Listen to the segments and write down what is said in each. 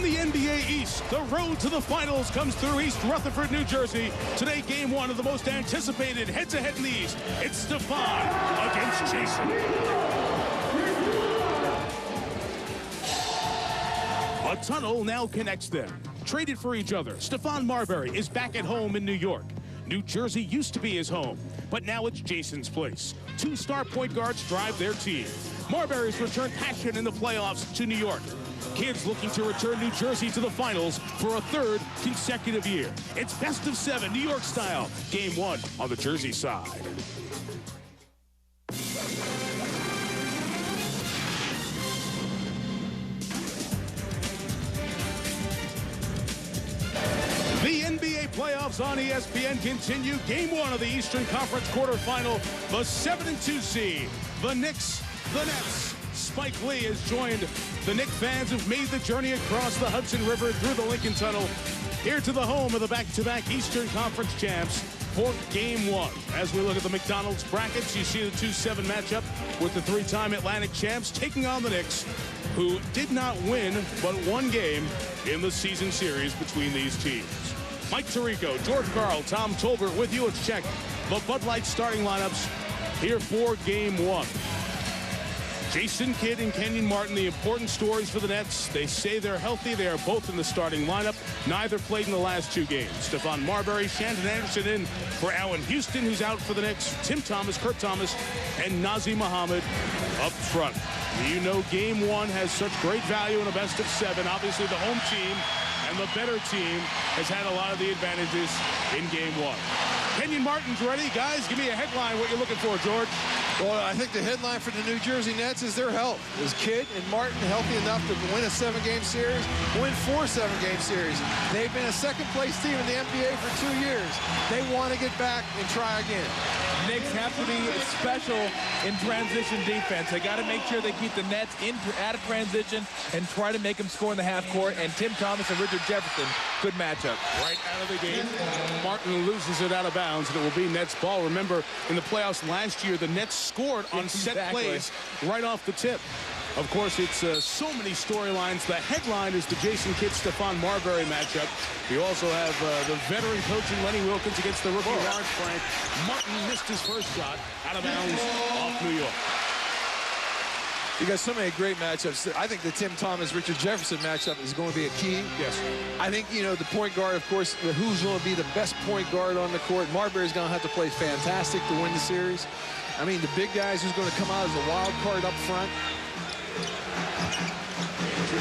the NBA East, the road to the finals comes through East Rutherford, New Jersey. Today, game one of the most anticipated head-to-head in the East. It's Stefan against Jason. A tunnel now connects them. Traded for each other, Stefan Marbury is back at home in New York. New Jersey used to be his home, but now it's Jason's place. Two star point guards drive their team. Marbury's returned passion in the playoffs to New York. Kids looking to return New Jersey to the finals for a third consecutive year. It's best of 7, New York style. Game one on the Jersey side. The NBA playoffs on ESPN continue. Game one of the Eastern Conference quarterfinal. The 7-2 seed, the Knicks, the Nets. Spike Lee has joined the Knicks fans who've made the journey across the Hudson River through the Lincoln Tunnel here to the home of the back-to-back Eastern Conference champs for game one. As we look at the McDonald's brackets, you see the 2-7 matchup with the three-time Atlantic champs taking on the Knicks, who did not win but one game in the season series between these teams. Mike Tirico, George Karl, Tom Tolbert with you. Let's check the Bud Light starting lineups here for game one. Jason Kidd and Kenyon Martin, the important stories for the Nets. They say they're healthy. They are both in the starting lineup. Neither played in the last two games. Stefan Marbury, Shandon Anderson in for Allen Houston, who's out for the Knicks. Tim Thomas, Kurt Thomas, and Nazr Mohammed up front. You know game one has such great value in a best of 7. Obviously the home team and the better team has had a lot of the advantages in game one. Kenyon Martin's ready. Guys, give me a headline. What you're looking for, George? Well, I think the headline for the New Jersey Nets is their health. Is Kidd and Martin healthy enough to win a 7-game series, win 4 7-game series? They've been a second-place team in the NBA for 2 years. They want to get back and try again. Knicks have to be special in transition defense. They got to make sure they keep the Nets out of transition and try to make them score in the half court. And Tim Thomas and Richard Jefferson, good matchup. Right out of the gate, Martin loses it out of bounds, and it will be Nets ball. Remember, in the playoffs last year, the Nets scored on set plays right off the tip. Of course, it's so many storylines. The headline is the Jason Kidd-Stefan Marbury matchup. You also have the veteran coaching Lenny Wilkins against the rookie Lawrence Frank. Martin missed his first shot out of bounds off New York. You got so many great matchups. I think the Tim Thomas, Richard Jefferson matchup is going to be a key. Yes. I think, you know, the point guard, of course, who's going to be the best point guard on the court. Marbury's going to have to play fantastic to win the series. I mean, the big guys who's going to come out as a wild card up front.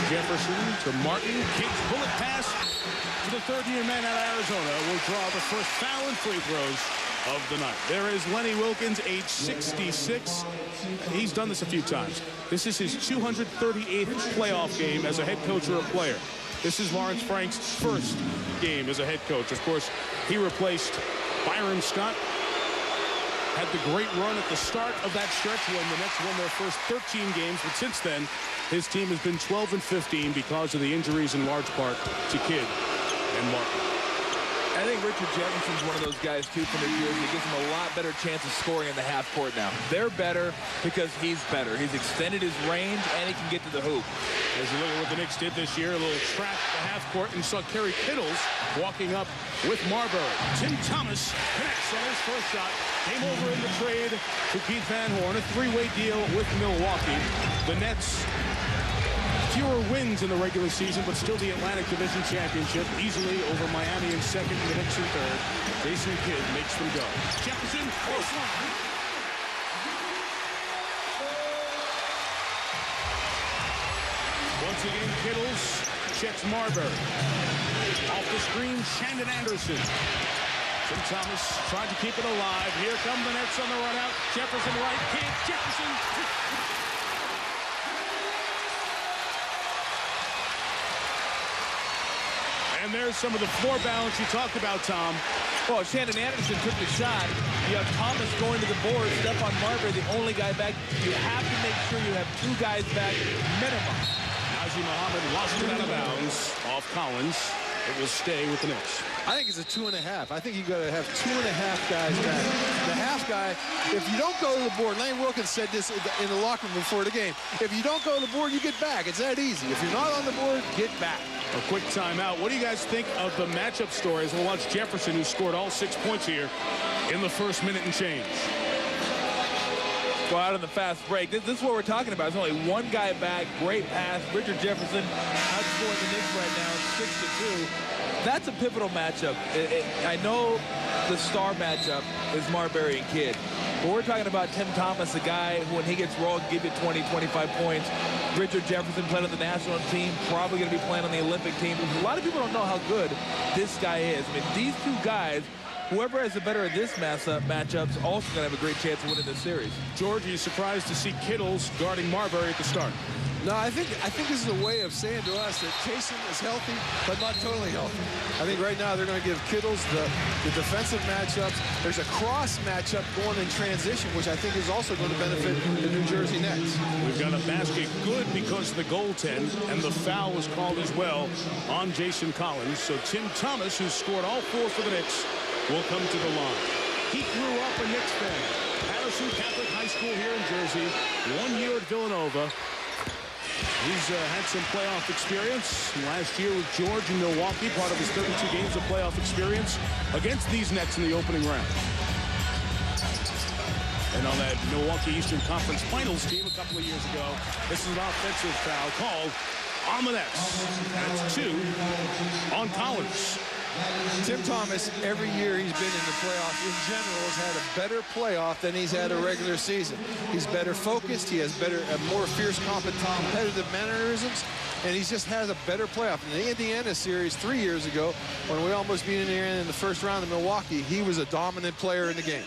Jefferson to Martin. Kidd's bullet pass to the third-year man out of Arizona will draw the first foul and free throws of the night. There is Lenny Wilkins, age 66. He's done this a few times. This is his 238th playoff game as a head coach or a player. This is Lawrence Frank's first game as a head coach. Of course, he replaced Byron Scott. Had the great run at the start of that stretch when the Nets won their first 13 games. But since then, his team has been 12-15 because of the injuries in large part to Kidd and Martin. I think Richard Jefferson's one of those guys, too, from New Jersey. It gives him a lot better chance of scoring in the half court now. They're better because he's better. He's extended his range, and he can get to the hoop. As you look at what the Knicks did this year, a little trap at the half court, and saw Kerry Kittles walking up with Marbury. Tim Thomas connects on his first shot. Came over in the trade to Keith Van Horn, a 3-way deal with Milwaukee. The Nets, fewer wins in the regular season, but still the Atlantic Division Championship, easily over Miami in second, the Knicks in third. Jason Kidd makes them go. Jefferson, close line. Once again, Kittles checks Marbury. Off the screen, Shandon Anderson. Tim Thomas tried to keep it alive. Here come the Nets on the run out. Jefferson right, Kidd, Jefferson. And there's some of the floor balance you talked about, Tom. Well, Shandon Anderson took the shot. You have Thomas going to the board. Stefan Marbury, the only guy back. You have to make sure you have 2 guys back minimum. Nazr Mohammed lost it out of bounds off Collins. It will stay with the Knicks. I think it's a 2.5. I think you got to have 2.5 guys back. The half guy, if you don't go to the board, Lane Wilkins said this in the locker room before the game. If you don't go to the board, you get back. It's that easy. If you're not on the board, get back. A quick timeout. What do you guys think of the matchup stories? We'll watch Jefferson, who scored all 6 points here in the first minute and change. Go out on the fast break. This is what we're talking about. There's only one guy back. Great pass. Richard Jefferson outscoring the Knicks right now 6-2. That's a pivotal matchup. I know the star matchup is Marbury and Kidd. But we're talking about Tim Thomas, a guy who, when he gets rolled, can give you 20, 25 points. Richard Jefferson playing on the national team, probably going to be playing on the Olympic team. A lot of people don't know how good this guy is. I mean, these two guys, whoever has the better of this matchup's also going to have a great chance of winning this series. George, are you surprised to see Kittles guarding Marbury at the start? No, I think this is a way of saying to us that Jason is healthy, but not totally healthy. I think right now they're going to give Kittles the defensive matchups. There's a cross matchup going in transition, which I think is also going to benefit the New Jersey Nets. We've got a basket good because of the goaltend, and the foul was called as well on Jason Collins. So Tim Thomas, who scored all 4 for the Knicks, will come to the line. He grew up a Knicks fan. Patterson Catholic High School here in Jersey, 1 year at Villanova. He's had some playoff experience. Last year with George in Milwaukee, part of his 32 games of playoff experience against these Nets in the opening round. And on that Milwaukee Eastern Conference Finals team a couple of years ago, this is an offensive foul called on the Nets. That's 2 on Collins. Tim Thomas, every year he's been in the playoffs, in general, has had a better playoff than he's had a regular season. He's better focused. He has more fierce competitive mannerisms, and he just has a better playoff. In the Indiana series 3 years ago, when we almost beat Indiana in the first round of Milwaukee, he was a dominant player in the game.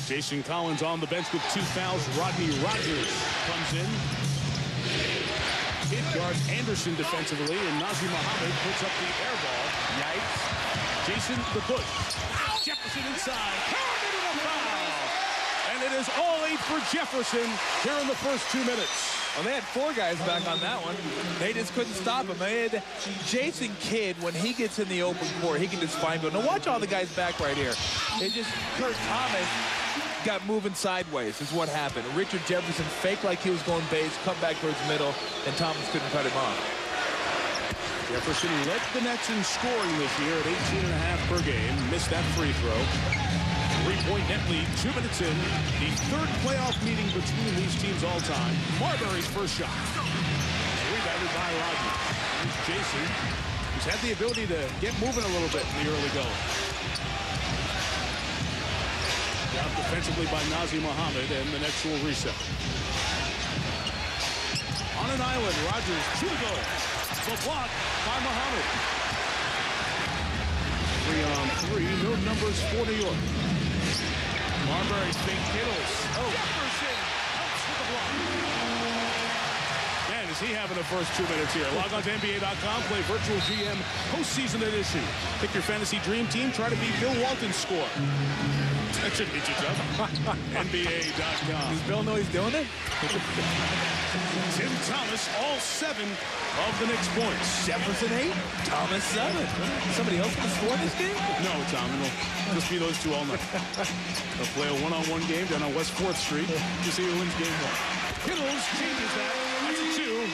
Jason Collins on the bench with 2 fouls. Rodney Rogers comes in. Kidd guards Anderson defensively, and Nazir Mohammed puts up the air ball. Yikes. Jason, the push. Jefferson inside. Committed a foul. And it is all 8 for Jefferson here in the first 2 minutes. Well, they had 4 guys back on that one. They just couldn't stop him. They had Jason Kidd, when he gets in the open court, he can just find go. Now watch all the guys back right here. It just, Kurt Thomas got moving sideways is what happened. Richard Jefferson faked like he was going base, cut back towards the middle, and Thomas couldn't cut him off. Jefferson led the Nets in scoring this year at 18.5 per game. Missed that free throw. 3-point net lead, 2 minutes in. The 3rd playoff meeting between these teams all time. Marbury's first shot. Rebounded by Rogers. Here's Jason, who's had the ability to get moving a little bit in the early going. Out defensively by Nazir Mohammed, and the Nets will reset. On an island, Rogers to the goal. The block by Mohammed. 3-on-3, no numbers for New York. Marbury fake Kittles. Oh, Jefferson helps with the block. Man, is he having the first 2 minutes here. Log on to NBA.com, play Virtual GM Postseason Edition. Pick your fantasy dream team, try to beat Bill Walton's score. That shouldn't be too tough. NBA.com. Does Bill know he's doing it? Tim Thomas, all 7 of the Knicks points. Jefferson 8, Thomas 7. Somebody else can score this game? No, Tom. It'll just be those 2 all night. They'll play a one-on-one game down on West 4th Street to see who wins game 1. Kittles changes that. That's a 2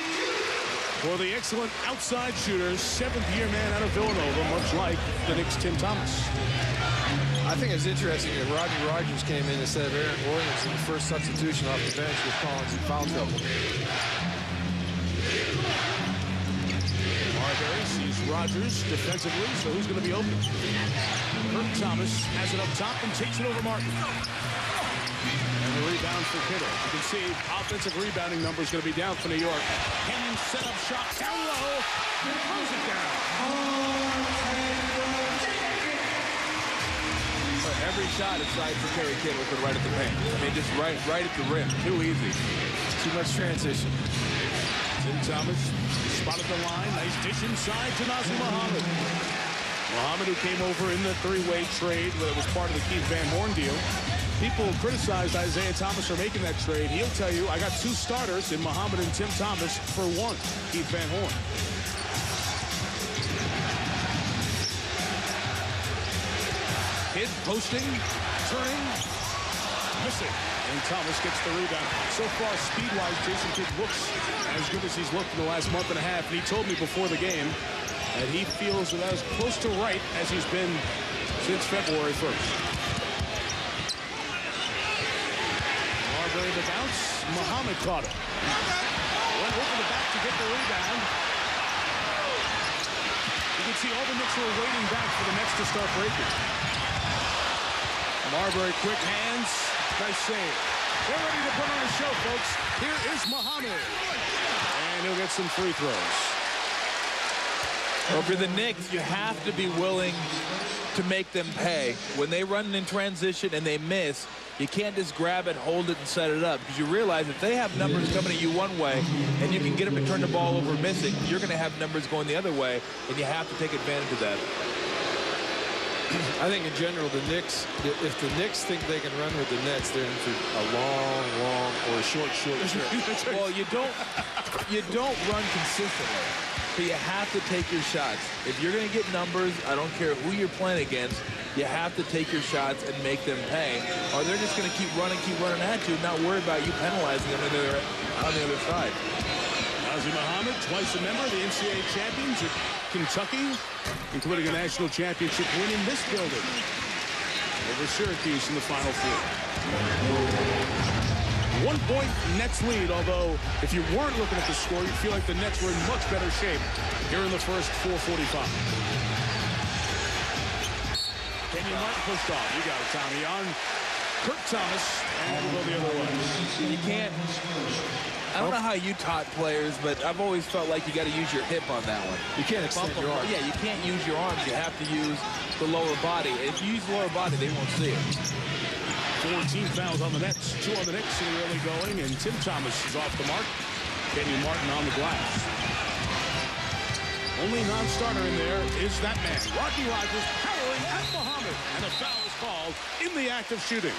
for the excellent outside shooter, 7th-year man out of Villanova, much like the Knicks' Tim Thomas. I think it's interesting that Rodney Rogers came in instead of Aaron Williams in the first substitution off the bench with Collins in foul trouble. Marbury sees Rogers defensively, so who's going to be open? Kurt Thomas has it up top and takes it over Martin. And the rebound for Kittle. You can see offensive rebounding numbers going to be down for New York. Kenyon set up shot down low. Throws it down. Every shot aside for Kerry Kittle could right at the paint. I mean, just right at the rim. Too easy. Too much transition. Tim Thomas spotted the line. Nice dish inside to Nazir Mohammed. Mohammed, who came over in the 3-way trade that was part of the Keith Van Horn deal. People criticized Isaiah Thomas for making that trade. He'll tell you, I got 2 starters in Mohammed and Tim Thomas for 1, Keith Van Horn. Kidd posting, turning, missing. And Thomas gets the rebound. So far, speed-wise, Jason Kidd looks as good as he's looked in the last month and a half. And he told me before the game that he feels that as close to right as he's been since February 1st. Marbury the bounce. Muhammad caught it. Went over the back to get the rebound. You can see all the Knicks are waiting back for the Nets to start breaking. Marbury, quick hands. Nice save. They're ready to put on a show, folks. Here is Muhammad. And he'll get some free throws. Well, for the Knicks, you have to be willing to make them pay. When they run in transition and they miss, you can't just grab it, hold it, and set it up. Because you realize if they have numbers coming at you one way and you can get them to turn the ball over and miss it, you're going to have numbers going the other way, and you have to take advantage of that. I think in general, the Knicks, if the Knicks think they can run with the Nets, they're in for a long, or a short trip. Well, you don't run consistently. So you have to take your shots. If you're going to get numbers, I don't care who you're playing against, you have to take your shots and make them pay. Or they're just going to keep running at you, not worry about you penalizing them on the other side. Nazr Muhammad, twice a member of the NCAA champions at Kentucky, including a national championship win in this building over Syracuse in the Final Four. 1 point Nets lead, although if you weren't looking at the score, you'd feel like the Nets were in much better shape here in the first 4:45. Kenyon Martin pushed off. You got it, Tommy. On Kirk Thomas, and we'll go the other way. You can't. I don't know how you taught players, but I've always felt like you got to use your hip on that one. You can't extend your arm. Yeah, you can't use your arms. You have to use the lower body. If you use the lower body, they won't see it. 14 fouls on the Nets, 2 on the Knicks in the early going, and Tim Thomas is off the mark. Kenyon Martin on the glass. Only non-starter in there is that man, Rodney Rogers, powering at Muhammad, and a foul is called in the act of shooting.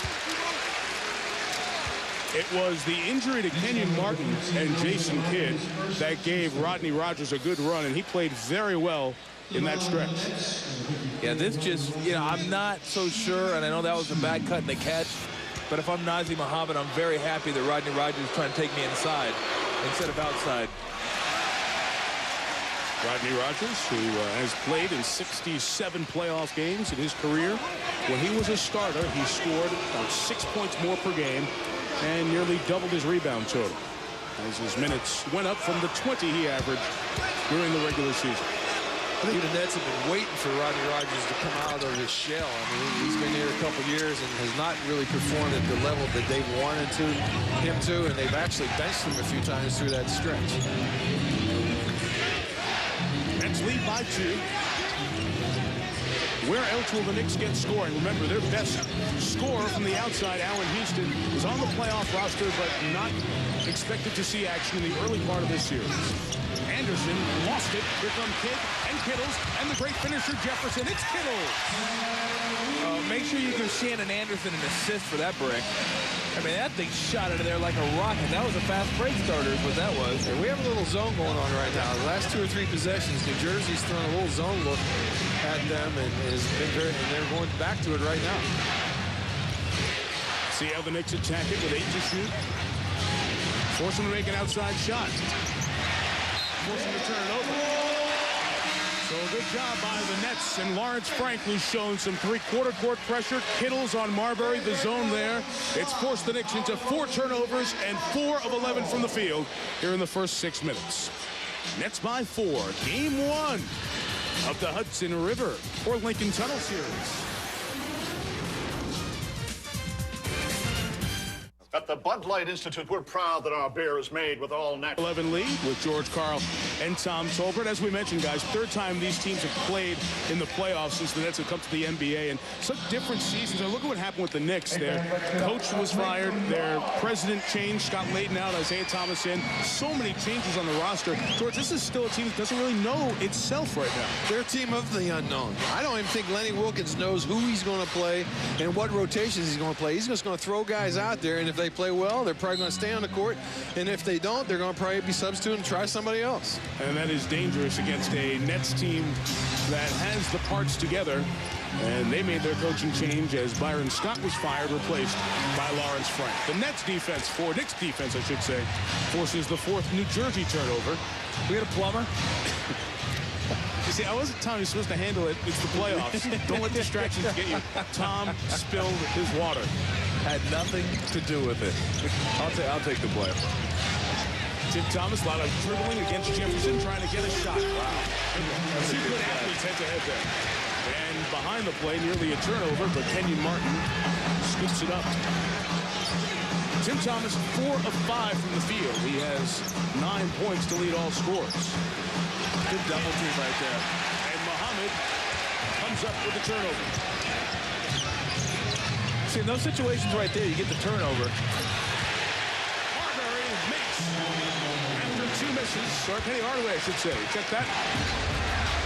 It was the injury to Kenyon Martin and Jason Kidd that gave Rodney Rogers a good run, and he played very well in that stretch. Yeah, this just, I'm not so sure, and I know that was a bad cut in the catch, but if I'm Nazr Muhammad, I'm very happy that Rodney Rogers is trying to take me inside instead of outside. Rodney Rogers, who has played in 67 playoff games in his career. When he was a starter, he scored about 6 points more per game and nearly doubled his rebound total as his minutes went up from the 20 he averaged during the regular season. I think the Nets have been waiting for Rodney Rogers to come out of his shell. I mean, he's been here a couple years and has not really performed at the level that they wanted him to, and they've actually benched him a few times through that stretch. Nets lead by 2. Where else will the Knicks get scoring? Remember, their best scorer from the outside, Allen Houston, was on the playoff roster, but not expected to see action in the early part of this series. Anderson lost it. Here come Kidd and Kittles and the great finisher Jefferson. It's Kittles. Make sure you give Shannon Anderson an assist for that break. I mean, that thing shot out of there like a rocket. That was a fast break starter is what that was. Yeah, we have a little zone going on right now. The last 2 or 3 possessions, New Jersey's thrown a little zone look at them, and and they're going back to it right now. See how the Knicks attack it with 8 to shoot. Force them to make an outside shot. Force him to turn it over. So a good job by the Nets, and Lawrence Frank, who's shown some 3/4 court pressure. Kittles on Marbury, the zone there. It's forced the Knicks into 4 turnovers and 4 of 11 from the field here in the first 6 minutes. Nets by 4. Game 1 of the Hudson River or Lincoln Tunnel Series. At the Bud Light Institute, we're proud that our beer is made with all natural. 11 lead with George Karl and Tom Tolbert. As we mentioned, guys, 3rd time these teams have played in the playoffs since the Nets have come to the NBA, and such different seasons. And look at what happened with the Knicks. Their coach was fired, their president changed, Scott Layden out, Isaiah Thomas in. So many changes on the roster. George, this is still a team that doesn't really know itself right now. They're a team of the unknown. I don't even think Lenny Wilkins knows who he's going to play and what rotations he's going to play. He's just going to throw guys out there, and if they play well, they're probably going to stay on the court. And if they don't, they're going to probably be substitute and try somebody else. And that is dangerous against a Nets team that has the parts together. And they made their coaching change as Byron Scott was fired, replaced by Lawrence Frank. The Nets defense, Knicks defense, I should say, forces the 4th New Jersey turnover. We got a plumber. You see, I wasn't Tom. You're supposed to handle it. It's the playoffs. Don't let distractions get you. Tom spilled his water. Had nothing to do with it. I'll take the blame. Tim Thomas, a lot of dribbling against Jefferson, trying to get a shot. Wow. Two good athletes head-to-head there. And behind the play, nearly a turnover, but Kenyon Martin scoops it up. Tim Thomas, 4 of 5 from the field. He has 9 points to lead all scores. Good double team right there. And Muhammad comes up with the turnover. See, in those situations right there, you get the turnover. Marbury makes after 2 misses. Or Penny Hardaway, I should say. Check that.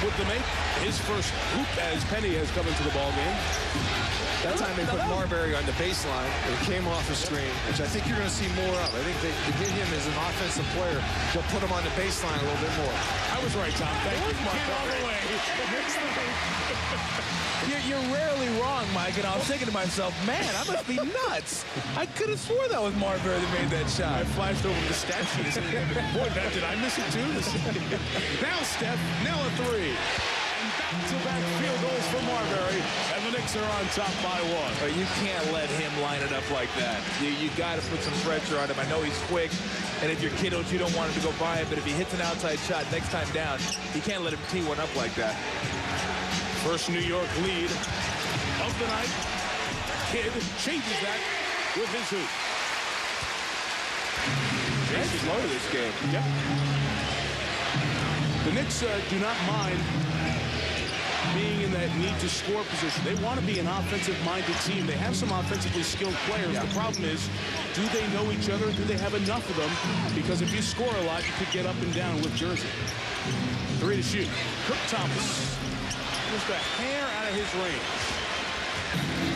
With the make, his first hoop as Penny has come into the ball game. That time they put Marbury on the baseline. It came off the screen, which I think you're going to see more of. I think to get him as an offensive player, they'll put him on the baseline a little bit more. I was right, Tom. Thank you. Came all the way. You're rarely wrong, Mike, and I was thinking to myself, man, I must be nuts. I could have swore that was Marbury that made that shot. I flashed over the stat sheet. Boy, did I miss it too? Now Steph, now a 3. And back-to-back field goals for Marbury, and the Knicks are on top by 1. But you can't let him line it up like that. You got to put some pressure on him. I know he's quick, and if you're kiddos, you don't want him to go by it, but if he hits an outside shot next time down, you can't let him tee one up like that. First New York lead of the night. Kidd changes that with his hoop. Jason's low to this game. Yep. The Knicks do not mind being in that need-to-score position. They want to be an offensive-minded team. They have some offensively skilled players. Yeah. The problem is, do they know each other? Do they have enough of them? Because if you score a lot, you could get up and down with Jersey. 3 to shoot. Kirk Thomas. Just a hair out of his range.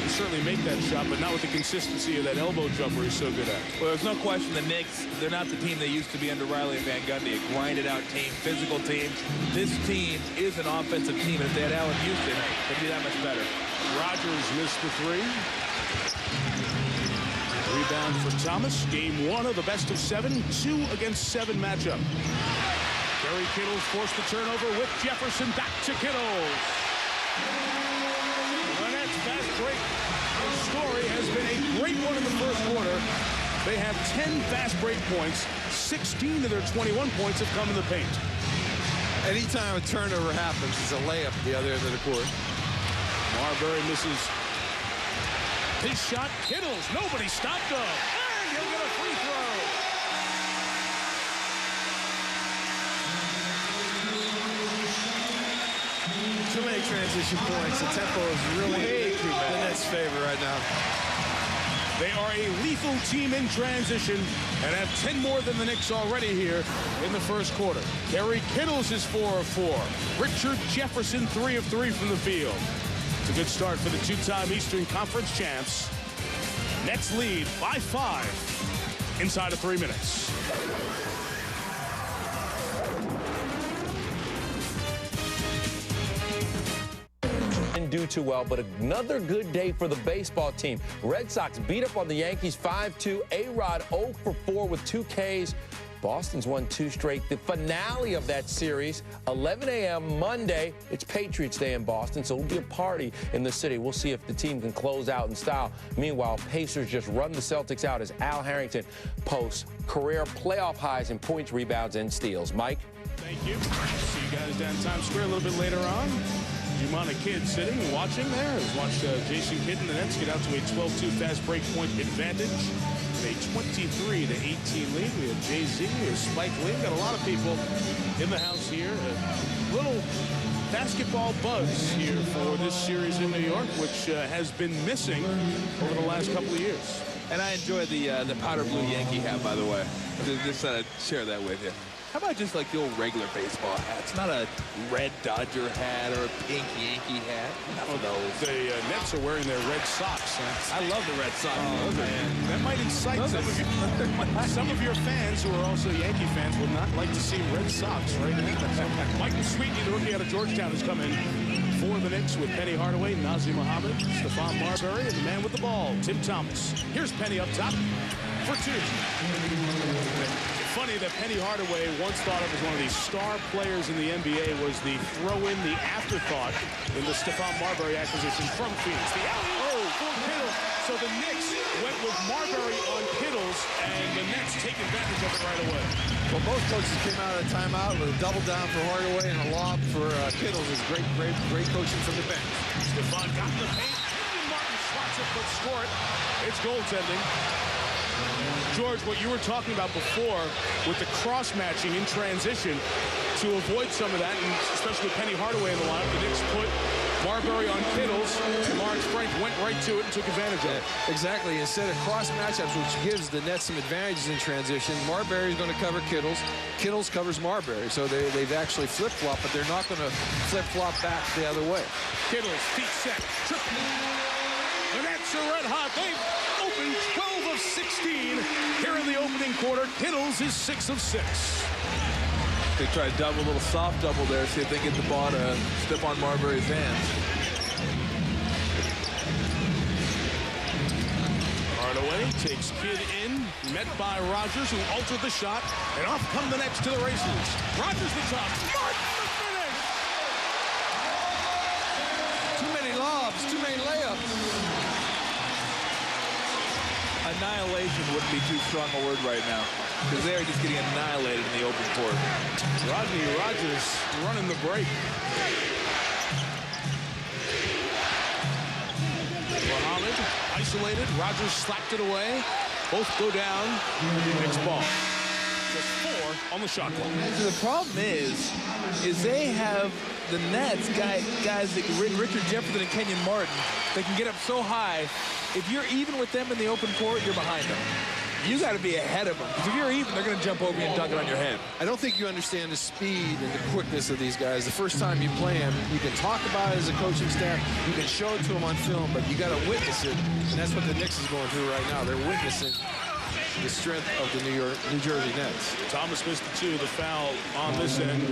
He certainly make that shot, but not with the consistency of that elbow jumper he's so good at. Well, there's no question the Knicks, they're not the team they used to be under Riley and Van Gundy. A grinded-out team, physical team. This team is an offensive team, and if they had Allen Houston, they'd be that much better. Rogers missed the 3. Rebound for Thomas. Game 1 of the best of 7. 2 against 7 matchup. Gary Kittles forced the turnover with Jefferson. Back to Kittles. The Nets fast break. The story has been a great one in the first quarter. They have 10 fast break points. 16 of their 21 points have come in the paint. Anytime a turnover happens, it's a layup at the other end of the court. Marbury misses his shot. Kittles. Nobody stopped him. And he'll get a free throw. Too many transition points. The tempo is really in the Nets' favor right now. They are a lethal team in transition and have 10 more than the Knicks already here in the first quarter. Gary Kittles is 4 of 4. Richard Jefferson 3 of 3 from the field. It's a good start for the 2-time Eastern Conference champs. Nets lead by 5 inside of 3 minutes. Didn't do too well, but another good day for the baseball team. Red Sox beat up on the Yankees 5-2. A-Rod 0 for 4 with 2 Ks. Boston's won 2 straight. The finale of that series, 11 a.m. Monday. It's Patriots Day in Boston, so it'll be a party in the city. We'll see if the team can close out in style. Meanwhile, Pacers just run the Celtics out as Al Harrington posts career playoff highs in points, rebounds, and steals. Mike? Thank you. See you guys down Times Square a little bit later on. Jumana Kidd sitting and watching there. Has watched Jason Kidd and the Nets get out to a 12-2 fast break point advantage. A 23-18 lead. We have Jay-Z, we have Spike Lee. We've got a lot of people in the house here. A little basketball buzz here for this series in New York, which has been missing over the last couple of years. And I enjoy the powder blue Yankee hat, by the way. Just share that with you. How about just like the old regular baseball hats? Not a red Dodger hat or a pink Yankee hat. Enough of those. The Nets are wearing their red socks. I love the red socks. Oh, man. That might incite some of your fans who are also Yankee fans would not like to see red socks right now. Michael Sweetney, the rookie out of Georgetown, has come in for the Knicks with Penny Hardaway, Nazir Muhammad, Stephon Marbury, and the man with the ball, Tim Thomas. Here's Penny up top for two. Funny that Penny Hardaway, once thought of as one of the star players in the NBA, was the throw-in, the afterthought in the Stephon Marbury acquisition from Phoenix. The alley for Kittle. So the Knicks went with Marbury on Kittles, and the Nets take advantage of it right away. Well, both coaches came out of the timeout with a double down for Hardaway and a lob for Kittles. Is great coaching from the bench. Stephon got in the paint. Kenyon Martin swats it, but score it. It's goaltending. George, what you were talking about before with the cross-matching in transition, to avoid some of that, and especially with Penny Hardaway in the lineup, the Knicks put Marbury on Kittles, and Lawrence Frank went right to it and took advantage of it. Exactly. Instead of cross matchups, which gives the Nets some advantages in transition, Marbury's going to cover Kittles. Kittles covers Marbury. So they've actually flip-flopped, but they're not going to flip-flop back the other way. Kittles, feet set, triple. The Nets are red hot. They've opened 12 of 16 here in the opening quarter. Kittles is 6 of 6. They try a little soft double there, see if they get the ball to Stephon Marbury's hands. Hardaway takes Kidd in, met by Rogers, who altered the shot, and off come the Nets to the races. Rogers the top, Martin the finish! Too many lobs, too many layups. Annihilation wouldn't be too strong a word right now, because they are just getting annihilated in the open court. Rodney Rogers running the break. Muhammad isolated. Rogers slapped it away. Both go down. Knicks ball. Just 4 on the shot clock. So the problem is they have the Nets, guys like Richard Jefferson and Kenyon Martin, they can get up so high. If you're even with them in the open court, you're behind them. You got to be ahead of them. Because if you're even, they're going to jump over you and dunk it on your head. I don't think you understand the speed and the quickness of these guys. The first time you play them, you can talk about it as a coaching staff. You can show it to them on film, but you got to witness it. And that's what the Knicks is going through right now. They're witnessing the strength of the New Jersey Nets. Thomas missed the foul on this end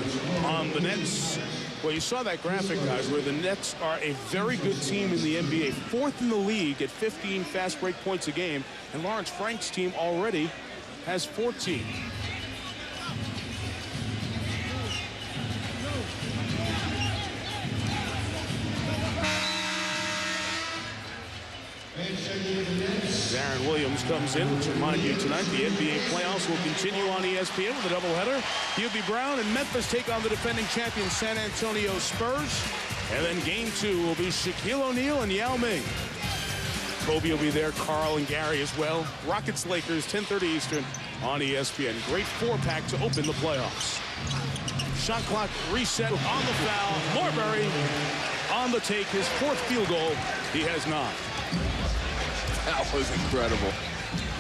on the Nets. Well, you saw that graphic, guys, where the Nets are a very good team in the NBA, 4th in the league at 15 fast break points a game, and Lawrence Frank's team already has 14. Aaron Williams comes in. Let's remind you tonight the NBA playoffs will continue on ESPN with a doubleheader. UB Brown and Memphis take on the defending champion San Antonio Spurs. And then game 2 will be Shaquille O'Neal and Yao Ming. Kobe will be there, Carl and Gary as well. Rockets Lakers, 10:30 Eastern on ESPN. Great 4-pack to open the playoffs. Shot clock reset on the foul. Marbury on the take, his 4th field goal. He has 9. That was incredible.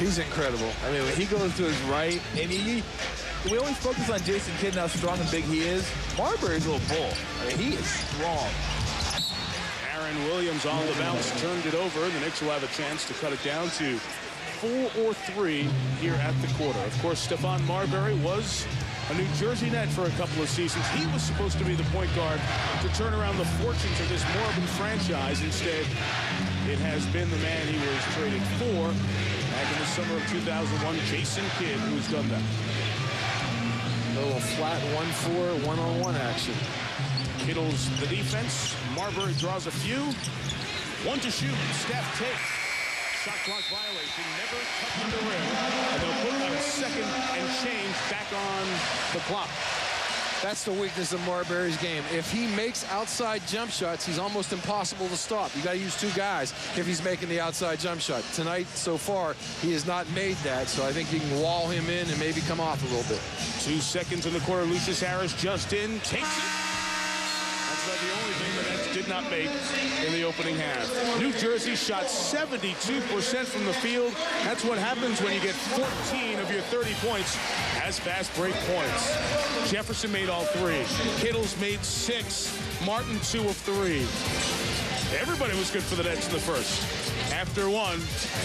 He's incredible. I mean, when he goes to his right, and we always focus on Jason Kidd and how strong and big he is. Marbury's a little bull. I mean, he is strong. Aaron Williams on the bounce, turned it over, and the Knicks will have a chance to cut it down to 4 or 3 here at the quarter. Of course, Stephon Marbury was a New Jersey Net for a couple of seasons. He was supposed to be the point guard to turn around the fortunes of this Morbin franchise. Instead, it has been the man he was traded for back in the summer of 2001, Jason Kidd, who's done that. A little flat 1-4, one-on-one action. Kittles the defense. Marbury draws a few. 1 to shoot. Steph takes. Shot clock violation. Never touching the rim. And they'll put on a second and change back on the clock. That's the weakness of Marbury's game. If he makes outside jump shots, he's almost impossible to stop. You got to use 2 guys if he's making the outside jump shot. Tonight, so far, he has not made that, so I think you can wall him in and maybe come off a little bit. 2 seconds in the quarter. Lucius Harris just in. Takes it. That's not the only thing the Nets did not make in the opening half. New Jersey shot 72% from the field. That's what happens when you get 14 of your 30 points as fast break points. Jefferson made all 3. Kittles made 6. Martin 2 of 3. Everybody was good for the Nets in the first. After one,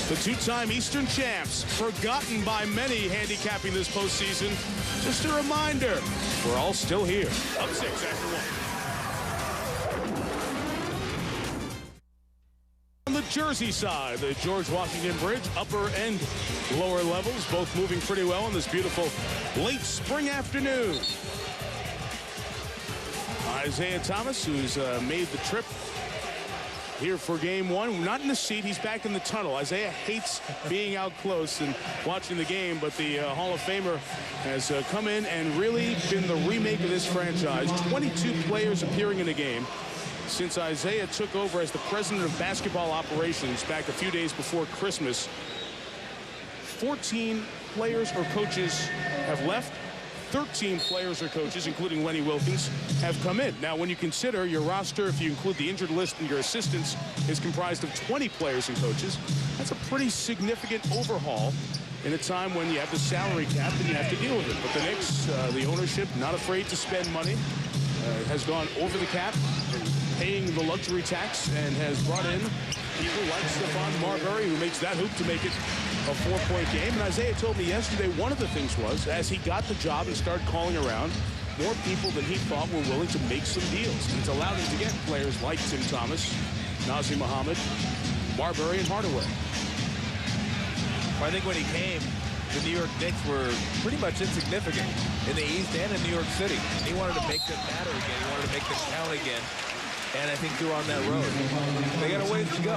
the two-time Eastern champs, forgotten by many handicapping this postseason. Just a reminder, we're all still here. Up 6 after one. On the Jersey side, the George Washington Bridge, upper and lower levels, both moving pretty well on this beautiful late spring afternoon. Isaiah Thomas, who's made the trip here for game one, not in the seat, he's back in the tunnel. Isaiah hates being out close and watching the game, but the Hall of Famer has come in and really been the remake of this franchise. 22 players appearing in the game since Isaiah took over as the president of basketball operations back a few days before Christmas. 14 players or coaches have left. 13 players or coaches, including Lenny Wilkins, have come in. Now, when you consider your roster, if you include the injured list and your assistants, is comprised of 20 players and coaches, that's a pretty significant overhaul in a time when you have the salary cap and you have to deal with it. But the Knicks, the ownership, not afraid to spend money, has gone over the cap, paying the luxury tax, and has brought in people like Stephon Marbury, who makes that hoop to make it a 4-point game. And Isaiah told me yesterday one of the things was, as he got the job and started calling around, more people than he thought were willing to make some deals. And it's allowed him to get players like Tim Thomas, Nazir Muhammad, Marbury, and Hardaway. I think when he came, the New York Knicks were pretty much insignificant in the East and in New York City. He wanted to make them matter again. He wanted to make them count again. And I think they're on that road. They got a ways to go,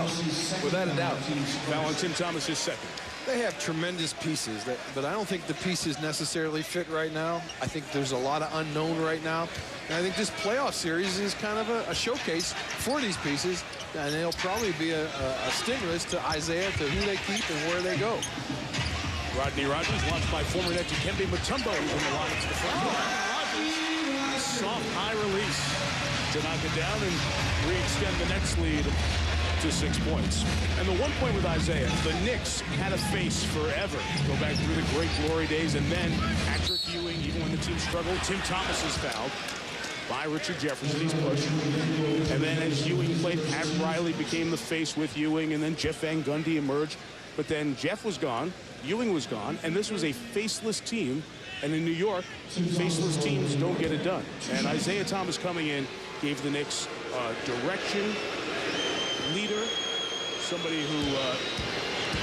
without a doubt. Now on Tim Thomas is second. They have tremendous pieces, but I don't think the pieces necessarily fit right now. I think there's a lot of unknown right now. And I think this playoff series is kind of a showcase for these pieces. And it'll probably be a stimulus to Isaiah, to who they keep and where they go. Rodney Rogers, launched by former net Dikembe Mutombo, who's in the line to the front. Rogers, soft high release to knock it down and re-extend the Nets lead to 6 points. And the one point with Isaiah, the Knicks had a face forever. Go back through the great glory days, and then Patrick Ewing, even when the team struggled, Tim Thomas is fouled by Richard Jefferson. He's pushed. And then as Ewing played, Pat Riley became the face with Ewing, and then Jeff Van Gundy emerged. But then Jeff was gone, Ewing was gone, and this was a faceless team. And in New York, faceless teams don't get it done. And Isaiah Thomas coming in gave the Knicks direction, leader, somebody who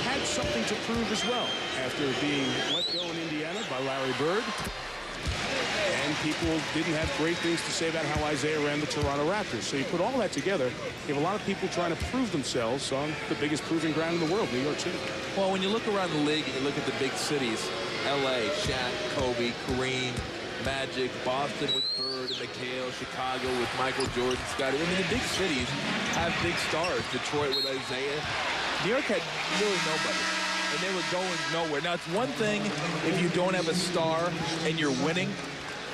had something to prove as well after being let go in Indiana by Larry Bird. And people didn't have great things to say about how Isaiah ran the Toronto Raptors. So you put all that together, you have a lot of people trying to prove themselves on the biggest proving ground in the world, New York City. Well, when you look around the league and you look at the big cities, L.A., Shaq, Kobe, Kareem, Magic, Boston with Bird and McHale, Chicago with Michael Jordan, Scottie. I mean, the big cities have big stars. Detroit with Isaiah. New York had really nobody, and they were going nowhere. Now, it's one thing if you don't have a star and you're winning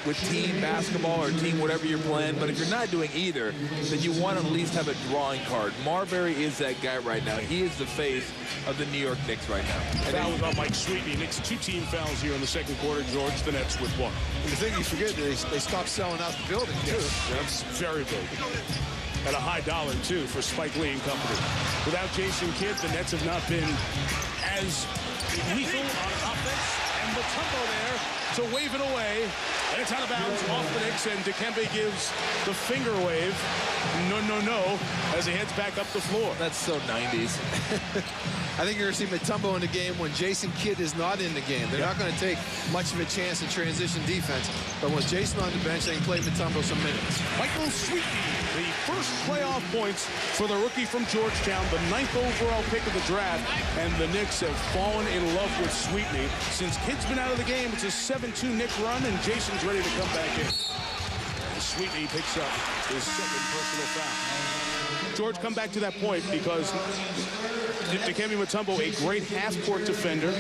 with team basketball or team whatever you're playing, but if you're not doing either, then you want to at least have a drawing card. Marbury is that guy right now. He is the face of the New York Knicks right now. And foul about Mike Sweetney. Knicks 2 team fouls here in the second quarter. George, the Nets with 1. And the thing you forget, they stopped selling out the building, too. Yes, that's very big. At a high dollar, too, for Spike Lee and company. Without Jason Kidd, the Nets have not been as lethal on offense. And Mutombo there to wave it away. And it's out of bounds off the Knicks, and Dikembe gives the finger wave. No, no, no, as he heads back up the floor. That's so 90s. I think you're going to see Mutombo in the game when Jason Kidd is not in the game. They're not going to take much of a chance in transition defense. But with Jason on the bench, they can play Mutombo some minutes. Michael Sweetney, the first playoff points for the rookie from Georgetown, the 9th overall pick of the draft. And the Knicks have fallen in love with Sweetney. Since Kidd's been out of the game, it's a 7-2 Knick run, and Jason's ready to come back in. And Sweetney picks up his second personal foul. George, come back to that point, because Dikembe Mutombo, a great half-court defender,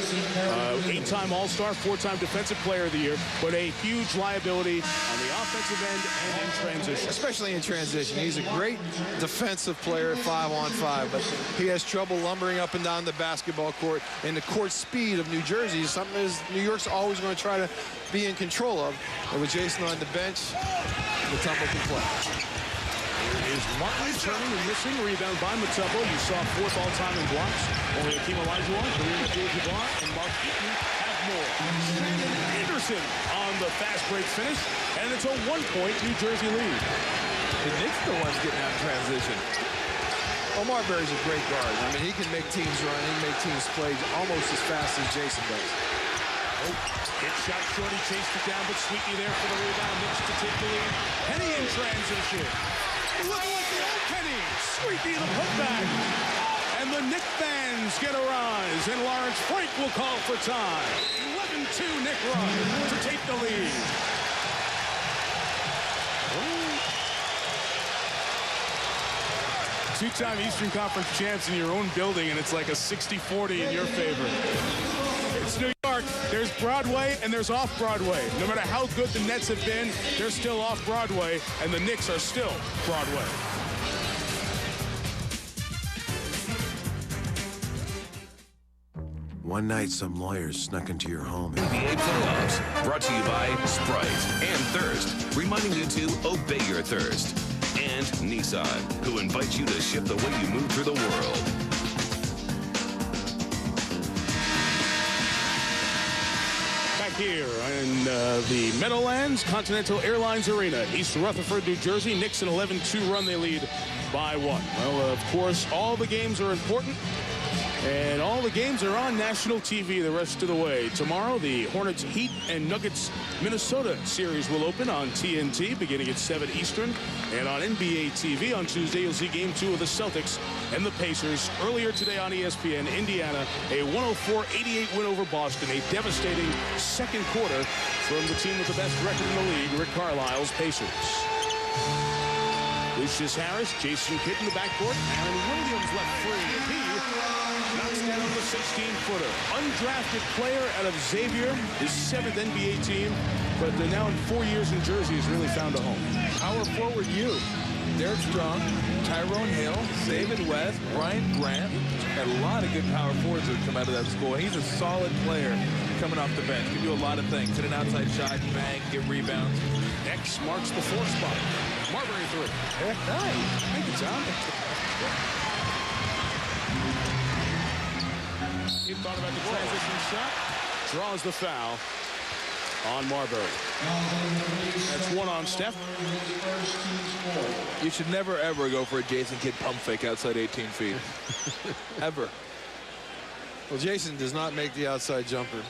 8-time All-Star, 4-time Defensive Player of the Year, but a huge liability on the offensive end and in transition. Especially in transition. He's a great defensive player at 5-on-5, but he has trouble lumbering up and down the basketball court, and the court speed of New Jersey is something that New York's always going to try to be in control of. And with Jason on the bench, Mutombo can play. Is Martin turning and missing. Rebound by Mutombo. You saw 4th all-time in blocks. Only Hakeem Olajuwon, Kareem Abdul-Jabbar, and Mark Eaton have more. Shannon Anderson on the fast break finish, and it's a 1-point New Jersey lead. The Knicks are the ones getting out of transition. Marbury's a great guard. I mean, he can make teams run. He can make teams play almost as fast as Jason does. Hit shot short. He chased it down, but Sweetney there for the rebound. Knicks to take the lead. Penny in transition. Looking like the old Penny. Sweetney the putback. And the Knick fans get a rise. And Lawrence Frank will call for time. 11-2 Knick run to take the lead. Two-time Eastern Conference champs in your own building, and it's like a 60-40 in your favor. It's New York. There's Broadway and there's off-Broadway. No matter how good the Nets have been, they're still off-Broadway, and the Knicks are still Broadway. One night, some lawyers snuck into your home. NBA playoffs, brought to you by Sprite and Thirst, reminding you to obey your thirst. And Nissan, who invites you to ship the way you move through the world. Back here in the Meadowlands Continental Airlines Arena, East Rutherford, New Jersey. Knicks an 11-2 run. They lead by 1. Well, of course, all the games are important. And all the games are on national TV the rest of the way. Tomorrow, the Hornets, Heat, and Nuggets Minnesota series will open on TNT beginning at 7 Eastern. And on NBA TV on Tuesday, you'll see Game 2 of the Celtics and the Pacers. Earlier today on ESPN, Indiana, a 104-88 win over Boston. A devastating second quarter from the team with the best record in the league, Rick Carlisle's Pacers. Lucius Harris, Jason Kidd in the backcourt. Aaron Williams left free. He knocks down the 16-footer. Undrafted player out of Xavier, his 7th NBA team, but now in 4 years in Jersey has really found a home. Power forward you. Derek Strong, Tyrone Hill, David West, Brian Grant. Got a lot of good power forwards that come out of that school. He's a solid player coming off the bench. Can do a lot of things. Hit an outside shot, bang, get rebounds. X marks the 4th spot. Marbury 3. Nice. Thank you, Tom. He thought about the transition shot. Draws the foul on Marbury. That's 1 on Steph. You should never, ever go for a Jason Kidd pump fake outside 18 feet. Ever. Well, Jason does not make the outside jumper.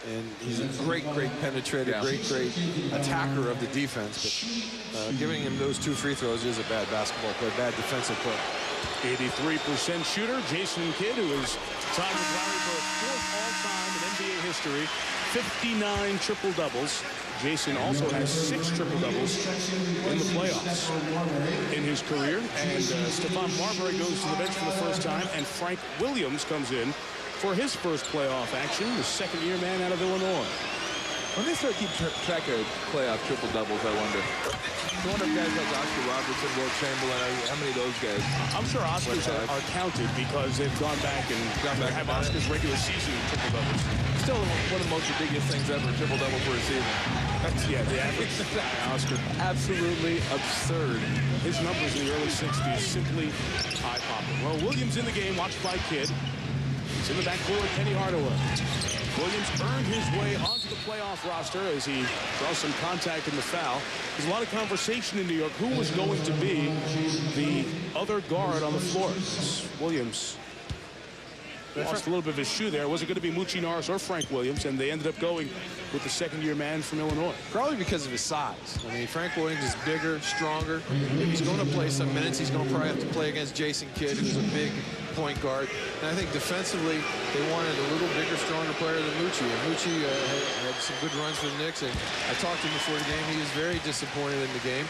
And he's a great penetrator, great attacker of the defense. But giving him those 2 free throws is a bad basketball play, bad defensive play. 83% shooter, Jason Kidd, who is tied with Larry Bird, 4th all-time in NBA history, 59 triple-doubles. Jason also has 6 triple-doubles in the playoffs in his career. And Stephon Marbury goes to the bench for the first time, and Frank Williams comes in for his first playoff action, the second-year man out of Illinois. When they start keeping track of playoff triple-doubles, I wonder. I wonder if guys like Oscar Robertson, Will Chamberlain, how many of those guys? I'm sure Oscars are counted because they've gone back and have Oscars regular season triple-doubles. Still one of the most ridiculous things ever, triple-double for a season. Yeah, the average Oscar. Absolutely absurd. His numbers in the early 60s simply eye-popping. Well, Williams in the game, watched by Kidd. He's in the backcourt with Penny Hardaway. Williams earned his way onto the playoff roster as he draws some contact in the foul. There's a lot of conversation in New York. Who was going to be the other guard on the floor? Williams lost a little bit of his shoe there. Was it going to be Moochie Norris or Frank Williams? And they ended up going with the second-year man from Illinois. Probably because of his size. I mean, Frank Williams is bigger, stronger. If he's going to play some minutes, he's going to probably have to play against Jason Kidd, who's a big point guard. And I think defensively, they wanted a little bigger, stronger player than Moochie. And Moochie had some good runs for the Knicks. And I talked to him before the game. He was very disappointed in the game.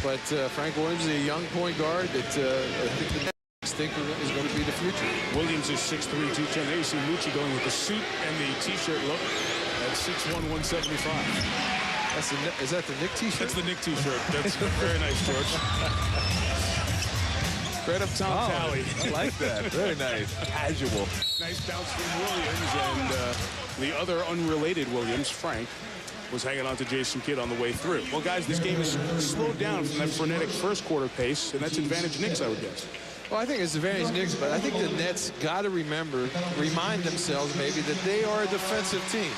But Frank Williams is a young point guard that I think the Knicks think is going to be the future. Williams is 6'3", 210. There you see Lucci going with the suit and the T-shirt look at 6'1", 175. Is that the Knick T-shirt? That's the Knick T-shirt. That's very nice, George. Right up Tom Talley. I like that. Very nice. Casual. Nice bounce from Williams, and the other unrelated Williams, Frank, was hanging on to Jason Kidd on the way through. Well, guys, this game is slowed down from that frenetic first quarter pace, and that's advantage Knicks, I would guess. Well, I think it's advantage Knicks, but I think the Nets got to remind themselves maybe that they are a defensive team.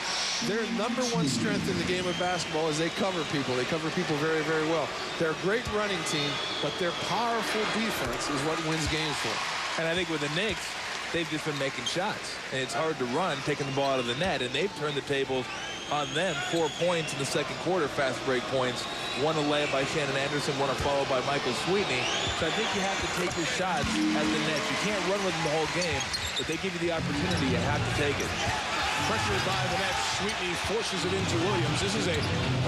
Their #1 strength in the game of basketball is they cover people. They cover people very, very well. They're a great running team, but their powerful defense is what wins games for them. And I think with the Knicks, they've just been making shots. And it's hard to run, taking the ball out of the net, and they've turned the tables on them. 4 points in the second quarter, fast break points. One a layup by Shannon Anderson, one a follow by Michael Sweetney. So I think you have to take your shots at the net. You can't run with them the whole game, but they give you the opportunity. You have to take it. Pressured by the net, Sweetney forces it into Williams. This is a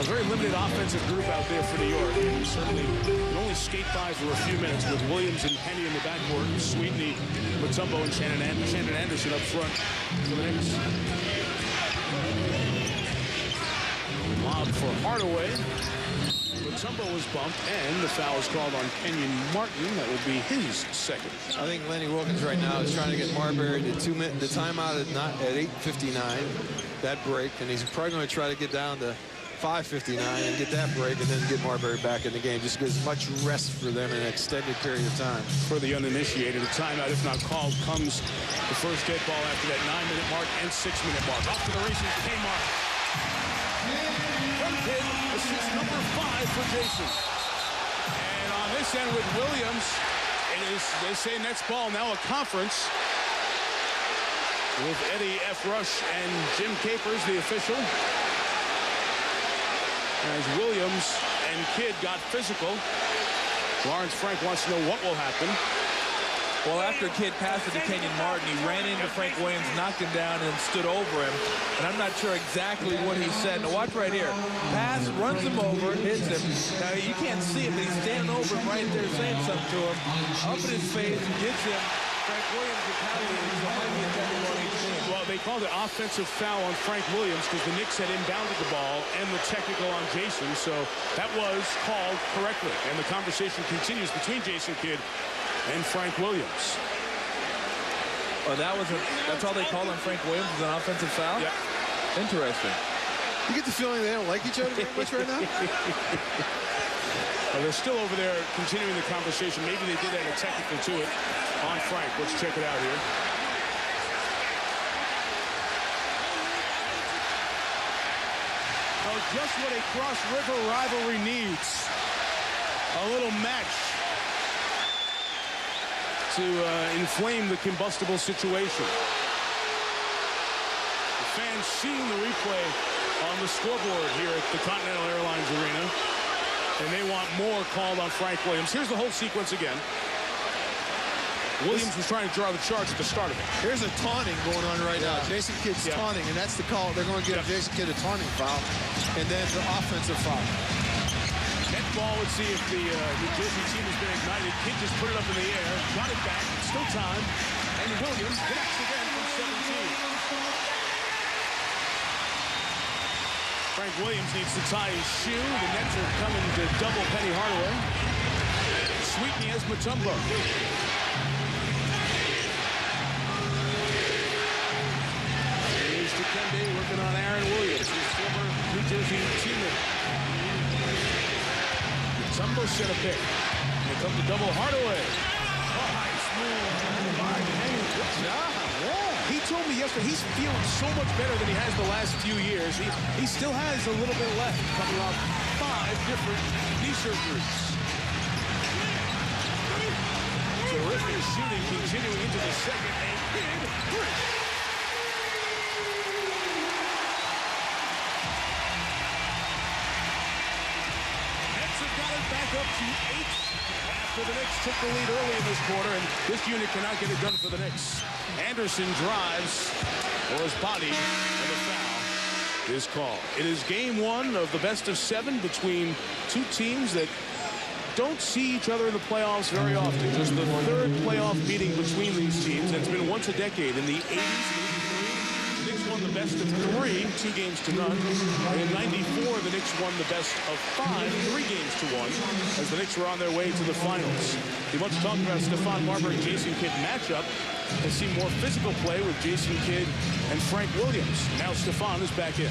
very limited offensive group out there for New York. And certainly can only skate by for a few minutes with Williams and Penny in the backcourt, Sweetney, Mutombo, and Shannon Anderson up front for the Knicks. Lob for Hardaway. Mutombo was bumped, and the foul is called on Kenyon Martin. That will be his second. I think Lenny Wilkins right now is trying to get Marbury to the timeout at 8:59, that break, and he's probably going to try to get down to 5:59 and get that break, and then get Marbury back in the game. Just gives much rest for them in an extended period of time. For the uninitiated, a timeout, if not called, comes the first dead ball after that 9-minute mark and 6-minute mark. Off to the races, Kmart. From Kidd, assist number 5 for Jason. And on this end with Williams, it is, they say, Nets ball, now a conference with Eddie F. Rush and Jim Capers, the official. As Williams and Kidd got physical, Lawrence Frank wants to know what will happen. Well, after Kidd passed it to Kenyon Martin, he ran into Frank Williams, knocked him down, and stood over him. And I'm not sure exactly what he said. Now, watch right here. Pass, runs him over, hits him. Now, you can't see it, but he's standing over him right there saying something to him. Up in his face, gets him. Frank Williams retaliated, so might be a technical on each team. Well, they called it offensive foul on Frank Williams because the Knicks had inbounded the ball and the technical on Jason. So that was called correctly. And the conversation continues between Jason Kidd and Frank Williams. Oh, that's all they called on Frank Williams, is an offensive foul? Yeah. Interesting. You get the feeling they don't like each other very much right now? Well, they're still over there continuing the conversation. Maybe they did add a technical to it on Frank. Let's check it out here. Oh, just what a cross-river rivalry needs. A little match to inflame the combustible situation. The fans seeing the replay on the scoreboard here at the Continental Airlines Arena, and they want more called on Frank Williams. Here's the whole sequence again. Williams was trying to draw the charge at the start of it. Here's a taunting going on right now. Jason Kidd's taunting, and that's the call. They're going to give Jason Kidd a taunting foul, and then the offensive foul. Net ball, let's see if the New Jersey team has been ignited. Kidd just put it up in the air, got it back, still time, and Williams connects again from 17. Frank Williams needs to tie his shoe. The Nets are coming to double Penny Hardaway. Sweetney has Mutombo. Here's Dikembe working on Aaron Williams, his former New Jersey teammate. Mutombo set a pick. Here comes the double Hardaway. Oh, nice move by Penny. Good job. He told me yesterday he's feeling so much better than he has the last few years. He still has a little bit left, coming off 5 different knee surgeries. Terrific shooting continuing into the second, and Kidd three. Nets have got it back up to 8 after the Knicks took the lead early in this quarter, and this unit cannot get it done for the Knicks. Anderson drives for his body, and the foul is called. It is game 1 of the best of 7 between two teams that don't see each other in the playoffs very often. Just the third playoff meeting between these teams, and it's been once a decade. In the 80s and 83, the Knicks won the best of 3, 2 games to none. And in 94, the Knicks won the best of 5, 3 games to 1, as the Knicks were on their way to the finals. We want to talk about Stephon Marbury and Jason Kidd matchup. Has seen more physical play with Jason Kidd and Frank Williams. Now Stephon is back in.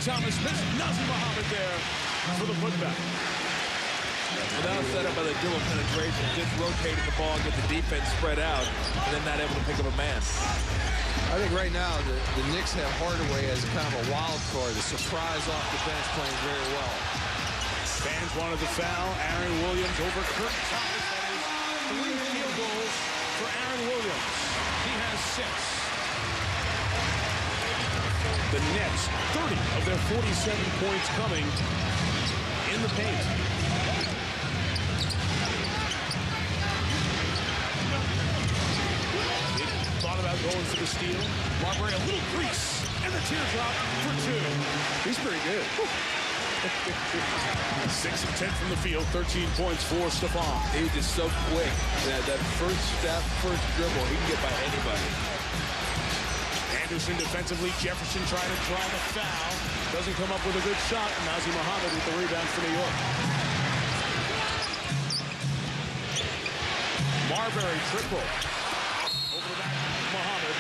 Thomas missed. Nazr Mohammed there for the putback. Without a setup by the dual penetration, just rotating the ball and get the defense spread out, and then not able to pick up a man. I think right now the Knicks have Hardaway as kind of a wild card, a surprise off the bench, playing very well. Fans wanted the foul. Aaron Williams over Kurt Thomas. That is 3 field goals for Aaron Williams. He has 6. The Nets, 30 of their 47 points coming in the paint. Thought about going for the steal. Marbury, a little crease, and the teardrop for 2. He's pretty good. 6 of 10 from the field, 13 points for Stephon. He's just so quick. That first step, first dribble, he can get by anybody. Anderson defensively. Jefferson trying to draw the foul. Doesn't come up with a good shot. Nazr Mohammed with the rebound for New York. Marbury triple. Over the back, Mohammed.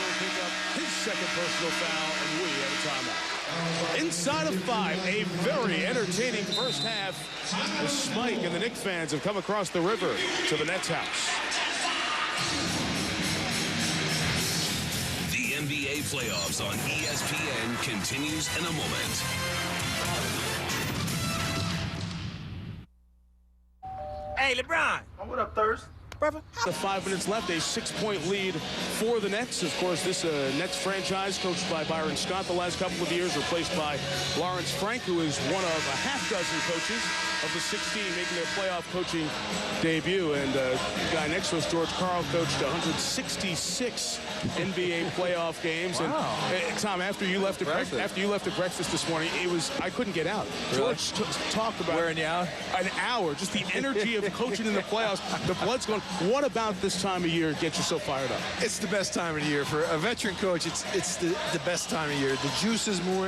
He'll pick up his second personal foul, and we have a timeout. Inside of 5, a very entertaining first half. The Spike and the Knicks fans have come across the river to the Nets house. NBA playoffs on ESPN continues in a moment. Hey, LeBron. Oh, what up, Thirst? Brother. The 5 minutes left, a 6-point lead for the Nets. Of course, this Nets franchise, coached by Byron Scott the last couple of years, replaced by Lawrence Frank, who is one of a half dozen coaches of the 16 making their playoff coaching debut. And the guy next to us, George Karl, coached 166 NBA playoff games. Wow. And Tom, after you left at breakfast this morning, I couldn't get out. Really? George talked about wearing you out? An hour, just the energy of coaching in the playoffs. The blood's going. What about this time of year gets you so fired up? It's the best time of the year. For a veteran coach, it's the best time of year. The juice is more.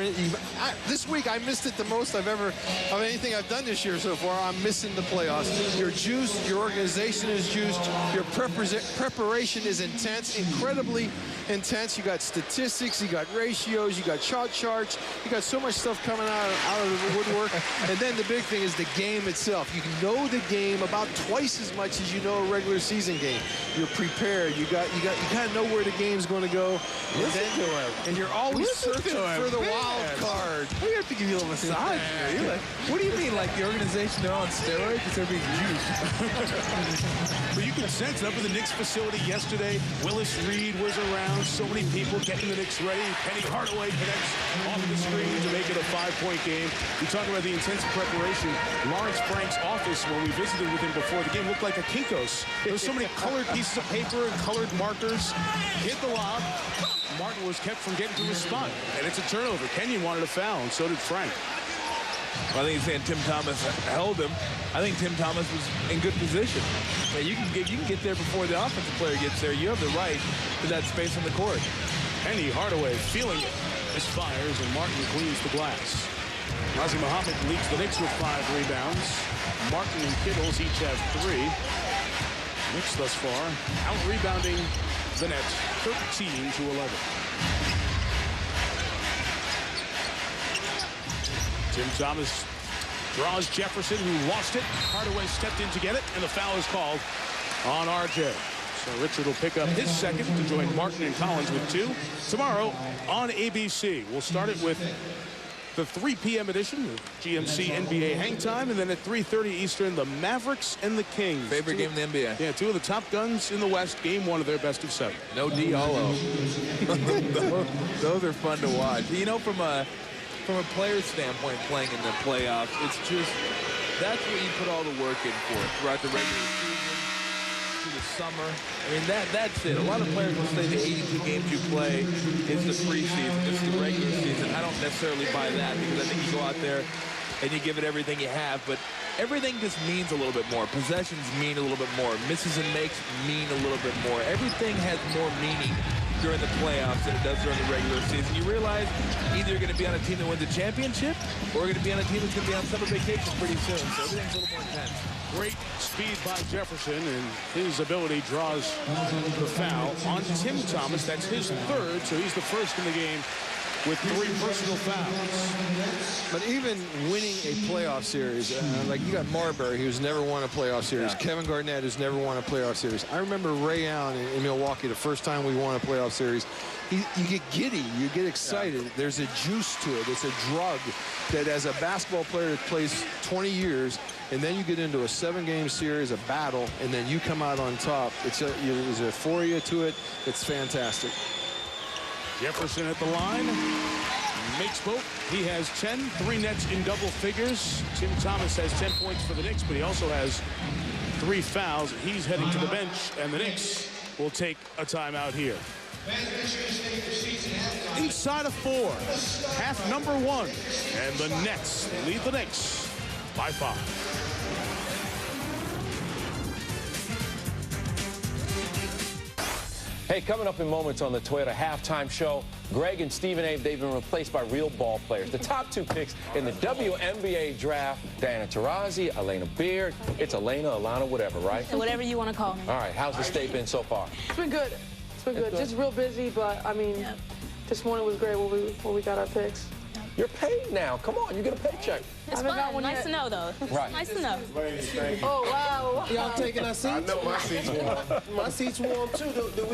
This week, I missed it the most I've ever of anything I've done this year so far. I'm missing the playoffs. Your juice, your organization is juiced. Your preparation is intense, incredibly intense. You got statistics, you got ratios, you got shot charts. You got so much stuff coming out of the woodwork. And then the big thing is the game itself. You know the game about twice as much as you know a regular season game. You're prepared. You kind of know where the game's going to go. And you're always searching for the wild card. We have to give you a little massage. What do you mean, like the organization, they're on steroids because they're being juiced? But you can sense up at the Knicks facility yesterday, Willis Reed was around. So many people getting the Knicks ready. Penny Hardaway connects off the screen to make it a 5-point game. We talk about the intensive preparation. Lawrence Frank's office, when we visited with him before the game, looked like a Kinko's. There were so many colored pieces of paper and colored markers. Hit the lob. Martin was kept from getting to his spot, and it's a turnover. Kenyon wanted a foul, and so did Frank. Well, I think he's saying Tim Thomas held him. I think Tim Thomas was in good position. Yeah, you can get there before the offensive player gets there. You have the right to that space on the court. Penny Hardaway feeling it. Misfires, and Martin cleans the glass. Nazr Mohammed leads the Knicks with 5 rebounds. Martin and Kittles each have 3. Knicks thus far out-rebounding the Nets 13-11. Tim Thomas draws Jefferson, who lost it. Hardaway stepped in to get it, and the foul is called on RJ. So Richard will pick up his second to join Martin and Collins with 2. Tomorrow on ABC, we'll start it with the 3 p.m. edition of GMC NBA Hang Time, and then at 3:30 Eastern, the Mavericks and the Kings. Favorite game in the NBA. Yeah, 2 of the top guns in the West. Game 1 of their best of 7. No Diallo. Those are fun to watch. You know, from a player's standpoint, playing in the playoffs, it's just, that's what you put all the work in for throughout the regular season, through the summer. I mean, that's it. A lot of players will say the 82 games you play is the preseason, it's the regular season. I don't necessarily buy that because I think you go out there and you give it everything you have, but everything just means a little bit more. Possessions mean a little bit more. Misses and makes mean a little bit more. Everything has more meaning during the playoffs than it does during the regular season. You realize either you're going to be on a team that wins a championship or you're going to be on a team that's going to be on summer vacation pretty soon. So everything's a little more intense. Great speed by Jefferson, and his ability draws the foul on Tim Thomas. That's his third, so he's the first in the game with 3 personal fouls. But even winning a playoff series, like you got Marbury, who's never won a playoff series. Yeah. Kevin Garnett, who's never won a playoff series. I remember Ray Allen in Milwaukee, the first time we won a playoff series. You get giddy, you get excited. Yeah. There's a juice to it. It's a drug that as a basketball player that plays 20 years, and then you get into a 7-game series, a battle, and then you come out on top. There's a euphoria to it. It's fantastic. Jefferson at the line. Makes both. He has 10, 3 nets in double figures. Tim Thomas has 10 points for the Knicks, but he also has 3 fouls. He's heading to the bench, and the Knicks will take a timeout here. Inside of 4, half number 1, and the Nets lead the Knicks by 5. Hey, coming up in moments on the Toyota Halftime Show, Greg and Stephen A, they've been replaced by real ball players. The top 2 picks in the WNBA draft, Diana Taurasi, Elena Beard. It's Elena, Alana, whatever, right? Whatever you want to call me. All right, how's the state been so far? It's been good. It's been good. Just real busy, but, I mean, this morning was great when we got our picks. You're paid now. Come on, you get a paycheck. It's fun. Nice to know, though. Right. Nice to know. Oh, wow. Y'all taking our seats? I know my seat's warm. My seat's warm, too. Do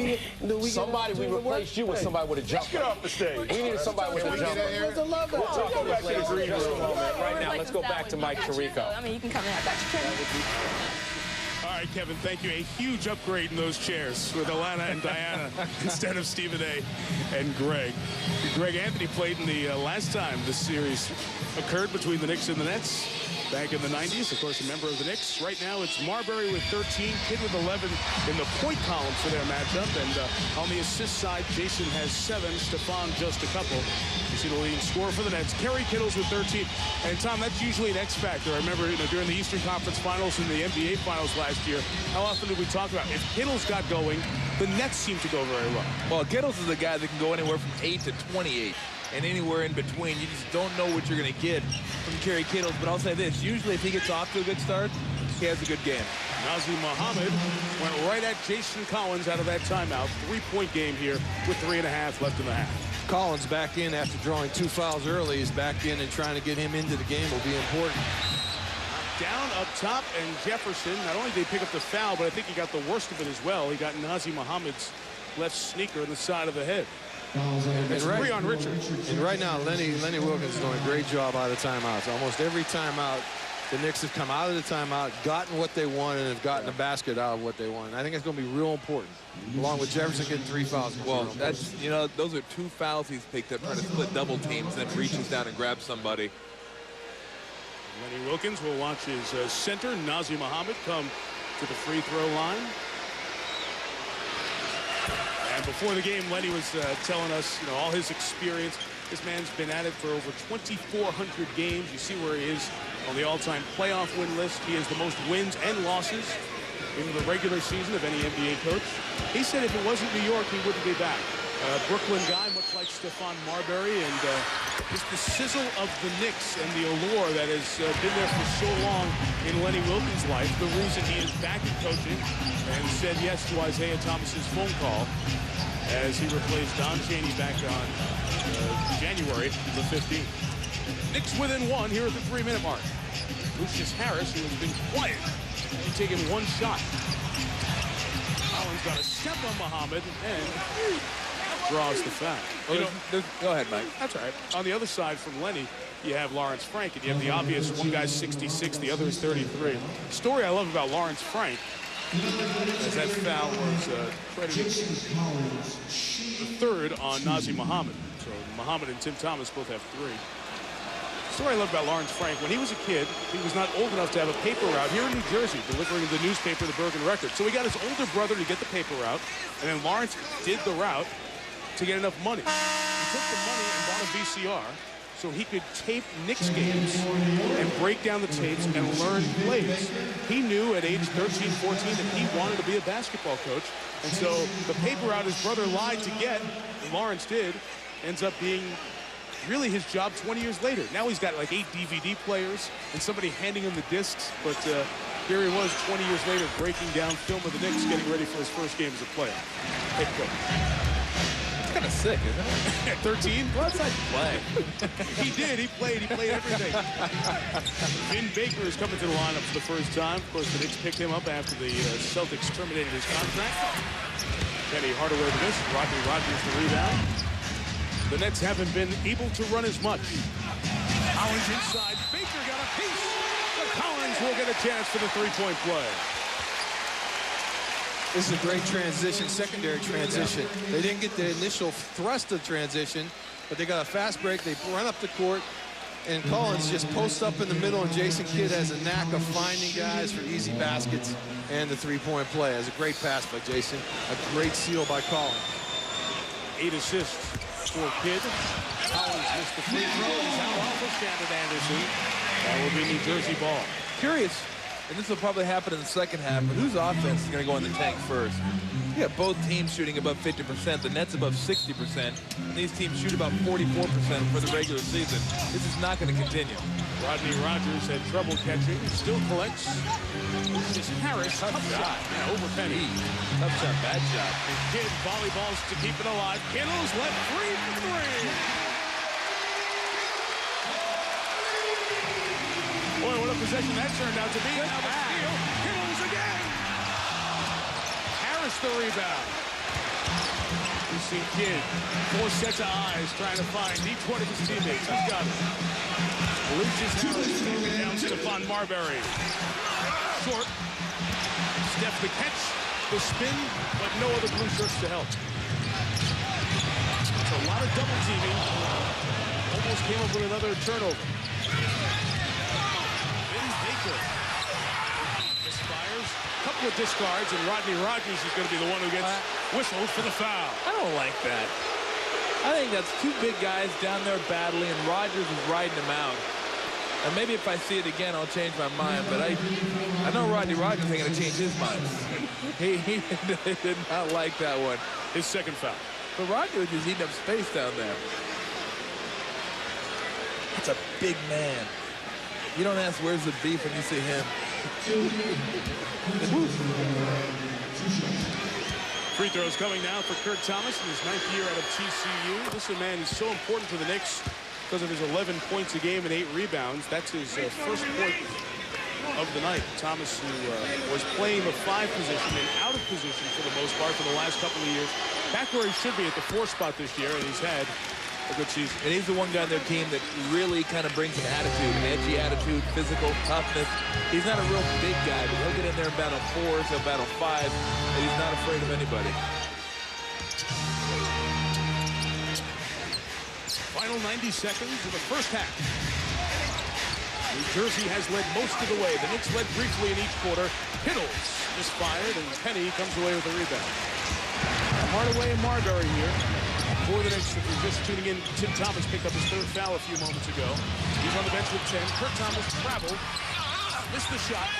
we somebody, we replaced you with somebody with a jumper. Get off the stage. We needed somebody with a jumper. We'll talk about that in just a moment. Right now, let's go back to Mike Tirico. I mean, you can come in. I got you, Kevin. All right, Kevin, thank you. A huge upgrade in those chairs with Alana and Diana instead of Stephen A. and Greg. Greg Anthony played in the last time this series occurred between the Knicks and the Nets back in the 90s. Of course, a member of the Knicks. Right now, it's Marbury with 13, Kidd with 11 in the point column for their matchup. And on the assist side, Jason has 7, Stephon just a couple. You see the leading scorer for the Nets, Kerry Kittles with 13. And, Tom, that's usually an X factor. I remember during the Eastern Conference Finals and the NBA Finals last year, how often did we talk about if Kittles got going, the Nets seem to go very well. Well, Kittles is a guy that can go anywhere from 8 to 28. And anywhere in between. You just don't know what you're going to get from Kerry Kittles. But I'll say this, usually if he gets off to a good start, he has a good game. Nazir Muhammad went right at Jason Collins out of that timeout. 3-point game here with 3.5 left in the half. Collins back in after drawing 2 fouls early. He's back in, and trying to get him into the game will be important. Down up top, and Jefferson, not only did he pick up the foul, but I think he got the worst of it as well. He got Nazir Muhammad's left sneaker in the side of the head. It's right, on Richard. And right now, Lenny Wilkins is doing a great job out of timeouts. Almost every timeout, the Knicks have come out of the timeout, gotten what they want, and have gotten a basket out of what they want. I think it's going to be real important, along with Jefferson getting 3 fouls. Well, that's, you know, those are 2 fouls he's picked up, trying to split double teams, then reaches down and grabs somebody. Lenny Wilkins will watch his center, Nazir Muhammad, come to the free throw line. And before the game, Lenny was telling us, you know, all his experience. This man's been at it for over 2,400 games. You see where he is on the all-time playoff win list. He has the most wins and losses in the regular season of any NBA coach. He said if it wasn't New York, he wouldn't be back. Brooklyn guy, much like Stephon Marbury, and just the sizzle of the Knicks and the allure that has been there for so long in Lenny Wilkins' life. The reason he is back in coaching and said yes to Isaiah Thomas's phone call as he replaced Don Chaney back on January the 15th. Knicks within 1 here at the 3-minute mark. Lucius Harris, who has been quiet, only taken 1 shot. Collins got a step on Muhammad and draws the foul. Go ahead, Mike. That's all right. On the other side from Lenny, you have Lawrence Frank, and you have the obvious one guy's 66, the other is 33. The story I love about Lawrence Frank is that foul was credited the 3rd on Nazir Muhammad. So Muhammad and Tim Thomas both have 3. The story I love about Lawrence Frank, when he was a kid, he was not old enough to have a paper route here in New Jersey, delivering the newspaper, the Bergen Record. So he got his older brother to get the paper route, and then Lawrence did the route. to get enough money. He took the money and bought a VCR so he could tape Knicks games and break down the tapes and learn plays. He knew at age 13, 14 that he wanted to be a basketball coach. And so the paper route his brother lied to get, Lawrence did, ends up being really his job 20 years later. Now he's got like 8 DVD players and somebody handing him the discs. But here he was 20 years later breaking down film of the Knicks, getting ready for his first game as a player. Head coach. Kind of sick, isn't it? At 13? Go outside and play. He did. He played everything. Vin Baker is coming to the lineup for the first time. Of course, the Knicks picked him up after the Celtics terminated his contract. Penny Hardaway the miss. Rodney Rogers the rebound. The Nets haven't been able to run as much. Collins inside. Baker got a piece. But Collins will get a chance for the three-point play. This is a great transition, secondary transition. Yeah. They didn't get the initial thrust of transition, but they got a fast break. They run up the court, and Collins just posts up in the middle, and Jason Kidd has a knack of finding guys for easy baskets and the three-point play. It's a great pass by Jason, a great seal by Collins. 8 assists for Kidd. Collins missed the free throw. He's out off of Shannon Anderson. That will be New Jersey ball. Curious, and this will probably happen in the second half, but whose offense is going to go in the tank first? You got both teams shooting above 50%, the Nets above 60%, and these teams shoot about 44% for the regular season. This is not going to continue. Rodney Rogers had trouble catching, still collects. This is Harris, tough shot. Yeah, over Penny. Tough shot, bad shot. And Kidd volleyballs to keep it alive. Kittles left 3 for 3. Boy, what a possession that turned out to be. Now the steal. Kittles again. Harris the rebound. You see Kidd, 4 sets of eyes trying to find each one of his teammates. He's got it. Lucius Harris taking down Stephon Marbury. Short. Steph the catch, the spin, but no other blue shirts to help. It's a lot of double teaming. Almost came up with another turnover. Misfires, a couple of discards, and Rodney Rogers is going to be the one who gets whistled for the foul. I don't like that. I think that's 2 big guys down there battling, and Rogers is riding them out. And maybe if I see it again, I'll change my mind, but I know Rodney Rogers ain't going to change his mind. He did not like that one. His second foul. But Rogers is eating up space down there. That's a big man. You don't ask where's the beef when you see him. Free throws coming now for Kurt Thomas in his 9th year out of TCU. This is a man who's so important to the Knicks because of his 11 points a game and 8 rebounds. That's his first point of the night. Thomas, who was playing the 5 position and out of position for the most part for the last couple of years. Back where he should be at the 4 spot this year, and he's had a good season. And he's the one guy on their team that really kind of brings an attitude, an edgy attitude, physical toughness. He's not a real big guy, but he'll get in there and battle 4s, he'll battle 5s, and he's not afraid of anybody. Final 90 seconds of the first half. New Jersey has led most of the way. The Knicks led briefly in each quarter. Kittles misfired, and Penny comes away with the rebound. Hardaway and Marbury here. For the Knicks, if you're just tuning in, Tim Thomas picked up his 3rd foul a few moments ago. He's on the bench with 10. Kurt Thomas traveled, missed the shot.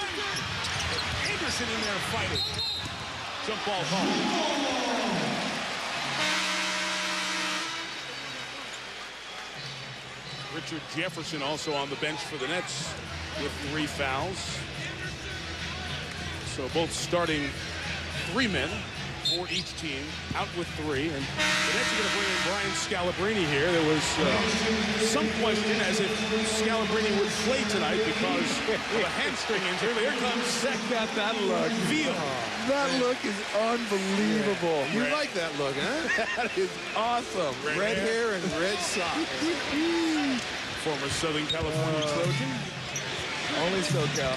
Anderson in there fighting. Jump ball home. Richard Jefferson also on the bench for the Nets with 3 fouls. So both starting 3 men for each team, out with 3. And the Nets are going to bring in Brian Scalabrine here. There was some question as if Scalabrine would play tonight because of a hamstring injury. Here comes. Check out that look. Veal. That look is unbelievable. You like that look, huh? That is awesome. Red hair and red socks. Former Southern California Trojan. Only SoCal.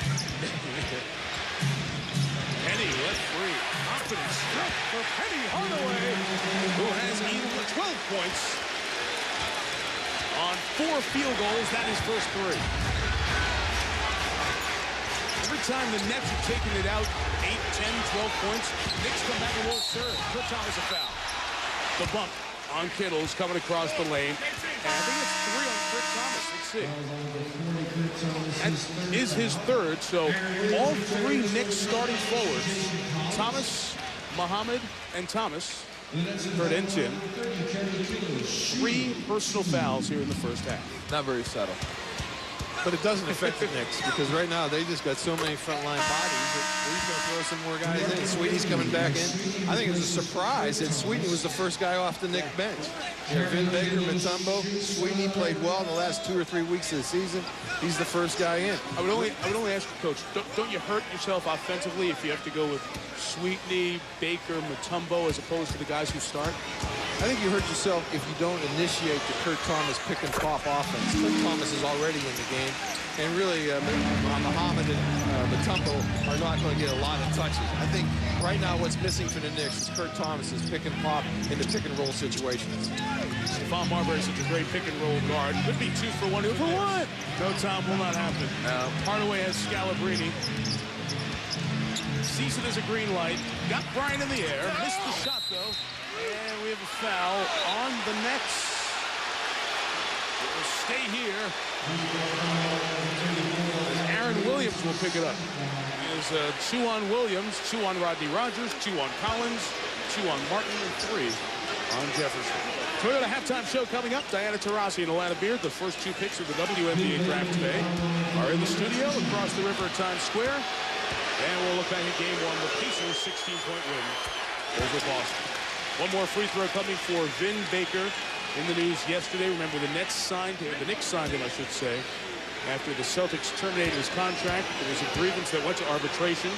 Penny left free. Confident stroke for Penny Hardaway, who has 12 points on 4 field goals. That is first 3. Every time the Nets are taking it out, 8, 10, 12 points, Knicks come back and will serve. Kurt Thomas a foul. The bump. on Kittle's coming across the lane. And I think it's 3 on Chris Thomas. Let's see. That is his third. So all 3 Knicks starting forwards, Thomas, Muhammad, and Thomas, Kurt and Tim, 3 personal fouls here in the first half. Not very subtle. But it doesn't affect the Knicks because right now they just got so many frontline bodies that he's going to throw some more guys in. Sweety's coming back in. I think it was a surprise that Sweety was the first guy off the Knicks bench. Vin Baker, Mutombo, Sweety played well in the last 2 or 3 weeks of the season. He's the first guy in. I would only ask you, Coach, don't you hurt yourself offensively if you have to go with Sweetney, Baker, Mutombo as opposed to the guys who start? I think you hurt yourself if you don't initiate the Kurt Thomas pick and pop offense. Kurt Thomas is already in the game, and really Muhammad and Mutombo are not going to get a lot of touches. I think right now what's missing for the Knicks is Kurt Thomas's pick and pop in the pick and roll situations. Stephon Marbury is such a great pick and roll guard. Could be 2 for 1. 2 for 1. No, Tom, will not happen. Hardaway has Scalabrine. Sees it as a green light. Got Bryant in the air. Missed the shot, though. And we have a foul on the Nets. It will stay here. Aaron Williams will pick it up. There's 2 on Williams, 2 on Rodney Rogers, 2 on Collins, 2 on Martin, and 3 on Jefferson. Toyota halftime show coming up. Diana Taurasi and Alana Beard, the first 2 picks of the WNBA draft today, are in the studio across the river at Times Square. And we'll look back at game 1. The Pacers' 16-point win over Boston. One more free throw coming for Vin Baker. In the news yesterday, remember the Knicks signed him, I should say, after the Celtics terminated his contract. There was a grievance that went to arbitration.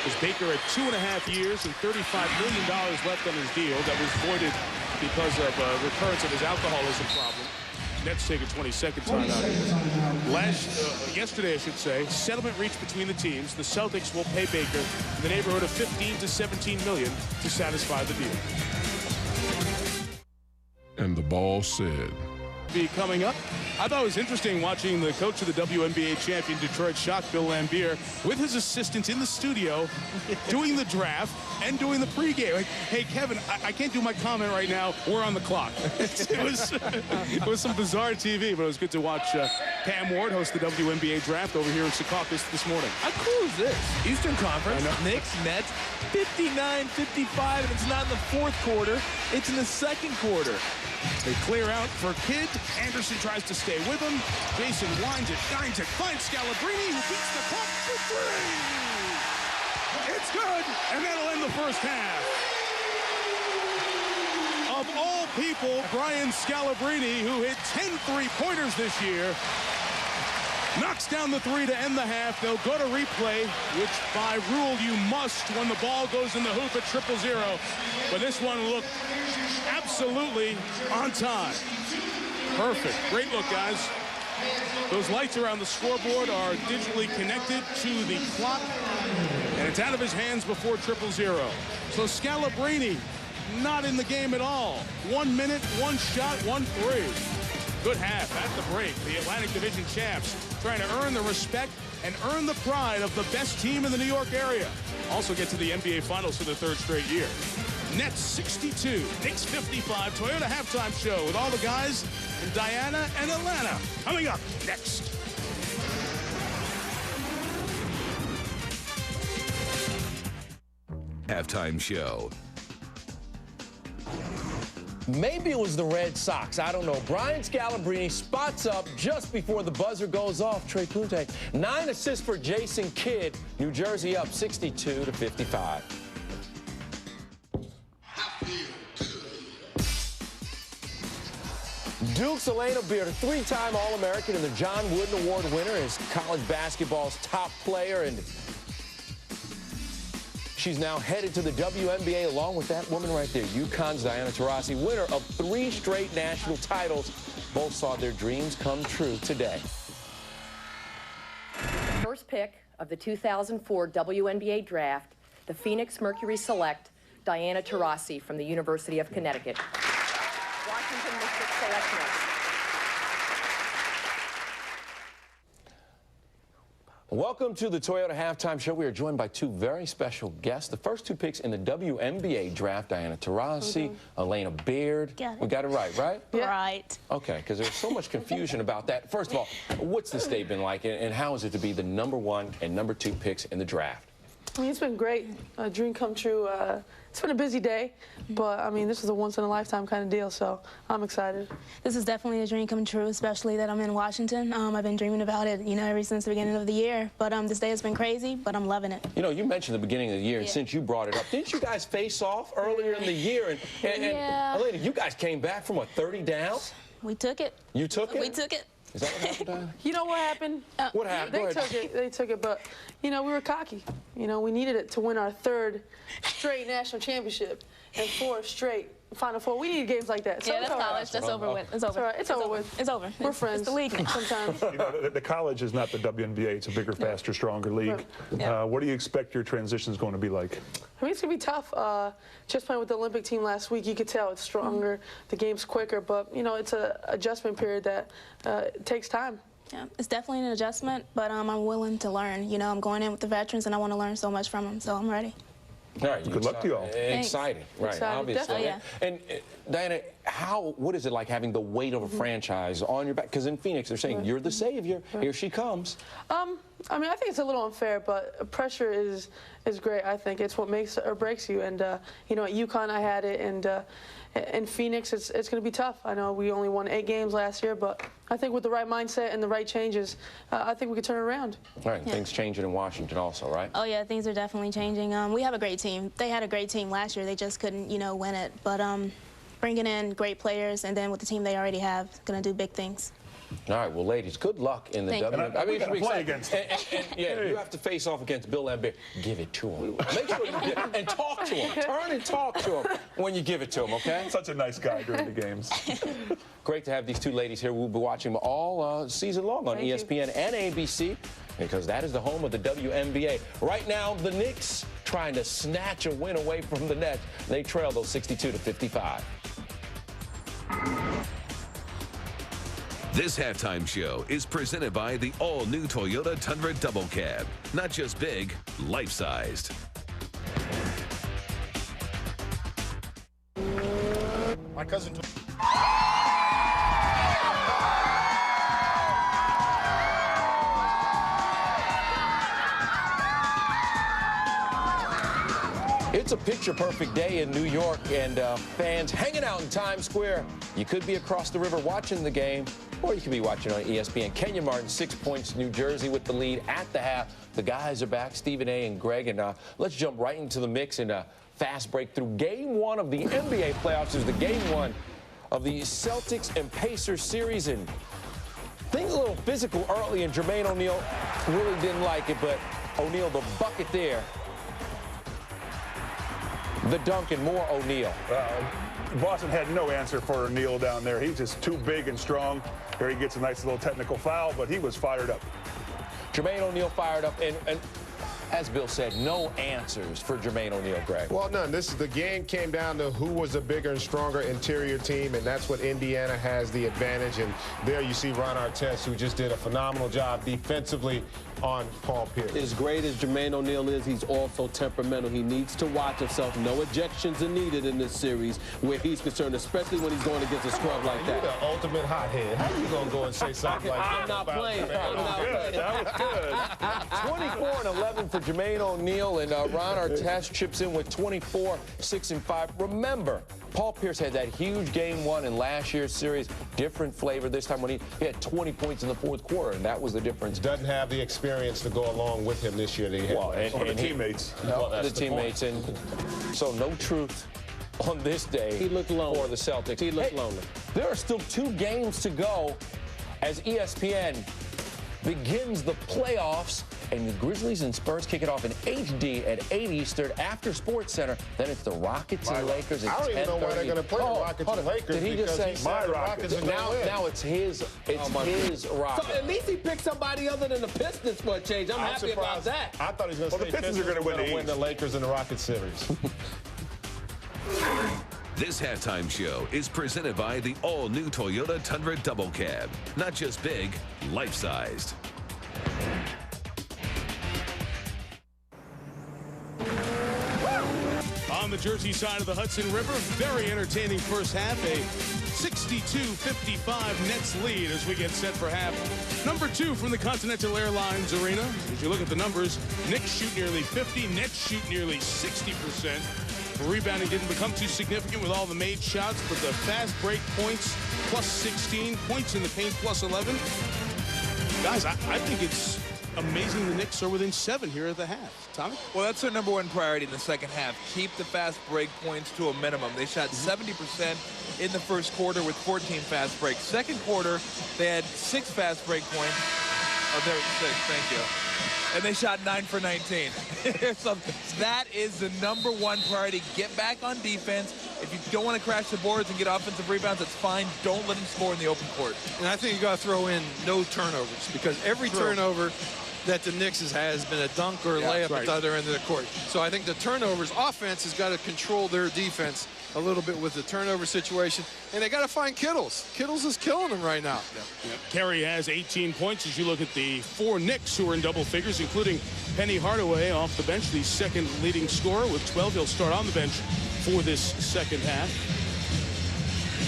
Because Baker had 2.5 years and $35 million left on his deal that was voided because of recurrence of his alcoholism problem. Nets take a 20-second timeout. Yesterday, I should say, settlement reached between the teams. The Celtics will pay Baker in the neighborhood of $15 to $17 million to satisfy the deal. And the ball said. Be coming up. I thought it was interesting watching the coach of the WNBA champion Detroit Shock, Bill Laimbeer, with his assistants in the studio doing the draft and doing the pregame. Like, hey, Kevin, I can't do my comment right now. We're on the clock. It was some bizarre TV, but it was good to watch Pam Ward host the WNBA draft over here in Secaucus this morning. How cool is this? Eastern Conference, Knicks, Nets, 59-55, and it's not in the 4th quarter. It's in the 2nd quarter. They clear out for Kidd. Anderson tries to stay with him. Jason winds it, finds Scalabrine, who beats the clock for 3. It's good, and that'll end the first half. Of all people, Brian Scalabrine, who hit 10 3-pointers this year, knocks down the 3 to end the half. They'll go to replay, which by rule you must when the ball goes in the hoop at 0-0. But this one looked absolutely on time. Perfect. Great look, guys. Those lights around the scoreboard are digitally connected to the clock, and it's out of his hands before 0-0. So Scalabrine not in the game at all. 1 minute, 1 shot, 1 3. Good half at the break. The Atlantic Division champs trying to earn the respect and earn the pride of the best team in the New York area. Also get to the NBA Finals for the 3rd straight year. Nets 62, Knicks 55. Toyota halftime show with all the guys and Diana and Alana coming up next. Halftime show. Maybe it was the Red Sox. I don't know. Brian Scalabrine spots up just before the buzzer goes off. Trey Punte. 9 assists for Jason Kidd. New Jersey up 62-55. Duke's Elena Beard, a 3-time All-American and the John Wooden Award winner, is college basketball's top player, and she's now headed to the WNBA along with that woman right there, UConn's Diana Taurasi, winner of 3 straight national titles. Both saw their dreams come true today. First pick of the 2004 WNBA draft, the Phoenix Mercury select Diana Taurasi from the University of Connecticut. Washington Mystics select next. Welcome to the Toyota Halftime Show. We are joined by two very special guests. The first two picks in the WNBA draft, Diana Taurasi, Elena Beard. We got it right? Yeah. Right. Okay, because there's so much confusion about that. First of all, what's this day been like, and how is it to be the #1 and #2 picks in the draft? I mean, it's been great. A dream come true. It's been a busy day, but, I mean, this is a once-in-a-lifetime kind of deal, so I'm excited. This is definitely a dream come true, especially that I'm in Washington. I've been dreaming about it, you know, ever since the beginning of the year. But this day has been crazy, but I'm loving it. You know, you mentioned the beginning of the year, and since you brought it up, didn't you guys face off earlier in the year? And Elena, you guys came back from, what, 30 down? We took it. You took it? We took it. Is that what happened, Diana? You know what happened? What happened? They took it, but, you know, we were cocky. You know, we needed it to win our 3rd straight national championship and 4 straight Final Four. We need games like that. So that's college. That's over with. It's over. It's over with. It's over. We're friends. It's the league sometimes. You know, the college is not the WNBA. It's a bigger, faster, stronger league. What do you expect your transition is going to be like? I mean, it's going to be tough. Just playing with the Olympic team last week, you could tell it's stronger, the game's quicker, but, you know, it's an adjustment period that takes time. Yeah, it's definitely an adjustment, but I'm willing to learn. You know, I'm going in with the veterans, and I want to learn so much from them, so I'm ready. All right, good luck to you all. Excited, right? Excited. Obviously. Oh, yeah. And Diana, what is it like having the weight of a franchise on your back? Because in Phoenix, they're saying you're the savior. Here she comes. I mean, I think it's a little unfair, but pressure is great. I think it's what makes or breaks you. And you know, at UConn, I had it, and in Phoenix, it's going to be tough. I know we only won 8 games last year, but I think with the right mindset and the right changes, I think we could turn it around. All right, things changing in Washington also, right? Oh yeah, things are definitely changing. We have a great team. They had a great team last year. They just couldn't, you know, win it. But bringing in great players, and then with the team they already have, going to do big things. All right, well, ladies, good luck in the WNBA. I mean, you should be play excited. against You have to face off against Bill Lambert. Give it to him. Make sure you get and talk to him. Turn and talk to him when you give it to him, okay? Such a nice guy during the games. Great to have these two ladies here. We'll be watching them all season long on ESPN and ABC, because that is the home of the WNBA. Right now, the Knicks trying to snatch a win away from the Nets. They trail those 62-55. This halftime show is presented by the all-new Toyota Tundra Double Cab. Not just big, life-sized. My cousin. It's a picture-perfect day in New York, and fans hanging out in Times Square. You could be across the river watching the game, or you could be watching on ESPN. Kenya Martin, 6 points, New Jersey with the lead at the half. The guys are back, Stephen A. and Greg, and let's jump right into the mix in a fast break through Game 1 of the NBA playoffs. Is the Game 1 of the Celtics and Pacers series, and things a little physical early, and Jermaine O'Neal really didn't like it, but O'Neal, the bucket there. The dunk and more O'Neal. Boston had no answer for O'Neal down there. He's just too big and strong. Here he gets a nice little technical foul, but he was fired up. Jermaine O'Neal fired up, and as Bill said, no answers for Jermaine O'Neal, Greg. Well, none. The game came down to who was a bigger and stronger interior team, and that's what Indiana has the advantage. And there you see Ron Artest, who just did a phenomenal job defensively on Paul Pierce. As great as Jermaine O'Neal is, he's also temperamental. He needs to watch himself. No ejections are needed in this series where he's concerned, especially when he's going against a scrub like that. You're the ultimate hothead. How you going to go and say something like that? I'm not playing. I'm not playing. That was good. 24 and 11 for Jermaine O'Neal, and Ron Artest chips in with 24, 6 and 5. Remember, Paul Pierce had that huge Game 1 in last year's series. Different flavor this time when he had 20 points in the 4th quarter, and that was the difference. Doesn't have the experience to go along with him this year. Well, and the teammates. The teammates, and so no truth on this day. He looked lonely for the Celtics. He looked lonely. There are still 2 games to go as ESPN begins the playoffs, and the Grizzlies and Spurs kick it off in HD at 8 Eastern after Sports Center. Then it's the Rockets and Lakers at 10:30. I don't even know why they're going to play the Rockets and Lakers. Did he just say my Rockets? Now it's his. It's his Rockets. So at least he picked somebody other than the Pistons for a change. I'm happy about that. I thought he was going to say the Pistons are going to win the Lakers and the Rockets series. This halftime show is presented by the all-new Toyota Tundra Double Cab. Not just big, life-sized. on the Jersey side of the Hudson River. Very entertaining first half. A 62-55 Nets lead as we get set for half number 2 from the Continental Airlines Arena. As you look at the numbers, Knicks shoot nearly 50, Nets shoot nearly 60%. Rebounding didn't become too significant with all the made shots, but the fast break points plus 16, points in the paint plus 11. Guys, I think it's amazing the Knicks are within 7 here at the half. Tommy? Well, that's their #1 priority in the second half. Keep the fast break points to a minimum. They shot 70% in the first quarter with 14 fast breaks. Second quarter, they had 6 fast break points. Oh, there was 6. Thank you. And they shot 9 for 19. So that is the #1 priority. Get back on defense. If you don't want to crash the boards and get offensive rebounds, that's fine. Don't let them score in the open court. And I think you got to throw in no turnovers, because every turnover that the Knicks has been a dunk or a layup at the other end of the court. So I think the turnovers, offense has got to control their defense a little bit with the turnover situation, and they got to find Kittles. Kittles is killing them right now. Carey has 18 points as you look at the 4 Knicks who are in double figures, including Penny Hardaway off the bench, the second leading scorer with 12. He'll start on the bench for this second half.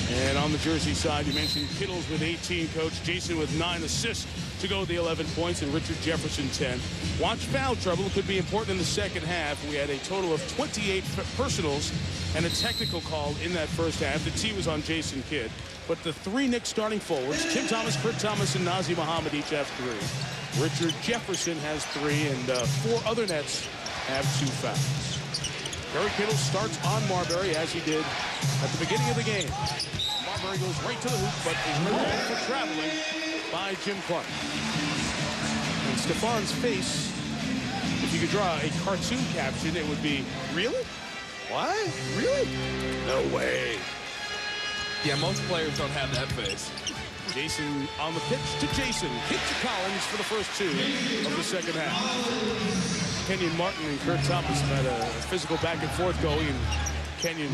And on the Jersey side, you mentioned Kittles with 18, Coach. Jason with 9 assists to go with the 11 points, and Richard Jefferson 10. Watch foul trouble. It could be important in the second half. We had a total of 28 personals and a technical call in that first half. The T was on Jason Kidd. But the 3 Knicks starting forwards, Tim Thomas, Kurt Thomas, and Nazir Muhammad each have 3. Richard Jefferson has 3, and 4 other Nets have 2 fouls. Kerry Kittles starts on Marbury as he did at the beginning of the game. Marbury goes right to the hoop, but is called for traveling by Jim Clark. And Stefan's face, if you could draw a cartoon caption, it would be, really? Why? Really? No way. Yeah, most players don't have that face. Jason on the pitch to Jason. Kick to Collins for the first 2 of the second half. Kenyon Martin and Kurt Thomas have had a physical back and forth going, and Kenyon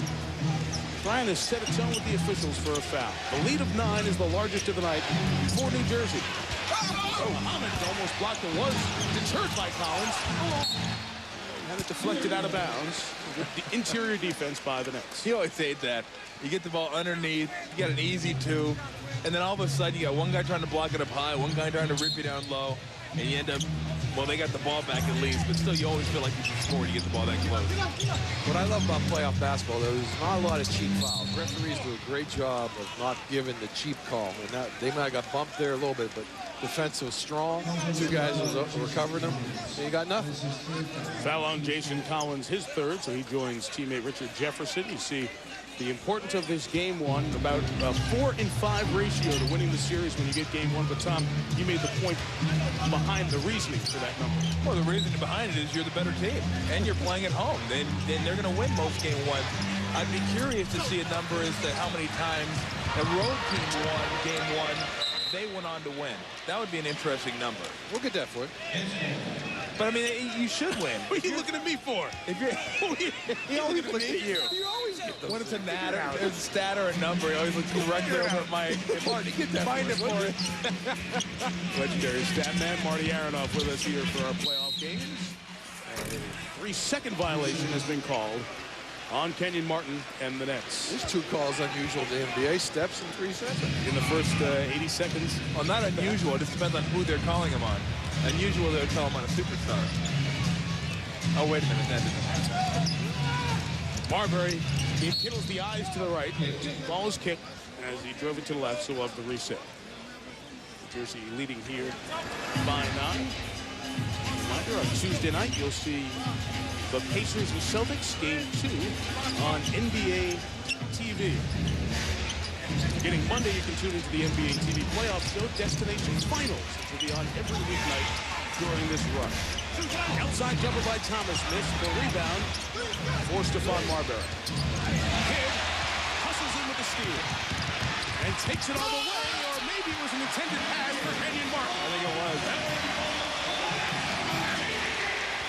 trying to set a tone with the officials for a foul. The lead of 9 is the largest of the night for New Jersey. Oh, Muhammad almost blocked and was deterred by Collins. Had it deflected out of bounds with the interior defense by the Nets. You always say that. You get the ball underneath, you got an easy 2, and then all of a sudden you got one guy trying to block it up high, one guy trying to rip you down low, and you end up, well, they got the ball back at least, but still you always feel like you can score when you get the ball that close. What I love about playoff basketball, though, there's not a lot of cheap fouls. Referees do a great job of not giving the cheap call. And that, they might have got bumped there a little bit, but defense was strong. 2 guys recovered them, and you got nothing. Foul on Jason Collins, his 3rd, so he joins teammate Richard Jefferson. You see the importance of this game 1, about a 4-in-5 ratio to winning the series when you get game 1. But Tom, you made the point behind the reasoning for that number. Well, the reasoning behind it is you're the better team, and you're playing at home. Then they're going to win most game 1. I'd be curious to see a number as to how many times a road team won game 1. They went on to win. That would be an interesting number. We'll get that for it. But I mean, you should win. What are you looking at me for? If you're, he always looks at you. You always get those. When it's a stat or a number, he always looks directly over at Mike. Marty, get that. Find it for us. Legendary stat man Marty Aronoff with us here for our playoff games. A 3-second violation has been called on Kenyon Martin and the Nets. There's 2 calls unusual to the NBA, steps in 3 seconds. In the first 80 seconds. Well, not unusual. It just depends on who they're calling him on. Unusual, they would call him on a superstar. Oh, wait a minute. That didn't happen. Marbury gave Kittles the eyes to the right. Ball is kicked as he drove it to the left, so we'll have the reset. New Jersey leading here by 9. Reminder, on Tuesday night, you'll see the Pacers and Celtics, game 2 on NBA TV. Beginning Monday, you can tune into the NBA TV playoff show, Destination Finals, which will be on every weeknight during this run. Outside jumper by Thomas, missed the rebound for Stephon Marbury. Kidd hustles in with the steal and takes it all the way, or maybe it was an intended pass for Kenyon Martin. I think it was.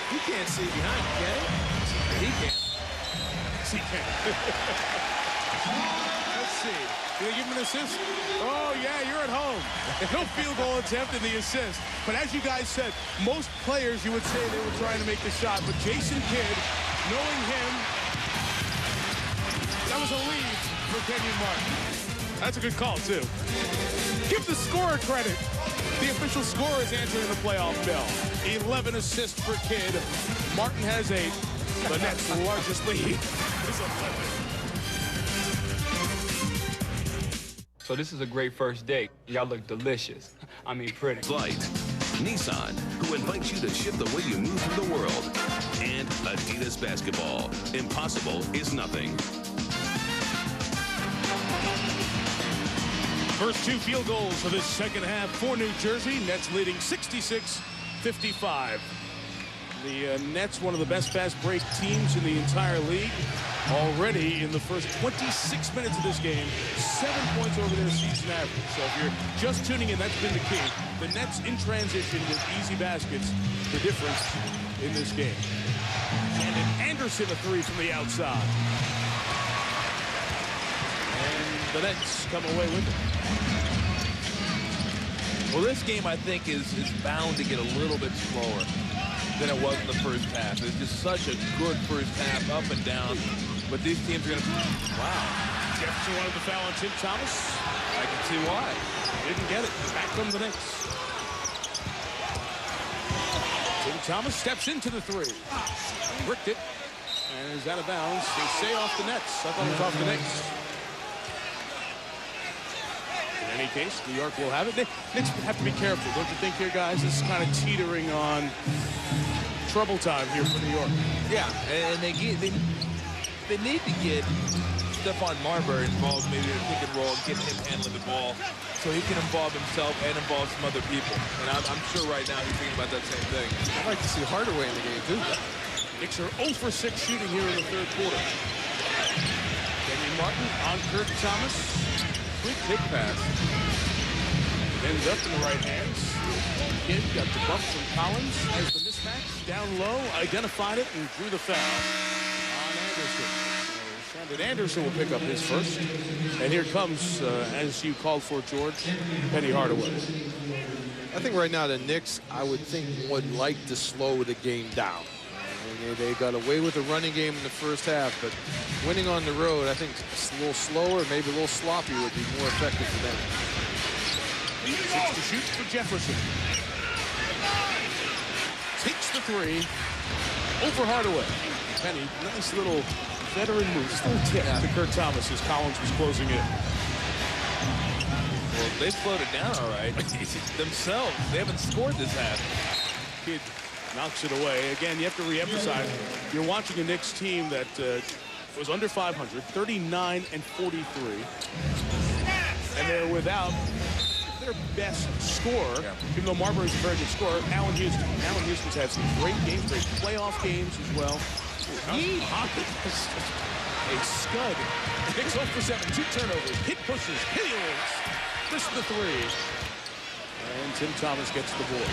He can't see behind, can he? He can. Yes, he can. Let's see. Did they give him an assist? Oh, yeah, you're at home. No field goal attempt in the assist. But as you guys said, most players, you would say they were trying to make the shot. But Jason Kidd, knowing him, was a lead for Kenyon Martin. That's a good call, too. Give the scorer credit. The official scorer is answering the playoff bell. 11 assists for Kidd. Martin has 8. The Nets' largest lead is 11. So this is a great first date. Y'all look delicious. I mean, pretty. Flight, Nissan, who invites you to shift the way you move through the world. And Adidas Basketball. Impossible is nothing. First 2 field goals of this second half for New Jersey. Nets leading 66-55. The Nets, one of the best fast break teams in the entire league. Already in the first 26 minutes of this game, 7 points over their season average. So if you're just tuning in, that's been the key. The Nets in transition with easy baskets, the difference in this game. And Anderson, a 3 from the outside. And the Nets come away with it. Well, this game, I think, is bound to get a little bit slower than it was in the first half. It's just such a good first half, up and down. But these teams are going to... Wow. Jefferson wanted to foul on Tim Thomas. I can see why. Didn't get it. Back comes the Knicks. Tim Thomas steps into the 3. Bricked it. And is out of bounds. They say off the Nets. I thought it was off the Knicks. In any case, New York will have it. Knicks have to be careful, don't you think here, guys? This is kind of teetering on trouble time here for New York. Yeah, and they need to get Stephon Marbury involved maybe in a pick and roll, get him handling the ball so he can involve himself and involve some other people. And I'm sure right now he's thinking about that same thing. I'd like to see Hardaway in the game, too. Knicks are 0 for 6 shooting here in the third quarter. Kenyon Martin on Kurt Thomas. Quick pick pass. Ends up in the right hands. Kidd got the bump from Collins as the mismatch. Down low, identified it, and drew the foul on Anderson. Shandon Anderson will pick up his first. And here comes, as you called for, George, Penny Hardaway. I think right now the Knicks, I would think, would like to slow the game down. They got away with the running game in the first half, but winning on the road, I think a little slower, maybe a little sloppy would be more effective for them. 6 to shoot for Jefferson. Takes the 3 over Hardaway. Penny, nice little veteran move. Just a little tip to Kurt Thomas as Collins was closing in. Well, they slowed it down all right. Themselves, they haven't scored this half. Kidd knocks it away. Again, you have to re-emphasize, you're watching a Knicks team that was under 500, 39-43. And they're without their best scorer, even though Marbury's a very good scorer, Allen Houston. Allen Houston's had some great games, great playoff games as well. A scud. Knicks 0 for 7, 2 turnovers. Kidd pushes, Penny wins. This is the 3. And Tim Thomas gets the board.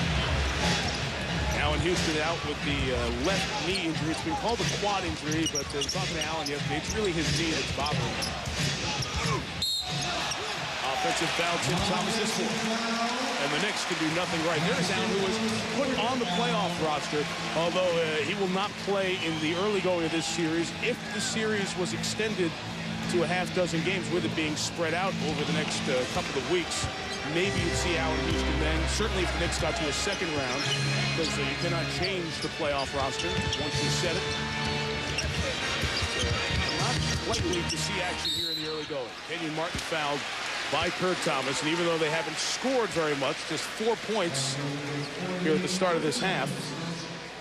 Allen Houston out with the left knee injury. It's been called a quad injury, but talking to Allen yesterday, it's really his knee that's bothering him. Offensive foul, Tim Thomas is 4. And the Knicks can do nothing right. There's Allen, who was put on the playoff roster, although he will not play in the early going of this series. If the series was extended to a half-dozen games, with it being spread out over the next couple of weeks, maybe you'd see Allen Houston then. Certainly if the Knicks got to a second round, because you cannot change the playoff roster once you set it. So, not likely to see action here in the early going. Kenyon Martin fouled by Kurt Thomas, and even though they haven't scored very much, just 4 points here at the start of this half,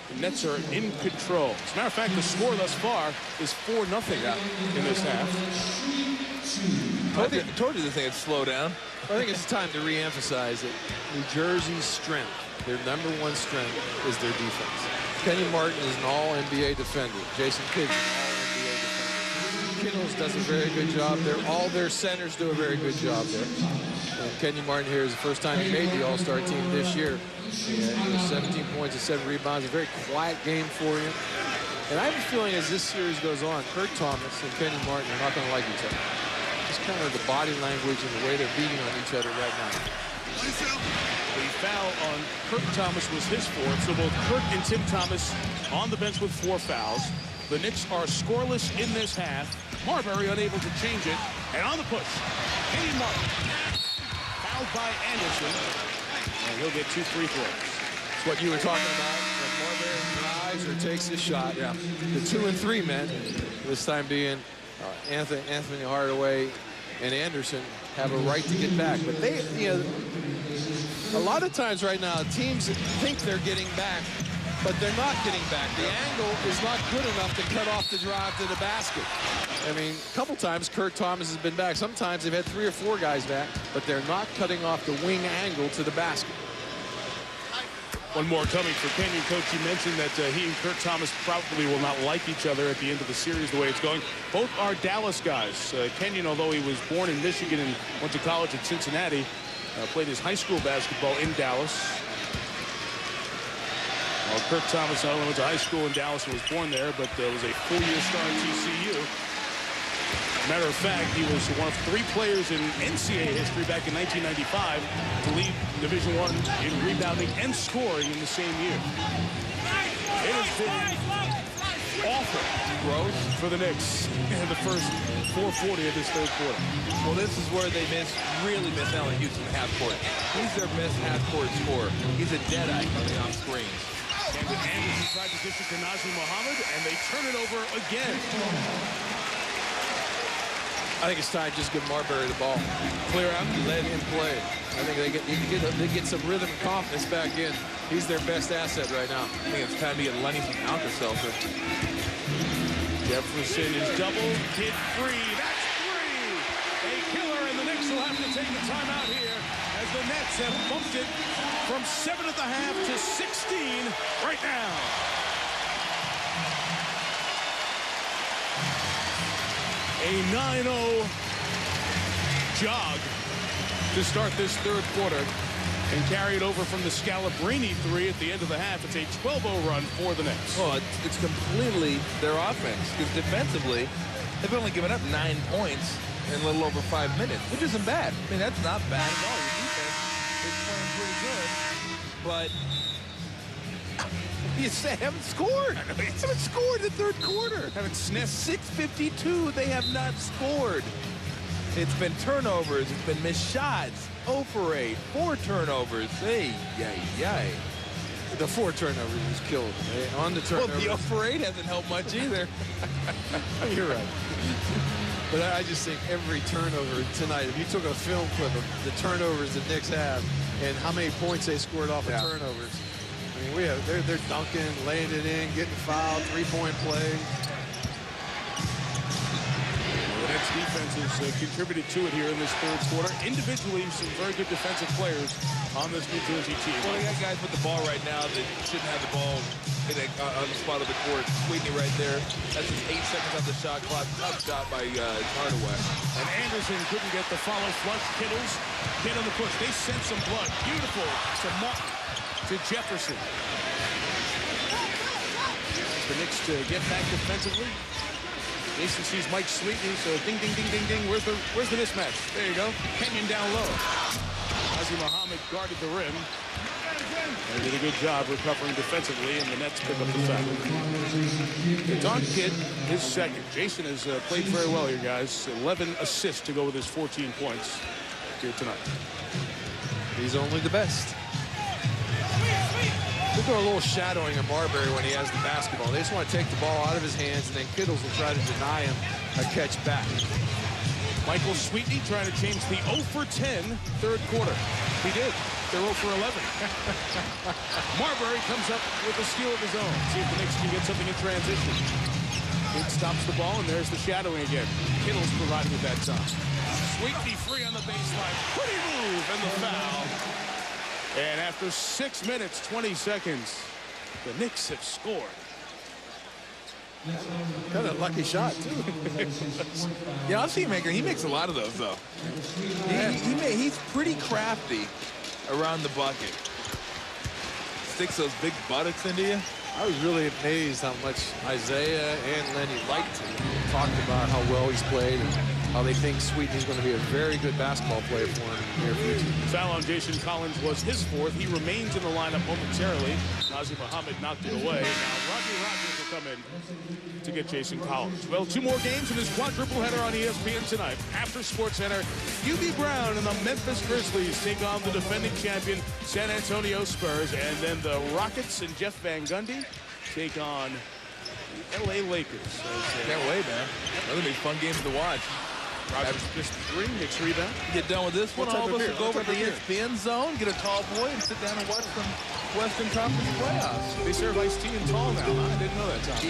the Nets are in control. As a matter of fact, the score thus far is 4-0 in this half. I told you this thing would slow down. I think it's time to re-emphasize that New Jersey's strength, their #1 strength, is their defense. Kenyon Martin is an all-NBA defender. Jason Kidd is an all-NBA defender. Kittles does a very good job there. All their centers do a very good job there. And Kenyon Martin here is the first time he made the All-Star team this year. He was 17 points and 7 rebounds. A very quiet game for him. And I have a feeling as this series goes on, Kurt Thomas and Kenyon Martin are not going to like each other. Just kind of the body language and the way they're beating on each other right now. The foul on Kurt Thomas was his 4th, so both Kurt and Tim Thomas on the bench with 4 fouls. The Knicks are scoreless in this half. Marbury unable to change it. And on the push, Kenyon Martin. Fouled by Anderson. And he'll get 2 free throws. It's what you were talking about. When Marbury drives or takes his shot. Yeah. The 2 and 3 men, this time being Anthony Hardaway and Anderson, have a right to get back. But they, a lot of times right now, teams think they're getting back, but they're not getting back. The angle is not good enough to cut off the drive to the basket. I mean, a couple times Kurt Thomas has been back. Sometimes they've had 3 or 4 guys back, but they're not cutting off the wing angle to the basket. One more coming for Kenyon. Coach, you mentioned that he and Kurt Thomas probably will not like each other at the end of the series the way it's going. Both are Dallas guys. Kenyon, although he was born in Michigan and went to college at Cincinnati, played his high school basketball in Dallas. Well, Kurt Thomas not only went to high school in Dallas and was born there, but was a full-year star at TCU. Matter of fact, he was one of 3 players in NCAA history back in 1995 to lead Division I in rebounding and scoring in the same year. It has been awful growth for the Knicks in the first 4:40 of this third quarter. Well, this is where they really miss Allen Houston in half court. He's their best half court scorer. He's a deadeye coming off screens. And Anderson tried to dish it to Nazir Muhammad, and they turn it over again. I think it's time to just give Marbury the ball. Clear out and let him play. I think they get some rhythm and confidence back in. He's their best asset right now. I think it's time to get Lenny some Alka-Seltzer. Jefferson is double, kid free. That's 3! A killer, and the Knicks will have to take a timeout here as the Nets have bumped it from 7 at the half to 16 right now. A 9-0 jog to start this third quarter and carry it over from the Scalabrine 3 at the end of the half. It's a 12-0 run for the Knicks. Well, it's completely their offense, because defensively, they've only given up 9 points in a little over 5 minutes, which isn't bad. I mean, that's not bad at all. Your defense is playing pretty good, but you say haven't scored. They haven't scored in the third quarter. Haven't sniffed. 6:52, they have not scored. It's been turnovers. It's been missed shots. 0 for 8. 4 turnovers. Hey, yay. The 4 turnovers is killed. On the turnovers. Well, the 0 for 8 hasn't helped much either. You're right. But I just think every turnover tonight, if you took a film clip of the turnovers the Knicks have and how many points they scored off of turnovers, I mean, they're dunking, laying it in, getting fouled, 3-point play. The Knicks defense has contributed to it here in this third quarter. Individually, some very good defensive players on this New Jersey team. Well, they got guys with the ball right now that shouldn't have the ball on the spot of the court. Sweetney right there. That's just 8 seconds on the shot clock. Tough shot by Hardaway. And Anderson couldn't get the follow flush. Kittles hit on the push. They sent some blood. Beautiful to Martin. To Jefferson. The Knicks to get back defensively. Jason sees Mike Sweetney, so ding, ding, ding, ding, ding. Where's the mismatch? There you go. Kenyon down low. Nazir Muhammad guarded the rim. They did a good job recovering defensively, and the Nets pick up the foul. The Don Kid, his second. Jason has played very well here, guys. 11 assists to go with his 14 points here tonight. He's only the best. Look at a little shadowing of Marbury when he has the basketball. They just want to take the ball out of his hands, and then Kittles will try to deny him a catch back. Michael Sweetney trying to change the 0 for 10 third quarter. He did. They're 0 for 11. Marbury comes up with a steal of his own. See if the Knicks can get something in transition. Kidd stops the ball, and there's the shadowing again. Kittles providing at that time. Sweetney free on the baseline. Pretty move, and the foul. And after 6 minutes, 20 seconds, the Knicks have scored. Got a lucky shot, too. Yeah, I've seen Maker. He makes a lot of those, though. He's pretty crafty around the bucket. Sticks those big buttocks into you. I was really amazed how much Isaiah and Lenny liked him. Talked about how well he's played and how they think Sweetney's going to be a very good basketball player for him in the near future. Foul on Jason Collins was his 4th. He remains in the lineup momentarily. Nazir Muhammad knocked it away. Now Rodgers come in to get Jason Collins. Well, 2 more games in this quadruple header on ESPN tonight. After SportsCenter, UB Brown and the Memphis Grizzlies take on the defending champion San Antonio Spurs. And then the Rockets and Jeff Van Gundy take on the LA Lakers. So can't wait, man. Those will be fun games to watch. Rogers missed 3, Knicks rebound. Get done with this one. All of us will go over to the ESPN zone, get a tall boy, and sit down and watch some Western Conference playoffs. They serve iced tea and tall now, huh? I didn't know that, Tom.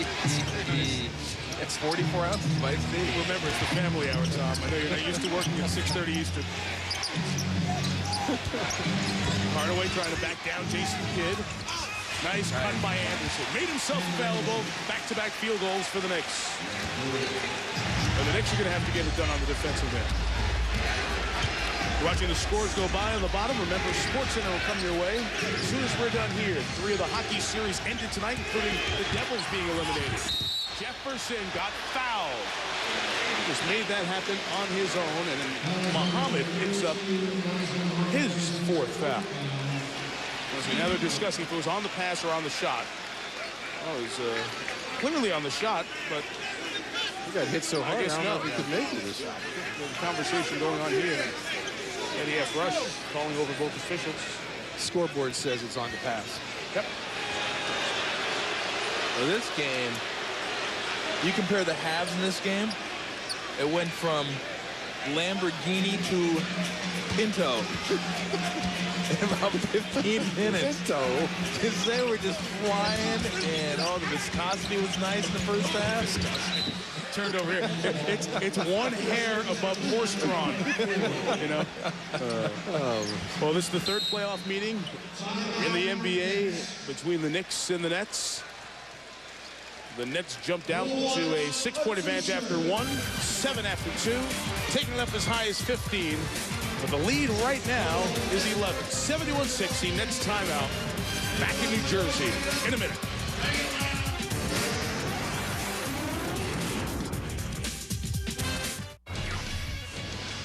It's 44 ounces of iced tea. Remember, it's the family hour, Tom. I know you're not used to working at 6:30 Eastern. Hardaway trying to back down Jason Kidd. Nice cut by Anderson. Made himself available. Back-to-back field goals for the Knicks. And the Knicks are going to have to get it done on the defensive end. You're watching the scores go by on the bottom. Remember, SportsCenter will come your way as soon as we're done here. 3 of the hockey series ended tonight, including the Devils being eliminated. Jefferson got fouled. He just made that happen on his own, and then Muhammad picks up his 4th foul. So now they're discussing if it was on the pass or on the shot. Oh, it was clearly on the shot, but he got hit so hard, I don't know if he could make it. There's a conversation going on here. Eddie F. Rush calling over both officials. Scoreboard says it's on the pass. Yep. For this game, you compare the halves in this game, it went from Lamborghini to Pinto in about 15 minutes. Pinto. Because they were just flying, and the viscosity was nice in the first half. Turned over here. It's 1 hair above horse-drawn, you know. Well, this is the 3rd playoff meeting in the NBA between the Knicks and the Nets. The Nets jumped out to a 6-point advantage after 1, 7 after 2, taking it up as high as 15. But the lead right now is 11. 71-60, Nets timeout. Back in New Jersey in a minute.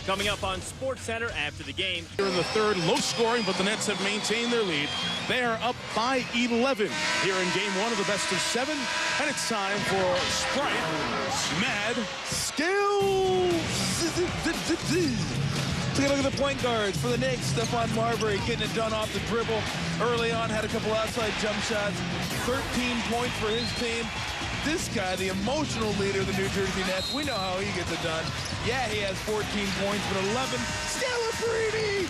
Coming up on SportsCenter after the game. Here in the 3rd, low scoring, but the Nets have maintained their lead. They are up by 11 here in game 1 of the best of 7. And it's time for Sprite Mad Skills. Take a look at the point guards for the Knicks. Stephon Marbury getting it done off the dribble. Early on, had a couple outside jump shots. 13 points for his team. This guy, the emotional leader of the New Jersey Nets, we know how he gets it done. Yeah, he has 14 points, but 11. Scalabrine!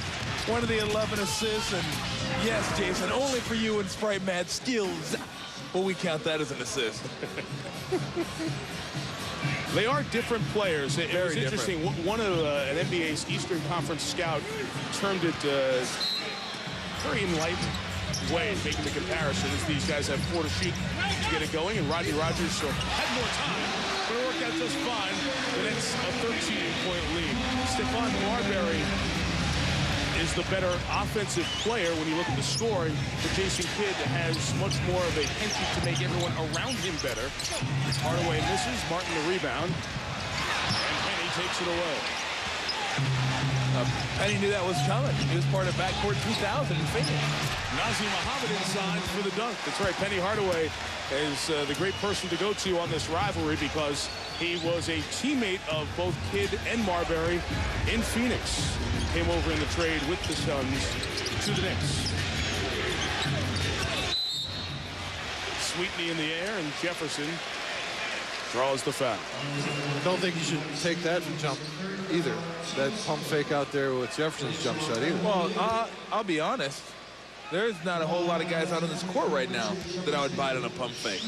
One of the 11 assists, and yes, Jason, only for you in Sprite Mad Skills. Well, we count that as an assist. They are different players. It was interesting. Different. One of an NBA's Eastern Conference scout termed it very enlightened way of making the comparisons. These guys have 4 to shoot to get it going, and Rodney Rogers had more time, but it worked out just fine. And it's a 13-point lead. Stephon Marbury is the better offensive player when you look at the scoring, but Jason Kidd has much more of a penchant to make everyone around him better. Hardaway misses, Martin the rebound, and Penny takes it away. Penny knew that was coming. He was part of Backcourt 2000 in Phoenix. Nazir Muhammad inside for the dunk. That's right, Penny Hardaway is the great person to go to on this rivalry because he was a teammate of both Kidd and Marbury in Phoenix. Came over in the trade with the Suns to the Knicks. Sweetney in the air, and Jefferson draws the foul. I don't think you should take that jump either. That pump fake out there with Jefferson's jump shot either. Well, I'll be honest. There's not a whole lot of guys out on this court right now that I would bite on a pump fake.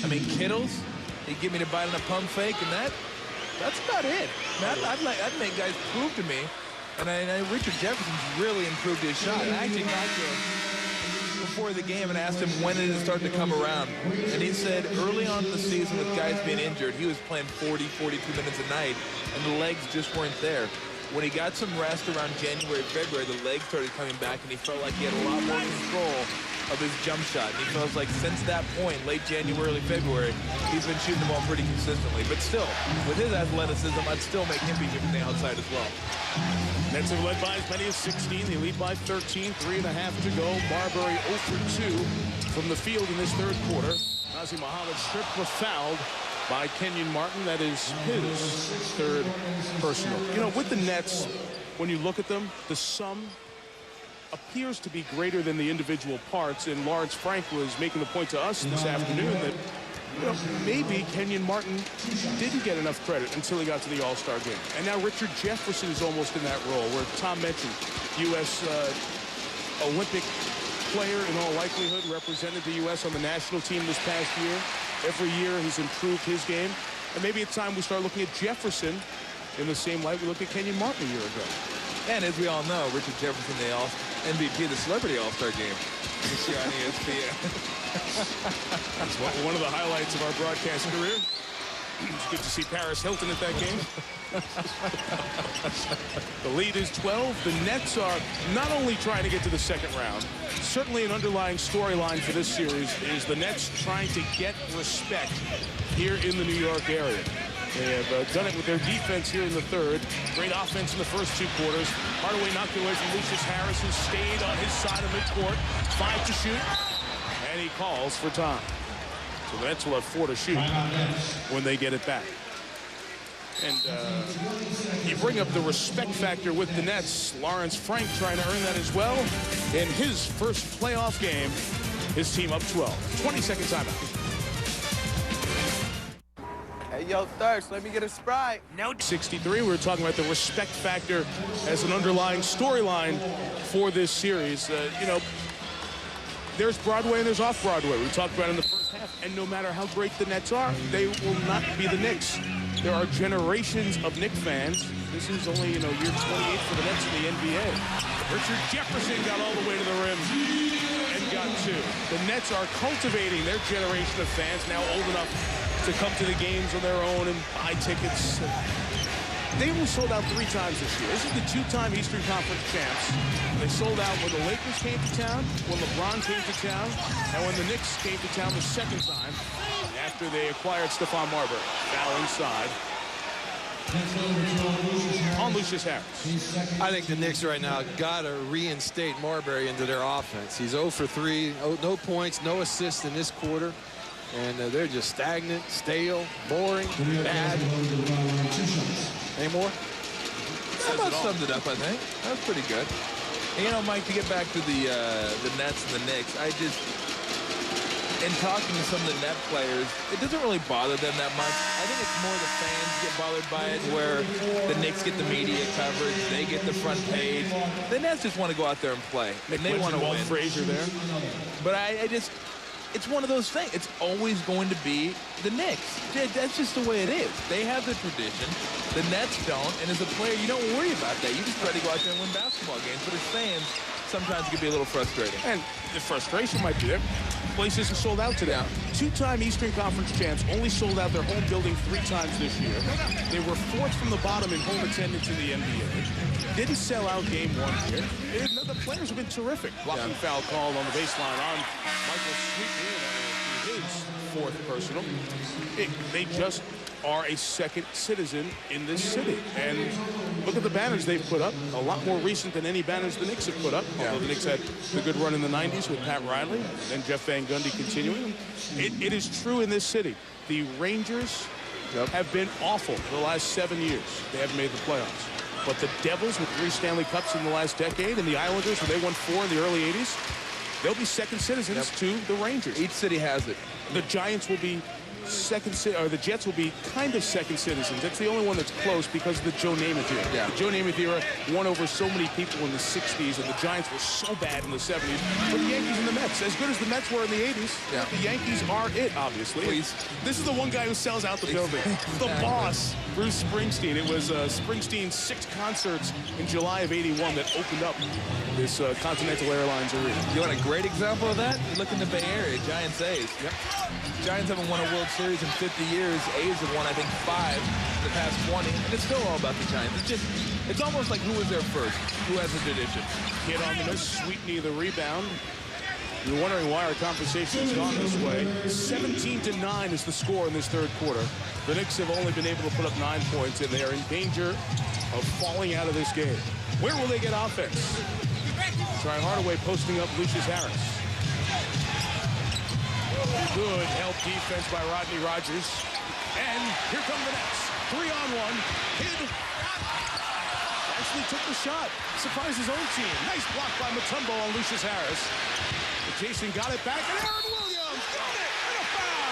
I mean, Kittles, he'd give me the bite on a pump fake, and that's about it. I'd make guys prove to me. And Richard Jefferson's really improved his shot. I actually talked to him before the game and asked him when did it start to come around. And he said early on in the season with guys being injured, he was playing 40, 42 minutes a night, and the legs just weren't there. When he got some rest around January, February, the legs started coming back, and he felt like he had a lot more control of his jump shot. And he feels like since that point, late January, early February, he's been shooting the ball pretty consistently. But still, with his athleticism, I'd still make him be from the outside as well. Nets have led by as many as 16. They lead by 13, 3.5 to go. Marbury 0 for 2 from the field in this 3rd quarter. Nazi Muhammad stripped but fouled by Kenyon Martin. That is his third personal. You know, with the Nets, when you look at them, the sum appears to be greater than the individual parts. And Lawrence Frank was making the point to us this afternoon that, you know, maybe Kenyon Martin didn't get enough credit until he got to the All-Star game. And now Richard Jefferson is almost in that role, where Tom mentioned U.S. Olympic player in all likelihood, represented the U.S. on the national team this past year. Every year he's improved his game. And maybe it's time we start looking at Jefferson in the same light we looked at Kenyon Martin a year ago. And as we all know, Richard Jefferson, the MVP of the Celebrity All-Star Game this year on ESPN. That's one of the highlights of our broadcast career. It's good to see Paris Hilton at that game. The lead is 12. The Nets are not only trying to get to the second round, certainly an underlying storyline for this series is the Nets trying to get respect here in the New York area. They have done it with their defense here in the third. Great offense in the first two quarters. Hardaway knocked it away from Lucius Harris, who stayed on his side of midcourt. 5 to shoot, and he calls for time. So the Nets will have 4 to shoot when they get it back. And you bring up the respect factor with the Nets. Lawrence Frank trying to earn that as well. In his first playoff game, his team up 12. 20-second timeout. Hey, yo, Thirst, let me get a Sprite. No. 63, we were talking about the respect factor as an underlying storyline for this series. You know, there's Broadway and there's off-Broadway. We talked about it in the first half. And no matter how great the Nets are, they will not be the Knicks. There are generations of Knicks fans. This is only, you know, year 28 for the Nets in the NBA. Richard Jefferson got all the way to the rim and got 2. The Nets are cultivating their generation of fans, now old enough to come to the games on their own and buy tickets. They only sold out 3 times this year. This is the 2-time Eastern Conference champs. They sold out when the Lakers came to town, when LeBron came to town, and when the Knicks came to town the second time after they acquired Stephon Marbury. Foul inside on Lucius Harris. I think the Knicks right now got to reinstate Marbury into their offense. He's 0 for 3, no points, no assists in this quarter. And they're just stagnant, stale, boring, bad. Any more? That about summed it up, I think. That was pretty good. And, you know, Mike, to get back to the Nets and the Knicks, in talking to some of the Net players, it doesn't really bother them that much. I think it's more the fans get bothered by it, where the Knicks get the media coverage, they get the front page. The Nets just want to go out there and play, and they want to win. Frazier there. But it's one of those things. It's always going to be the Knicks. That's just the way it is. They have the tradition. The Nets don't. And as a player, you don't worry about that. You just try to go out there and win basketball games. But as fans, sometimes it can be a little frustrating. And the frustration might be there. Place isn't sold out today. 2-time Eastern Conference champs only sold out their home building 3 times this year. They were 4th from the bottom in home attendance in the NBA. Didn't sell out game 1 here. The players have been terrific. Blocking foul called on the baseline on Michael Sweetney, his 4th personal. They just are a second citizen in this city. And look at the banners they've put up. A lot more recent than any banners the Knicks have put up. Although the Knicks had the good run in the 90s with Pat Riley and Jeff Van Gundy continuing. It is true in this city. The Rangers have been awful for the last 7 years. They haven't made the playoffs. But the Devils with 3 Stanley Cups in the last decade, and the Islanders, where they won 4 in the early 80s, they'll be second citizens to the Rangers. Each city has it. The Giants will be the Jets will be kind of second citizens. That's the only one that's close because of the Joe Namath era. Yeah. The Joe Namath era won over so many people in the 60s, and the Giants were so bad in the 70s. But the Yankees and the Mets, as good as the Mets were in the 80s, the Yankees are it, obviously. Please. This is the one guy who sells out the building. The boss, Bruce Springsteen. It was Springsteen's 6 concerts in July of '81 that opened up this Continental Airlines arena. You want a great example of that? Look in the Bay Area, Giants A's. Yep. Giants haven't won a World Series in 50 years. A's have won, I think, 5 in the past 20. And it's still all about the Giants. It's almost like who was there first, who has the tradition. Kid on the miss, Sweetney the rebound. You're wondering why our conversation has gone this way. 17-9 is the score in this third quarter. The Knicks have only been able to put up 9 points, and they are in danger of falling out of this game. Where will they get offense? Try Hardaway posting up Lucius Harris. Good help defense by Rodney Rogers. And here come the Nets. 3-on-1. Kidd actually took the shot. Surprised his own team. Nice block by Mutombo on Lucius Harris. But Jason got it back, and Aaron Williams got it, and a foul.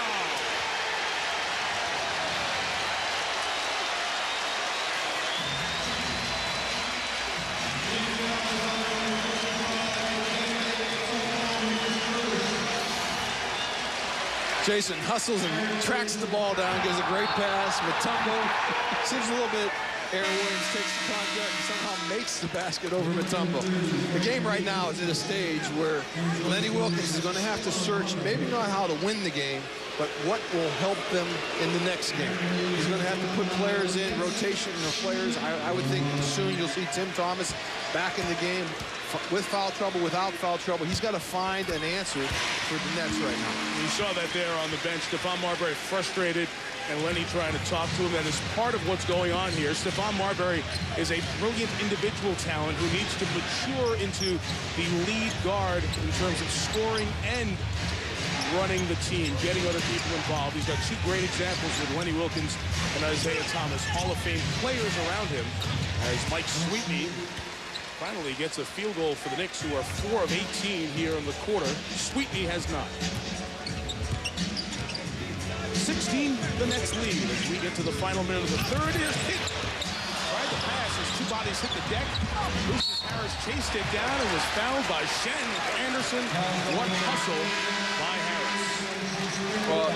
Jason hustles and tracks the ball down, gives a great pass. Mutombo seems a little bit. Aaron Williams takes the contact and somehow makes the basket over Mutombo. The game right now is at a stage where Lenny Wilkens is going to have to search, maybe not how to win the game, but what will help them in the next game. He's going to have to put players in, rotation of players. I would think soon you'll see Tim Thomas back in the game with foul trouble, without foul trouble. He's got to find an answer for the Nets right now. You saw that there on the bench. Stephon Marbury frustrated, and Lenny trying to talk to him. That is part of what's going on here. Stephon Marbury is a brilliant individual talent who needs to mature into the lead guard in terms of scoring and running the team, getting other people involved. He's got two great examples with Lenny Wilkens and Isaiah Thomas, Hall of Fame players around him, as Mike Sweetney finally gets a field goal for the Knicks, who are 4 of 18 here in the quarter. Sweetney has not. 16, the Nets lead as we get to the final minute of the third. Here's Kidd. Tried to pass as two bodies hit the deck. Lucius Harris chased it down and was fouled by Shen Anderson. What hustle by Harris. Well,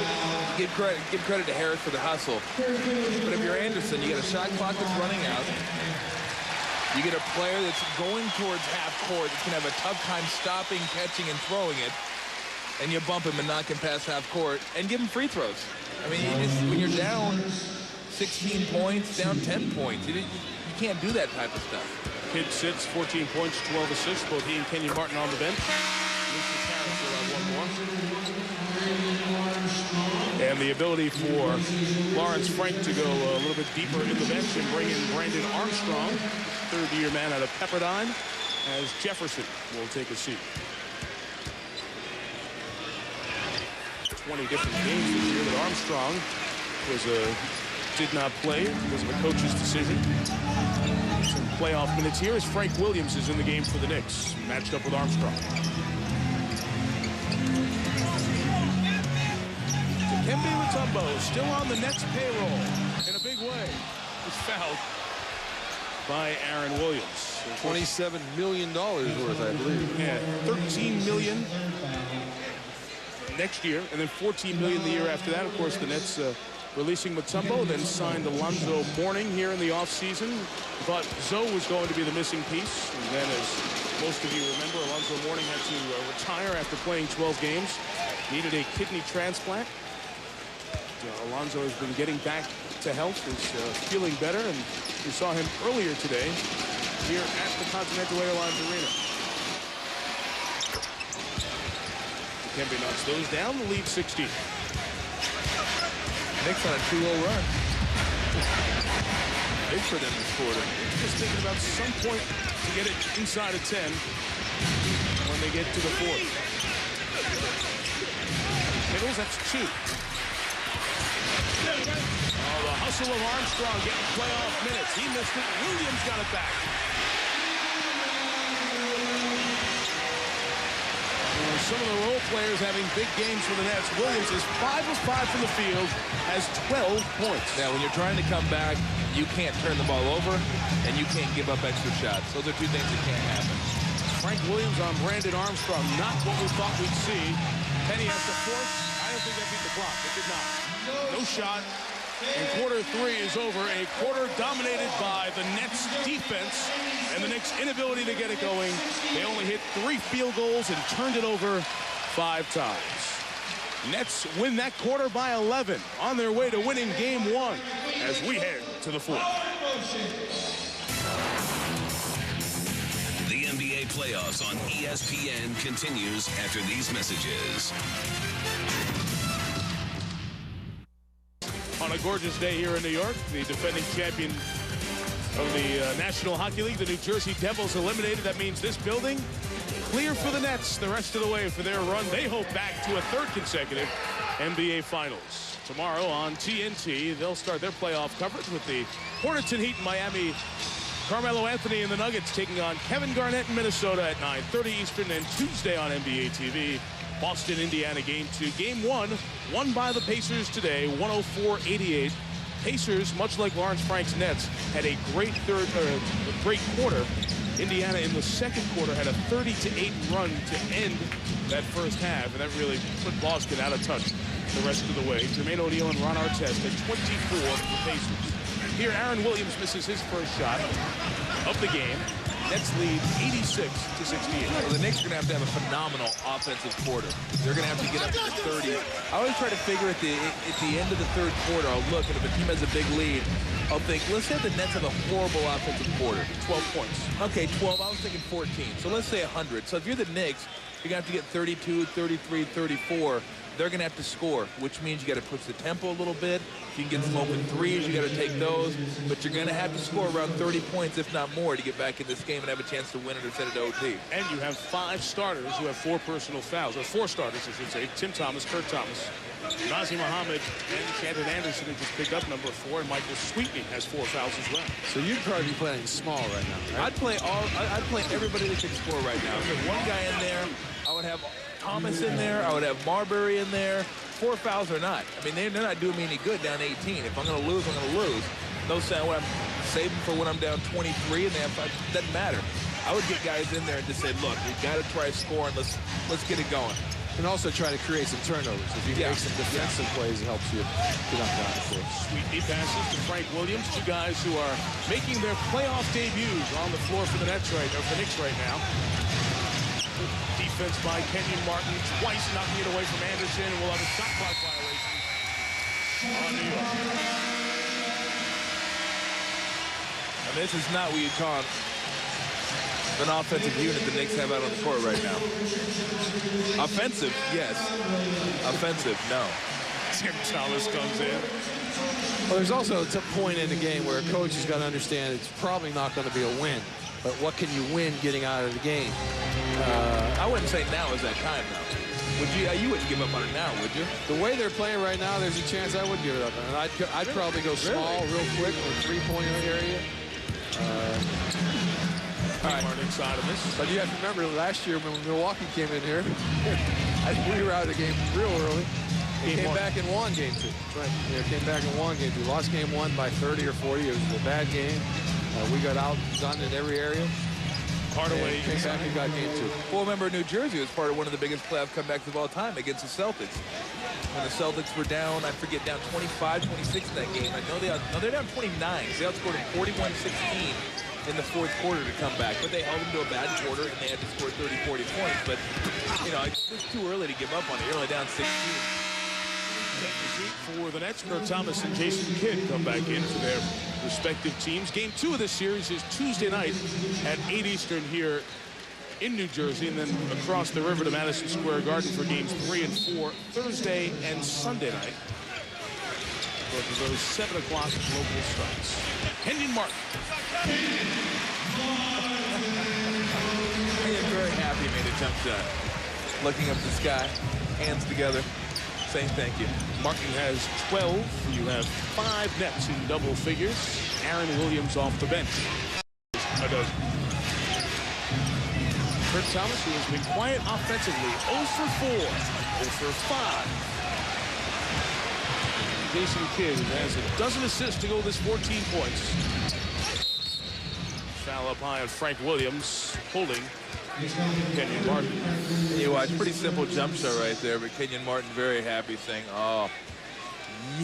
give credit to Harris for the hustle. But if you're Anderson, you get a shot clock that's running out. You get a player that's going towards half court that's going to have a tough time stopping, catching, and throwing it. And you bump him and knock him past half court and give him free throws. I mean, when you're down 16 points, down 10 points, you can't do that type of stuff. Kidd sits, 14 points, 12 assists. Both he and Kenyon Martin on the bench. Lucius Harris will have one more. And the ability for Lawrence Frank to go a little bit deeper in the bench and bring in Brandon Armstrong, third-year man out of Pepperdine, as Jefferson will take a seat. 20 different games this year that Armstrong did not play because of a coach's decision. Some playoff minutes here as Frank Williams is in the game for the Knicks, matched up with Armstrong. Dikembe Mutombo still on the Nets payroll in a big way. He's fouled by Aaron Williams. $27 million worth, I believe. Yeah, $13 million next year, and then $14 million the year after that. Of course, the Nets releasing Mutombo, then signed Alonzo Mourning here in the offseason. Thought Zoe was going to be the missing piece, and then, as most of you remember, Alonzo Mourning had to retire after playing 12 games. Needed a kidney transplant. Alonzo has been getting back to health, is feeling better, and we saw him earlier today here at the Continental Airlines Arena. Dikembe knocks those down, the lead 16. Knicks on a 2-0 run. Big for them this quarter. Just thinking about some point to get it inside of 10 when they get to the fourth. Middles, that's 2. Oh, the hustle of Armstrong getting playoff minutes. He missed it. Williams got it back. Some of the role players having big games for the Nets. Williams is 5 of 5 from the field, has 12 points. Now, when you're trying to come back, you can't turn the ball over, and you can't give up extra shots. Those are two things that can't happen. Frank Williams on Brandon Armstrong, not what we thought we'd see. Penny has to force. I don't think that beat the clock. It did not. No shot. And quarter 3 is over. A quarter dominated by the Nets defense and the Knicks' inability to get it going. They only hit 3 field goals and turned it over 5 times. Nets win that quarter by 11 on their way to winning game 1 as we head to the fourth. The NBA playoffs on ESPN continues after these messages. On a gorgeous day here in New York, the defending champion of the National Hockey League. The New Jersey Devils eliminated. That means this building clear for the Nets the rest of the way for their run. They hope back to a third consecutive NBA Finals. Tomorrow on TNT, they'll start their playoff coverage with the Hornets and Heat in Miami. Carmelo Anthony and the Nuggets taking on Kevin Garnett in Minnesota at 9:30 Eastern. And Tuesday on NBA TV, Boston, Indiana Game 2. Game 1 won by the Pacers today, 104-88. Pacers, much like Lawrence Frank's Nets, had a great great quarter. Indiana in the second quarter had a 30-8 run to end that first half, and that really put Boston out of touch the rest of the way. Jermaine O'Neal and Ron Artest at 24 for the Pacers. Here, Aaron Williams misses his first shot of the game. Nets lead 86-68. Well, the Knicks are going to have a phenomenal offensive quarter. They're going to have to get up to the 30. I always try to figure at the end of the third quarter, I'll look, and if a team has a big lead, I'll think, let's say the Nets have a horrible offensive quarter. 12 points. Okay, 12. I was thinking 14. So let's say 100. So if you're the Knicks, you're going to have to get 32, 33, 34. They're going to have to score, which means you got to push the tempo a little bit. If you can get some open threes, you got to take those. But you're going to have to score around 30 points, if not more, to get back in this game and have a chance to win it or send it to OT. And you have 5 starters who have 4 personal fouls, or 4 starters, I should say. Tim Thomas, Kurt Thomas, Nazir Muhammad, and Shannon Anderson, who just picked up number 4, and Michael Sweetney has 4 fouls as well. So you'd probably be playing small right now, right? I'd play everybody that can score right now. If there's one guy in there, I would have Thomas in there. I would have Marbury in there. 4 fouls or not. I mean, they're not doing me any good down 18. If I'm going to lose, I'm going to lose. No saying what I'm saving for when I'm down 23 and they have 5. Doesn't matter. I would get guys in there and just say, look, we got to try scoring. Let's get it going. And also try to create some turnovers. If you make some defensive plays, it helps you get up down the court. Sweetney passes to Frank Williams, 2 guys who are making their playoff debuts on the floor for the Nets right now. Defense by Kenyon Martin, twice knocking it away from Anderson, and we'll have a shot clock violation on New York. And this is not what you call an offensive unit the Knicks have out on the court right now. Offensive, yes. Offensive, no. Tim Thomas comes in. Well, there's also a point in the game where a coach has got to understand it's probably not going to be a win. But what can you win getting out of the game? I wouldn't say now is that time, though. Would you? You wouldn't give up on it now, would you? The way they're playing right now, there's a chance I would give it up. And I'd probably go small real quick in the three-point area. All right. Inside of this. But you have to remember, last year when Milwaukee came in here, we were out of the game real early. They came back and won game 2. Right. They came back and won game 2. Lost game 1 by 30 or 40. It was a bad game. We got outdone in every area. Hardaway came back and got game 2. Well, remember, New Jersey was part of one of the biggest playoff comebacks of all time against the Celtics. When the Celtics were down, I forget, down 25, 26 in that game. I know they're down 29. They outscored them 41-16 in the fourth quarter to come back. But they held them to a bad quarter, and they had to score 30, 40 points. But, you know, it's too early to give up on it. You're only down 16. For the Nets, Kurt Thomas and Jason Kidd come back in for their respective teams. Game 2 of this series is Tuesday night at 8 Eastern here in New Jersey, and then across the river to Madison Square Garden for games 3 and 4 Thursday and Sunday night. Both of those 7 o'clock local starts. Kenyon Martin. I am very happy he made a jump shot. Looking up the sky, hands together. Saying thank you. Martin has 12. You have 5 Nets in double figures. Aaron Williams off the bench. A dozen. Kurt Thomas, who has been quiet offensively, 0 for 4, 0 for 5. Jason Kidd has a dozen assists to go this 14 points. Foul up high on Frank Williams, holding Kenyon Martin. You watch, pretty simple jump shot right there, but Kenyon Martin very happy saying, oh,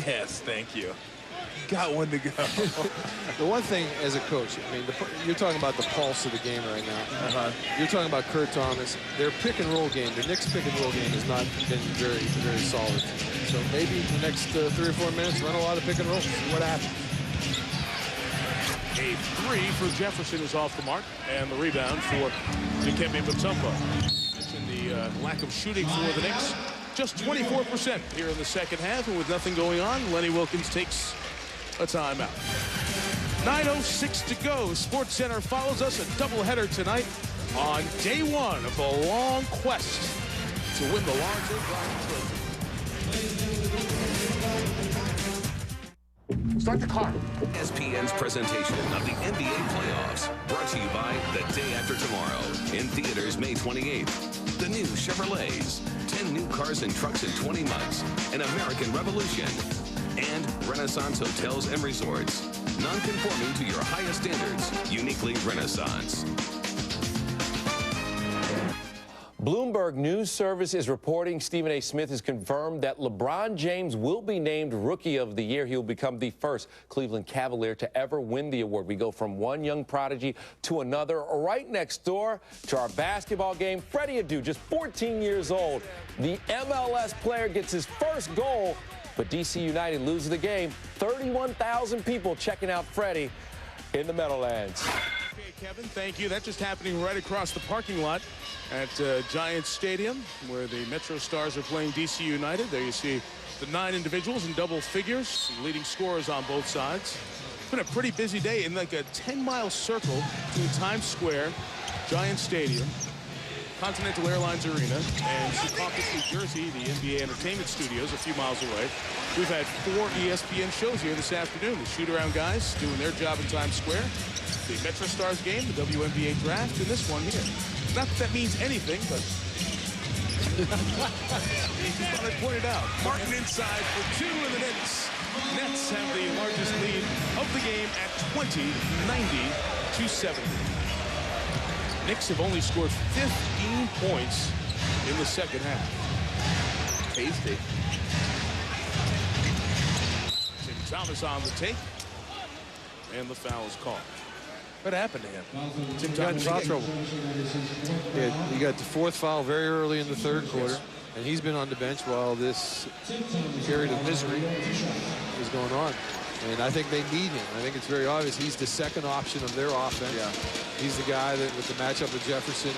yes, thank you. Got one to go. The one thing as a coach, I mean, you're talking about the pulse of the game right now. You're talking about Kurt Thomas. Their pick and roll game, the Knicks pick and roll game has not been very, very solid. So maybe the next 3 or 4 minutes, run a lot of pick and rolls, see what happens. A 3 for Jefferson is off the mark, and the rebound for Dikembe Mutombo. Mentioned the lack of shooting for the Knicks. Just 24% here in the second half, and with nothing going on, Lenny Wilkins takes a timeout. 9:06 to go. Sports Center follows us, a doubleheader tonight on day one of the long quest to win the Lawrence O'Brien Trophy. Start the car. ESPN's presentation of the NBA playoffs, brought to you by The Day After Tomorrow, in theaters May 28th. The new Chevrolets, 10 new cars and trucks in 20 months, an American revolution. And Renaissance Hotels and Resorts, non-conforming to your highest standards, uniquely Renaissance. Bloomberg News Service is reporting Stephen A. Smith has confirmed that LeBron James will be named Rookie of the Year. He will become the first Cleveland Cavalier to ever win the award. We go from one young prodigy to another. Right next door to our basketball game, Freddie Adu, just 14 years old. The MLS player gets his first goal, but DC United loses the game. 31,000 people checking out Freddie in the Meadowlands. Okay, Kevin, thank you. That's just happening right across the parking lot at Giants Stadium, where the Metro Stars are playing DC United. There you see the 9 individuals in double figures, leading scorers on both sides. It's been a pretty busy day in like a 10-mile circle to Times Square, Giants Stadium, Continental Airlines Arena, and Secaucus, New Jersey, the NBA Entertainment Studios, a few miles away. We've had 4 ESPN shows here this afternoon. The shoot-around guys doing their job in Times Square, the Metro Stars game, the WNBA draft, and this one here. Not that that means anything, but just thought I'd point it out. Martin inside for 2 in the Knicks. Nets have the largest lead of the game at 20, 90-70. Knicks have only scored 15 points in the second half. Tasty. Tim Thomas on the take, and the foul is called. What happened to him? Tim got in foul trouble. Yeah, he got the 4th foul very early in the 3rd quarter, and he's been on the bench while this period of misery is going on. And I think they need him. I think it's very obvious he's the second option of their offense. Yeah. He's the guy that, with the matchup with Jefferson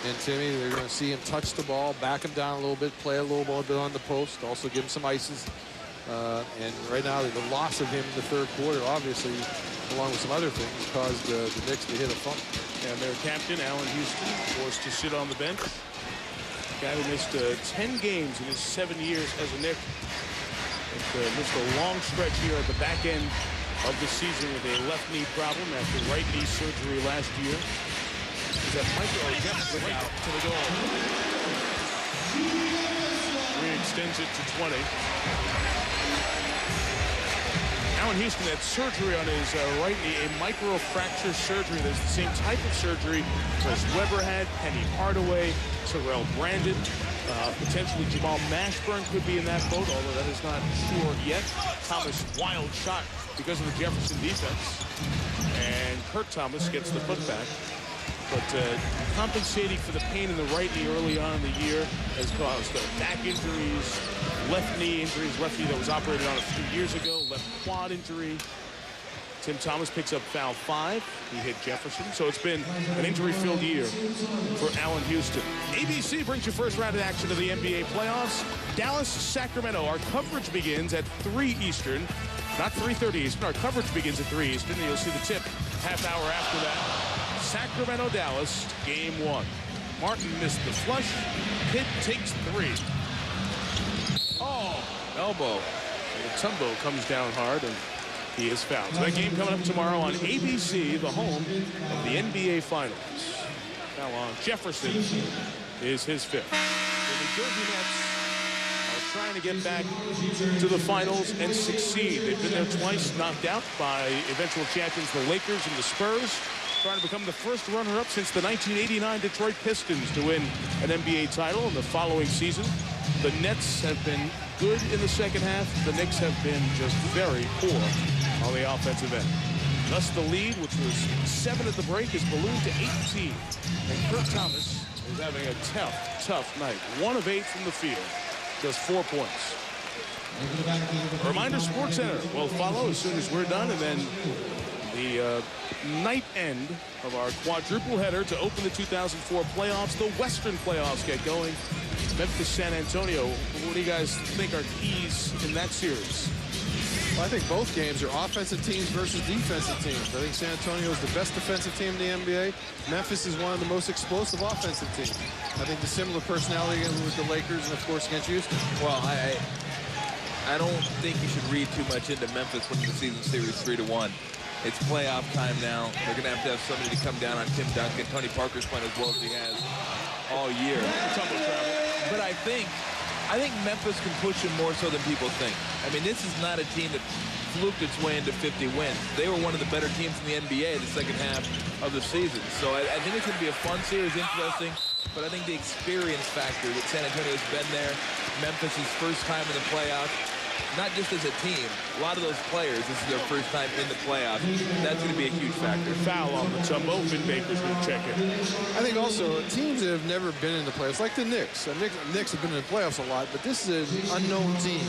and Timmy, they're going to see him touch the ball, back him down a little bit, play a little bit on the post, also give him some ices. And right now, the loss of him in the 3rd quarter, obviously, along with some other things, caused the Knicks to hit a fumble. And their captain, Allen Houston, forced to sit on the bench. Guy who missed 10 games in his 7 years as a Knick. Missed a long stretch here at the back end of the season with a left knee problem after right knee surgery last year. He's at Michael Jefferson right to the goal. Re-extends it to 20. Allen Houston had surgery on his right knee, a microfracture surgery. That's the same type of surgery Chris Webber had, Penny Hardaway, Terrell Brandon. Potentially Jamal Mashburn could be in that boat, although that is not sure yet. Thomas, wild shot because of the Jefferson defense. And Kurt Thomas gets the putback. But compensating for the pain in the right knee early on in the year has caused back injuries, left knee injuries, left knee that was operated on a few years ago, left quad injury. Tim Thomas picks up foul 5. He hit Jefferson. So it's been an injury-filled year for Allen Houston. ABC brings you first round of action of the NBA playoffs. Dallas, Sacramento. Our coverage begins at 3 Eastern. Not 3:30 Eastern. Our coverage begins at 3 Eastern. And you'll see the tip half hour after that. Sacramento, Dallas, game 1. Martin missed the flush. Pitt takes 3. Oh, elbow. And Tumbo comes down hard, and he is fouled. So that game coming up tomorrow on ABC, the home of the NBA Finals. Foul on Jefferson is his 5th. The New Jersey Nets are trying to get back to the finals and succeed. They've been there twice, knocked out by eventual champions, the Lakers and the Spurs. Trying to become the first runner-up since the 1989 Detroit Pistons to win an NBA title in the following season. The Nets have been good in the second half. The Knicks have been just very poor on the offensive end. Thus, the lead, which was 7 at the break, is ballooned to 18. And Kurt Thomas is having a tough night. 1 of 8 from the field, just 4 points. A reminder, Sports Center will follow as soon as we're done, and then the night end of our quadruple header to open the 2004 playoffs. The Western playoffs get going. Memphis, San Antonio. What do you guys think are keys in that series? Well, I think both games are offensive teams versus defensive teams. I think San Antonio is the best defensive team in the NBA. Memphis is one of the most explosive offensive teams. I think the similar personality with the Lakers and, of course, against Houston. Well, I don't think you should read too much into Memphis winning the season series 3-1. It's playoff time now. They're going to have somebody to come down on Tim Duncan. Tony Parker's playing as well as he has all year. But I think Memphis can push him more so than people think. I mean, this is not a team that fluked its way into 50 wins. They were one of the better teams in the NBA the second half of the season. So I think it's going to be a fun series, interesting. But I think the experience factor that San Antonio's been there, Memphis' first time in the playoffs, not just as a team, a lot of those players, this is their first time in the playoffs. That's going to be a huge factor. Foul on Mutombo. Vin Baker's going to check in. I think also teams that have never been in the playoffs, like the Knicks. Knicks have been in the playoffs a lot, but this is an unknown team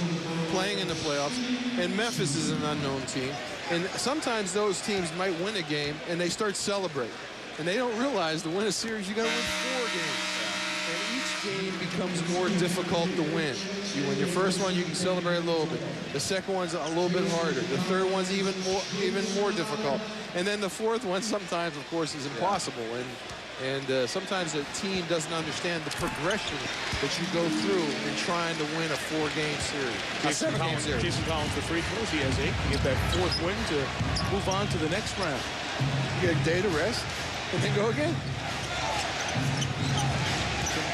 playing in the playoffs, and Memphis is an unknown team. And sometimes those teams might win a game, and they start celebrating. And they don't realize to win a series, you got to win 4 games. And each game becomes more difficult to win. You win your first one, you can celebrate a little bit. The second one's a little bit harder. The third one's even more difficult. And then the fourth one sometimes, of course, is impossible. And sometimes a team doesn't understand the progression that you go through in trying to win a 4-game series. Jason Collins for free throws. He has 8 to get that 4th win to move on to the next round. You get a day to rest and then go again.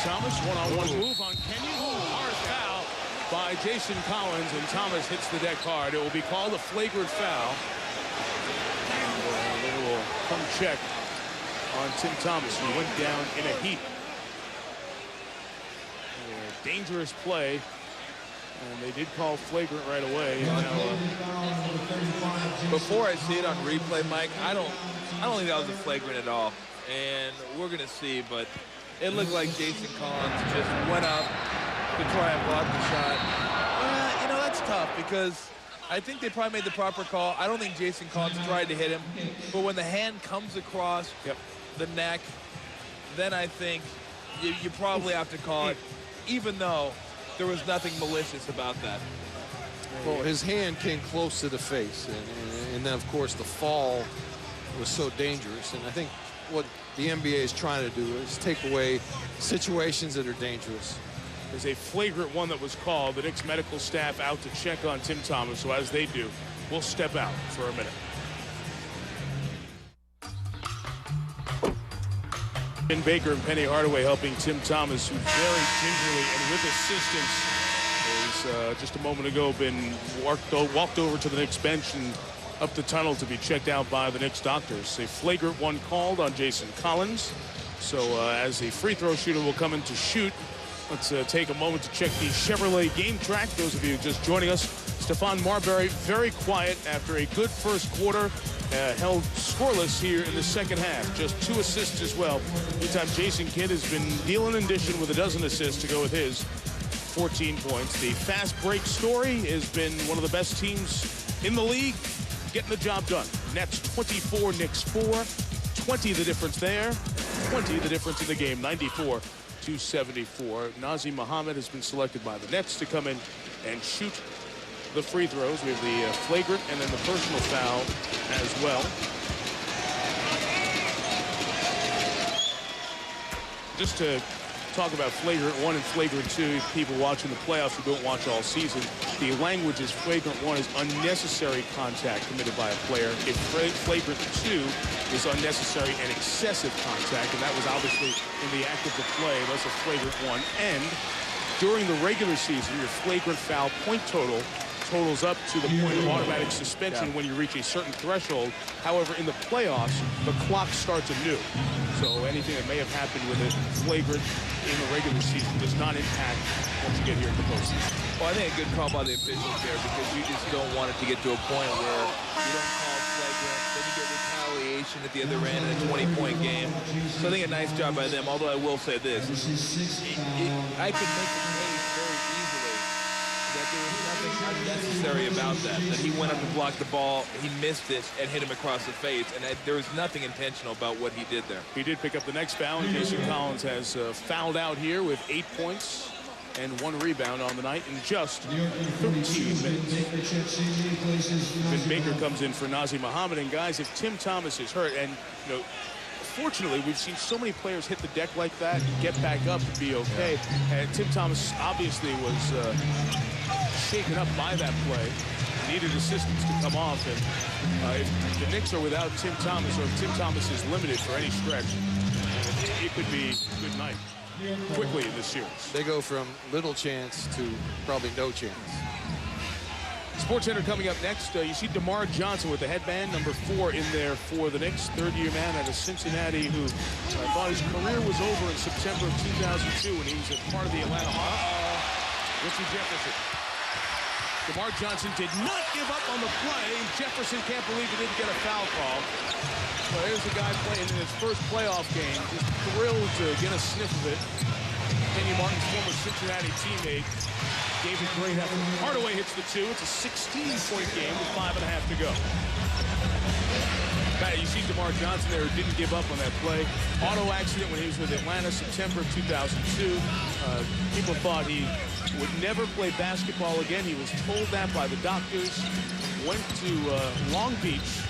Thomas, one-on-one move on Kenyon. Hard foul by Jason Collins, and Thomas hits the deck hard. It will be called a flagrant foul. And they will come check on Tim Thomas, who went down in a heap. Dangerous play, and they did call flagrant right away. Before I see it on replay, Mike, I don't think that was a flagrant at all. And we're going to see, but it looked like Jason Collins just went up to try and block the shot. You know, that's tough because I think they probably made the proper call. I don't think Jason Collins tried to hit him. But when the hand comes across the neck, then I think you probably have to call it, even though there was nothing malicious about that. Well, his hand came close to the face. And then, of course, the fall was so dangerous. And I think what the NBA is trying to do is take away situations that are dangerous. There's a flagrant one that was called. The Knicks medical staff out to check on Tim Thomas. So as they do, we'll step out for a minute. Vin Baker and Penny Hardaway helping Tim Thomas, who very gingerly and with assistance is just a moment ago been walked over to the Knicks bench and up the tunnel to be checked out by the Knicks doctors. A flagrant one called on Jason Collins. So as a free throw shooter will come in to shoot, let's take a moment to check the Chevrolet game track. Those of you just joining us, Stephon Marbury very quiet after a good first quarter, held scoreless here in the second half. Just 2 assists as well. Meantime, Jason Kidd has been dealing and dishing with a dozen assists to go with his 14 points. The fast break story has been one of the best teams in the league, getting the job done. Nets 24, Knicks 4. 20 the difference there. 20 the difference in the game. 94-74. Nazim Muhammad has been selected by the Nets to come in and shoot the free throws. We have the flagrant and then the personal foul as well. Just to talk about flagrant 1 and flagrant 2, people watching the playoffs who don't watch all season, the language is flagrant 1 is unnecessary contact committed by a player. If flagrant 2 is unnecessary and excessive contact, and that was obviously in the act of the play, that's a flagrant 1. And during the regular season, your flagrant foul point totals up to the point of automatic suspension when you reach a certain threshold. However, in the playoffs, the clock starts anew. So anything that may have happened with a flagrant in the regular season does not impact once you get here in the postseason. Well, I think a good call by the officials there because you just don't want it to get to a point where you don't call flagrant, then you get retaliation at the other end in a 20-point game. So I think a nice job by them, although I will say this. I could make the case very easily that there was nothing unnecessary about that he went up to block the ball, he missed it, and hit him across the face, and there was nothing intentional about what he did there. He did pick up the next foul, and Jason Collins has fouled out here with 8 points. and 1 rebound on the night in just 13 minutes. Vin Baker comes in for Nazir Muhammad. And guys, if Tim Thomas is hurt, and fortunately, we've seen so many players hit the deck like that and get back up and be okay. And Tim Thomas obviously was shaken up by that play. Needed assistance to come off. And if the Knicks are without Tim Thomas, or if Tim Thomas is limited for any stretch, it could be good night quickly in this series. They go from little chance to probably no chance. SportsCenter coming up next. You see DeMar Johnson with the headband, number 4 in there for the Knicks. Third-year man out of Cincinnati who thought his career was over in September of 2002 when he was a part of the Atlanta Hawks. Richie Jefferson. DeMar Johnson did not give up on the play. Jefferson can't believe he didn't get a foul call. But here's a guy playing in his first playoff game. Just thrilled to get a sniff of it. Kenny Martin's former Cincinnati teammate gave a great effort. Hardaway hits the 2. It's a 16-point game with 5.5 to go. You see DeMar Johnson there who didn't give up on that play. Auto accident when he was with Atlanta, September of 2002. People thought he would never play basketball again. He was told that by the doctors. Went to Long Beach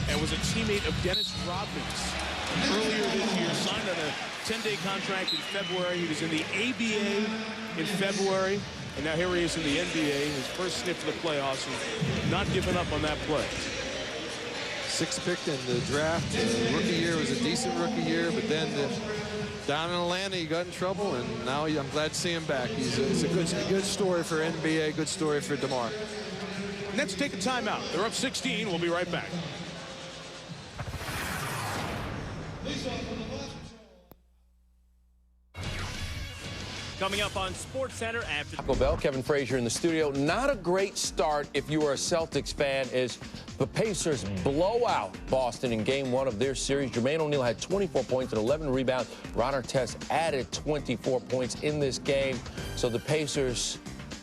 and was a teammate of Dennis Rodman's. Earlier this year, signed on a 10-day contract in February. He was in the ABA in February, and now here he is in the NBA. His first sniff of the playoffs, and not giving up on that play. 6th pick in the draft. Rookie year was a decent rookie year, but then down in Atlanta, he got in trouble, and now I'm glad to see him back. It's a good story for NBA, good story for DeMar. Nets take a timeout. They're up 16. We'll be right back. Coming up on SportsCenter after Taco Bell, Kevin Frazier in the studio. Not a great start if you are a Celtics fan as the Pacers blow out Boston in Game 1 of their series. Jermaine O'Neal had 24 points and 11 rebounds. Ron Artest added 24 points in this game. So the Pacers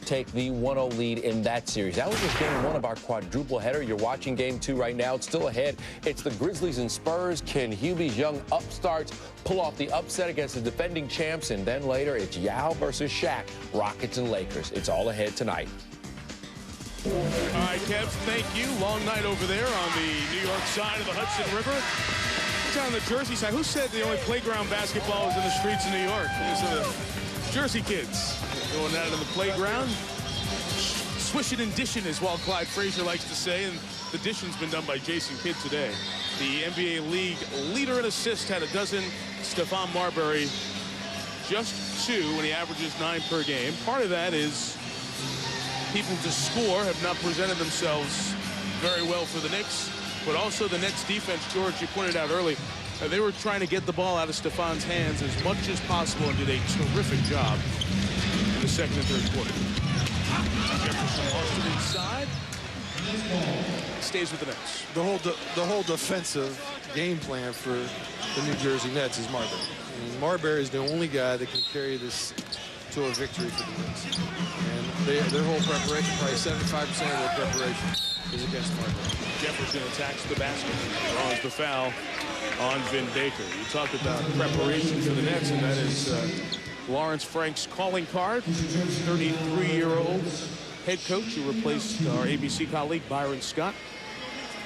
take the 1-0 lead in that series. That was just Game 1 of our quadruple header. You're watching Game 2 right now. It's still ahead. It's the Grizzlies and Spurs. Can Hubie's young upstarts pull off the upset against the defending champs? And then later, it's Yao versus Shaq, Rockets and Lakers. It's all ahead tonight. All right, Kev, thank you. Long night over there on the New York side of the Hudson River. Down on the Jersey side. Who said the only playground basketball was in the streets of New York? These are the Jersey kids going out on the playground. Swish it and dish it, as Walt Clyde Frazier likes to say, and the dishing's been done by Jason Kidd today. The NBA League leader in assists had a dozen. Stephon Marbury just 2 when he averages 9 per game. Part of that is people to score have not presented themselves very well for the Knicks, but also the Nets defense, George, you pointed out early, they were trying to get the ball out of Stephon's hands as much as possible and did a terrific job in the second and third quarter. Jefferson lost it inside. Stays with the Nets. The whole defensive game plan for the New Jersey Nets is Marbury. I mean, Marbury is the only guy that can carry this to a victory for the Knicks. And their whole preparation, probably 75% of their preparation, is against Marbury. Jefferson attacks the basket, draws the foul on Vin Baker. You talked about preparation for the Nets, and that is Lawrence Frank's calling card. 33-year-old head coach who replaced our ABC colleague Byron Scott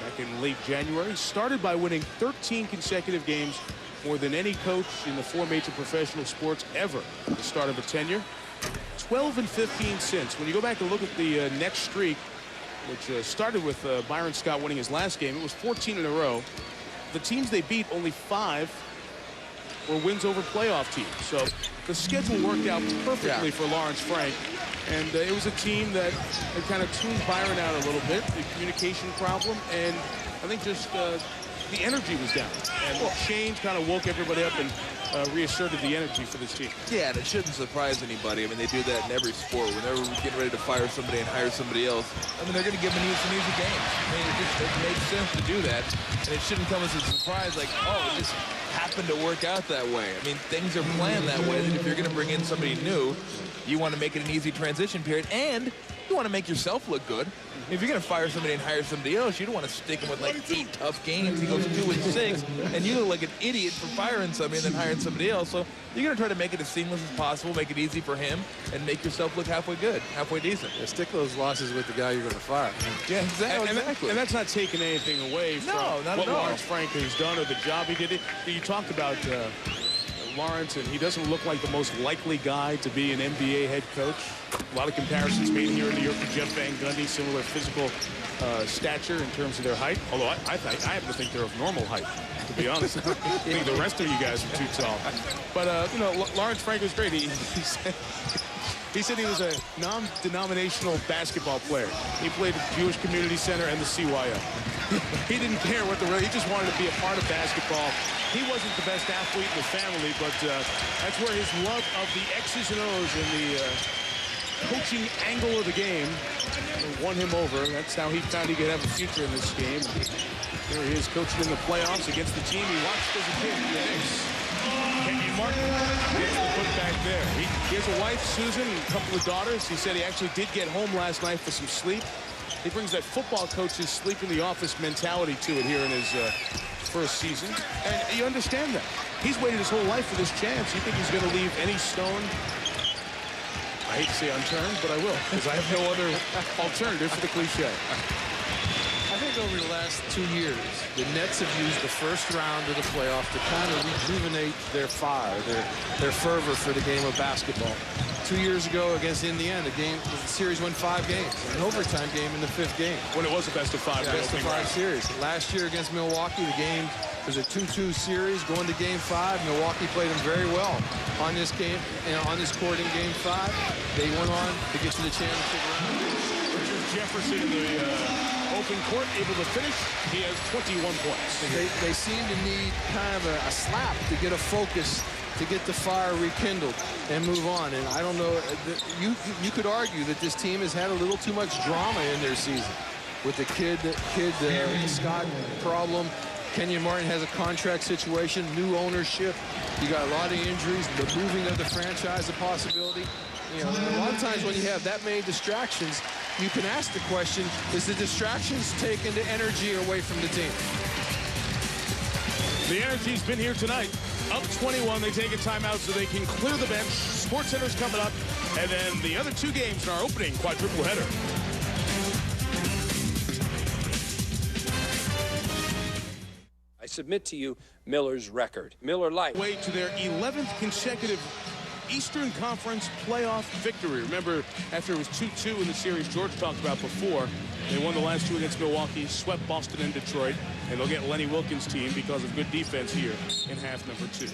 back in late January. Started by winning 13 consecutive games, more than any coach in the 4 major professional sports ever at the start of a tenure. 12 and 15 since. When you go back and look at the Nets streak, which started with Byron Scott winning his last game, it was 14 in a row. The teams they beat, only 5 were wins over playoff teams. So the schedule worked out perfectly for Lawrence Frank. And it was a team that had kind of tuned Byron out a little bit, the communication problem, and I think just the energy was down. And the change kind of woke everybody up and reasserted the energy for this team. Yeah, and it shouldn't surprise anybody. I mean, they do that in every sport. Whenever we're getting ready to fire somebody and hire somebody else, I mean, they're going to give them some easy games. I mean, it makes sense to do that, and it shouldn't come as a surprise like, oh, it just happened to work out that way. I mean, things are planned that way, that if you're going to bring in somebody new, you want to make it an easy transition period, and you want to make yourself look good. If you're going to fire somebody and hire somebody else, you don't want to stick him with like 8 tough games. He goes 2-6, and you look like an idiot for firing somebody and then hiring somebody else. So you're going to try to make it as seamless as possible, make it easy for him, and make yourself look halfway good, halfway decent. Yeah, stick those losses with the guy you're going to fire. Yeah, exactly. And that's not taking anything away from what Lawrence Frank has done or the job he did. You talked about Lawrence, and he doesn't look like the most likely guy to be an NBA head coach. A lot of comparisons made here in New York to Jeff Van Gundy, similar physical stature in terms of their height. Although I happen to think they're of normal height, to be honest. I think the rest of you guys are too tall. But, you know, Lawrence Frank was great. He said he was a non-denominational basketball player. He played at the Jewish Community Center and the CYO. He didn't care what he just wanted to be a part of basketball. He wasn't the best athlete in the family, but that's where his love of the X's and O's and the coaching angle of the game won him over. That's how he found he could have a future in this game. Here he is coaching in the playoffs against the team he watched as a kid, the Knicks. Kenyon Martin gets the putback there. He has a wife, Susan, and a couple of daughters. He said he actually did get home last night for some sleep. He brings that football coach's sleep in the office mentality to it here in his first season. And you understand that. He's waited his whole life for this chance. You think he's going to leave any stone, I hate to say unturned, but I will, because I have no other alternative for the cliche. I think over the last 2 years, the Nets have used the first round of the playoffs to kind of rejuvenate their fire, their fervor for the game of basketball. 2 years ago against Indiana, the series won 5 games, an overtime game in the 5th game. When it was a best of 5. Yeah, best of 5 series. Last year against Milwaukee, the game was a 2-2 series going to Game 5. Milwaukee played them very well on this game, on this court in Game 5. They went on to get to the championship round. Richard Jefferson in the open court, able to finish. He has 21 points. They seem to need kind of a slap to get a focus, to get the fire rekindled and move on. And I don't know, you could argue that this team has had a little too much drama in their season with the kid Scott problem. Kenyon Martin has a contract situation, new ownership. You got a lot of injuries, the moving of the franchise, a possibility. You know, a lot of times when you have that many distractions, you can ask the question, is the distractions taking the energy away from the team? The energy's been here tonight. Up 21, they take a timeout so they can clear the bench. SportsCenter's coming up, and then the other 2 games in our opening quadruple header. I submit to you Miller's record. Miller Lite. Way to their 11th consecutive Eastern Conference playoff victory. Remember, after it was 2-2 in the series George talked about before, they won the last 2 against Milwaukee, swept Boston and Detroit, and they'll get Lenny Wilkins' team because of good defense here in half number 2.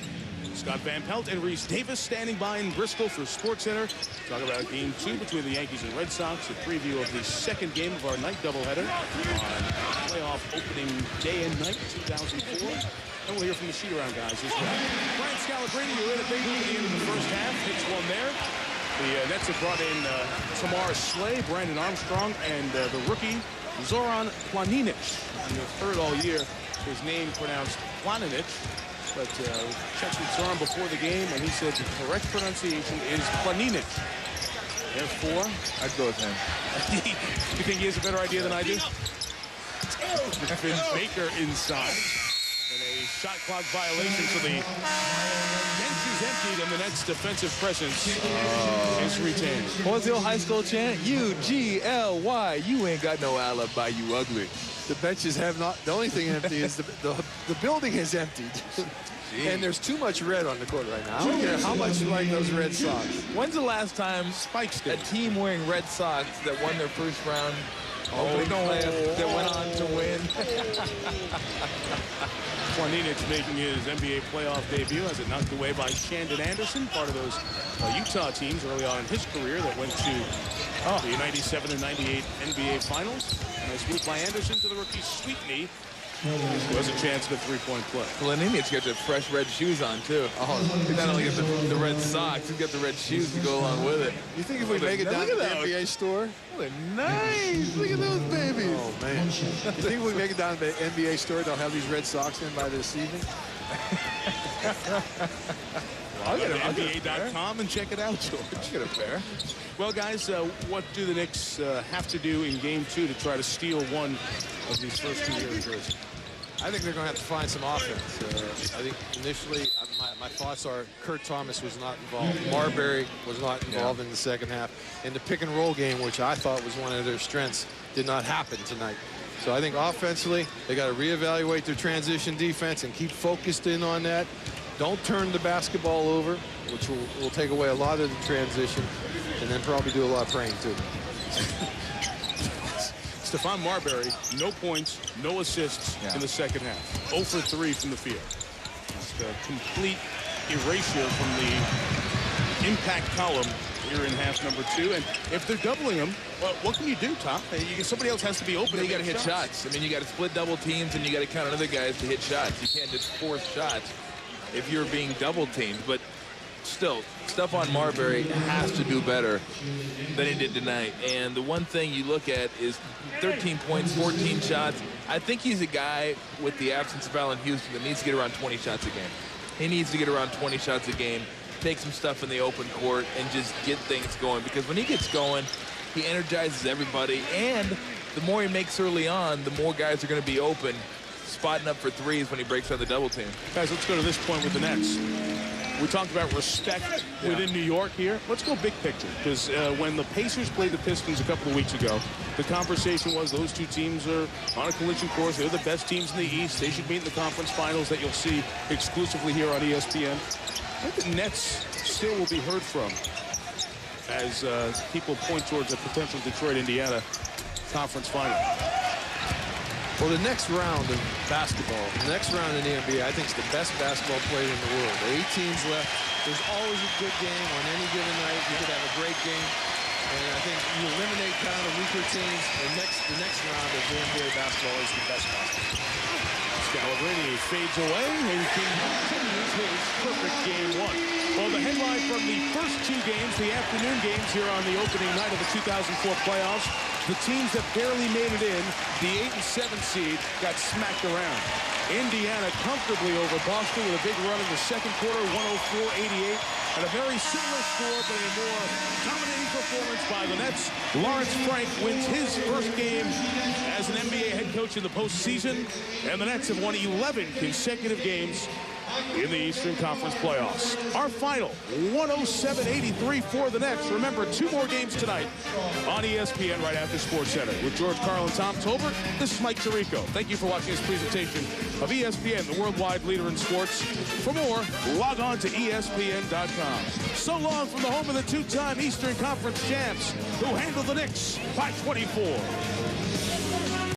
Scott Van Pelt and Reese Davis standing by in Bristol for SportsCenter. Talk about Game 2 between the Yankees and Red Sox, a preview of the second game of our night doubleheader on playoff opening day and night 2004. And we'll hear from the shoot-around guys as well. Brian Scalabrine, you're in a big one at the end of the first half. Hits one there. The Nets have brought in Tamar Slay, Brandon Armstrong, and the rookie Zoran Planinic. And you've heard all year his name pronounced Planinic. But checked with Zoran before the game, and he said the correct pronunciation is Planinic. Therefore, I'd go with him. You think he has a better idea than I do? Vince Baker inside. And a shot clock violation, so the bench is emptied and the Nets' defensive presence is retained. What's the old high school chant? U-G-L-Y. You ain't got no alibi, you ugly. The benches have not. The only thing empty is the building is emptied. And there's too much red on the court right now. I don't care how much you like those Red Sox. When's the last time a team wearing Red Sox that won their first round opening playoff that went on to win? Planinic making his NBA playoff debut as it knocked away by Shandon Anderson, part of those Utah teams early on in his career that went to the 97 and 98 NBA Finals. Nice move by Anderson to the rookie Sweetney. Who has a chance at a three-point play. Planinic got the fresh red shoes on, too. Oh, he not only got the red socks, he's got the red shoes to go along with it. You think if we make it down to the NBA store? They're nice. Look at those babies. Oh, man. You think if we make it down to the NBA store, they'll have these Red Sox in by this evening? I'll go to NBA.com and check it out, George. I'll get a pair. Well, guys, what do the Knicks have to do in Game 2 to try to steal one of these first 2 years? I think they're going to have to find some offense. I think initially, my thoughts are Kurt Thomas was not involved. Marbury was not involved in the second half. And the pick-and-roll game, which I thought was one of their strengths, did not happen tonight. So I think offensively, they got to reevaluate their transition defense and keep focused in on that. Don't turn the basketball over, which will take away a lot of the transition, and then probably do a lot of praying, too. Stephon Marbury, no points, no assists in the second half. 0 for 3 from the field. Just a complete erasure from the impact column here in half number 2. And if they're doubling him, well, what can you do, Tom? Somebody else has to be open. You got to hit shots. I mean, you got to split double teams, and you got to count on other guys to hit shots. You can't just force shots if you're being double teamed. But still, Stephon Marbury has to do better than he did tonight. And the one thing you look at is 13 points, 14 shots. I think he's a guy with the absence of Allen Houston that needs to get around 20 shots a game. He needs to get around 20 shots a game, take some stuff in the open court, and just get things going. Because when he gets going, he energizes everybody. And the more he makes early on, the more guys are going to be open, spotting up for threes when he breaks on the double team. Guys, let's go to this point with the Nets. We talked about respect within New York here. Let's go big picture, because when the Pacers played the Pistons a couple of weeks ago, the conversation was those two teams are on a collision course. They're the best teams in the East. They should meet in the conference finals that you'll see exclusively here on ESPN. I think the Nets still will be heard from as people point towards a potential Detroit-Indiana conference final. Well, the next round of basketball, the next round in the NBA, I think is the best basketball played in the world. 8 teams left. There's always a good game on any given night. You could have a great game. And I think you eliminate kind of the weaker teams. The next round of the NBA basketball is the best basketball. Scalabrine fades away and continues his perfect Game 1. Well, the headline from the first 2 games, the afternoon games here on the opening night of the 2004 playoffs, the teams that barely made it in, the 8 and 7 seed, got smacked around. Indiana comfortably over Boston with a big run in the second quarter, 104-88, and a very similar score, but a more dominating performance by the Nets. Lawrence Frank wins his first game as an NBA head coach in the postseason, and the Nets have won 11 consecutive games in the Eastern Conference playoffs. Our final, 107-83 for the Nets. Remember, 2 more games tonight on ESPN right after SportsCenter. With George Karl and Tom Tolbert, this is Mike Tirico. Thank you for watching this presentation of ESPN, the worldwide leader in sports. For more, log on to ESPN.com. So long from the home of the 2-time Eastern Conference champs, who handled the Knicks by 24.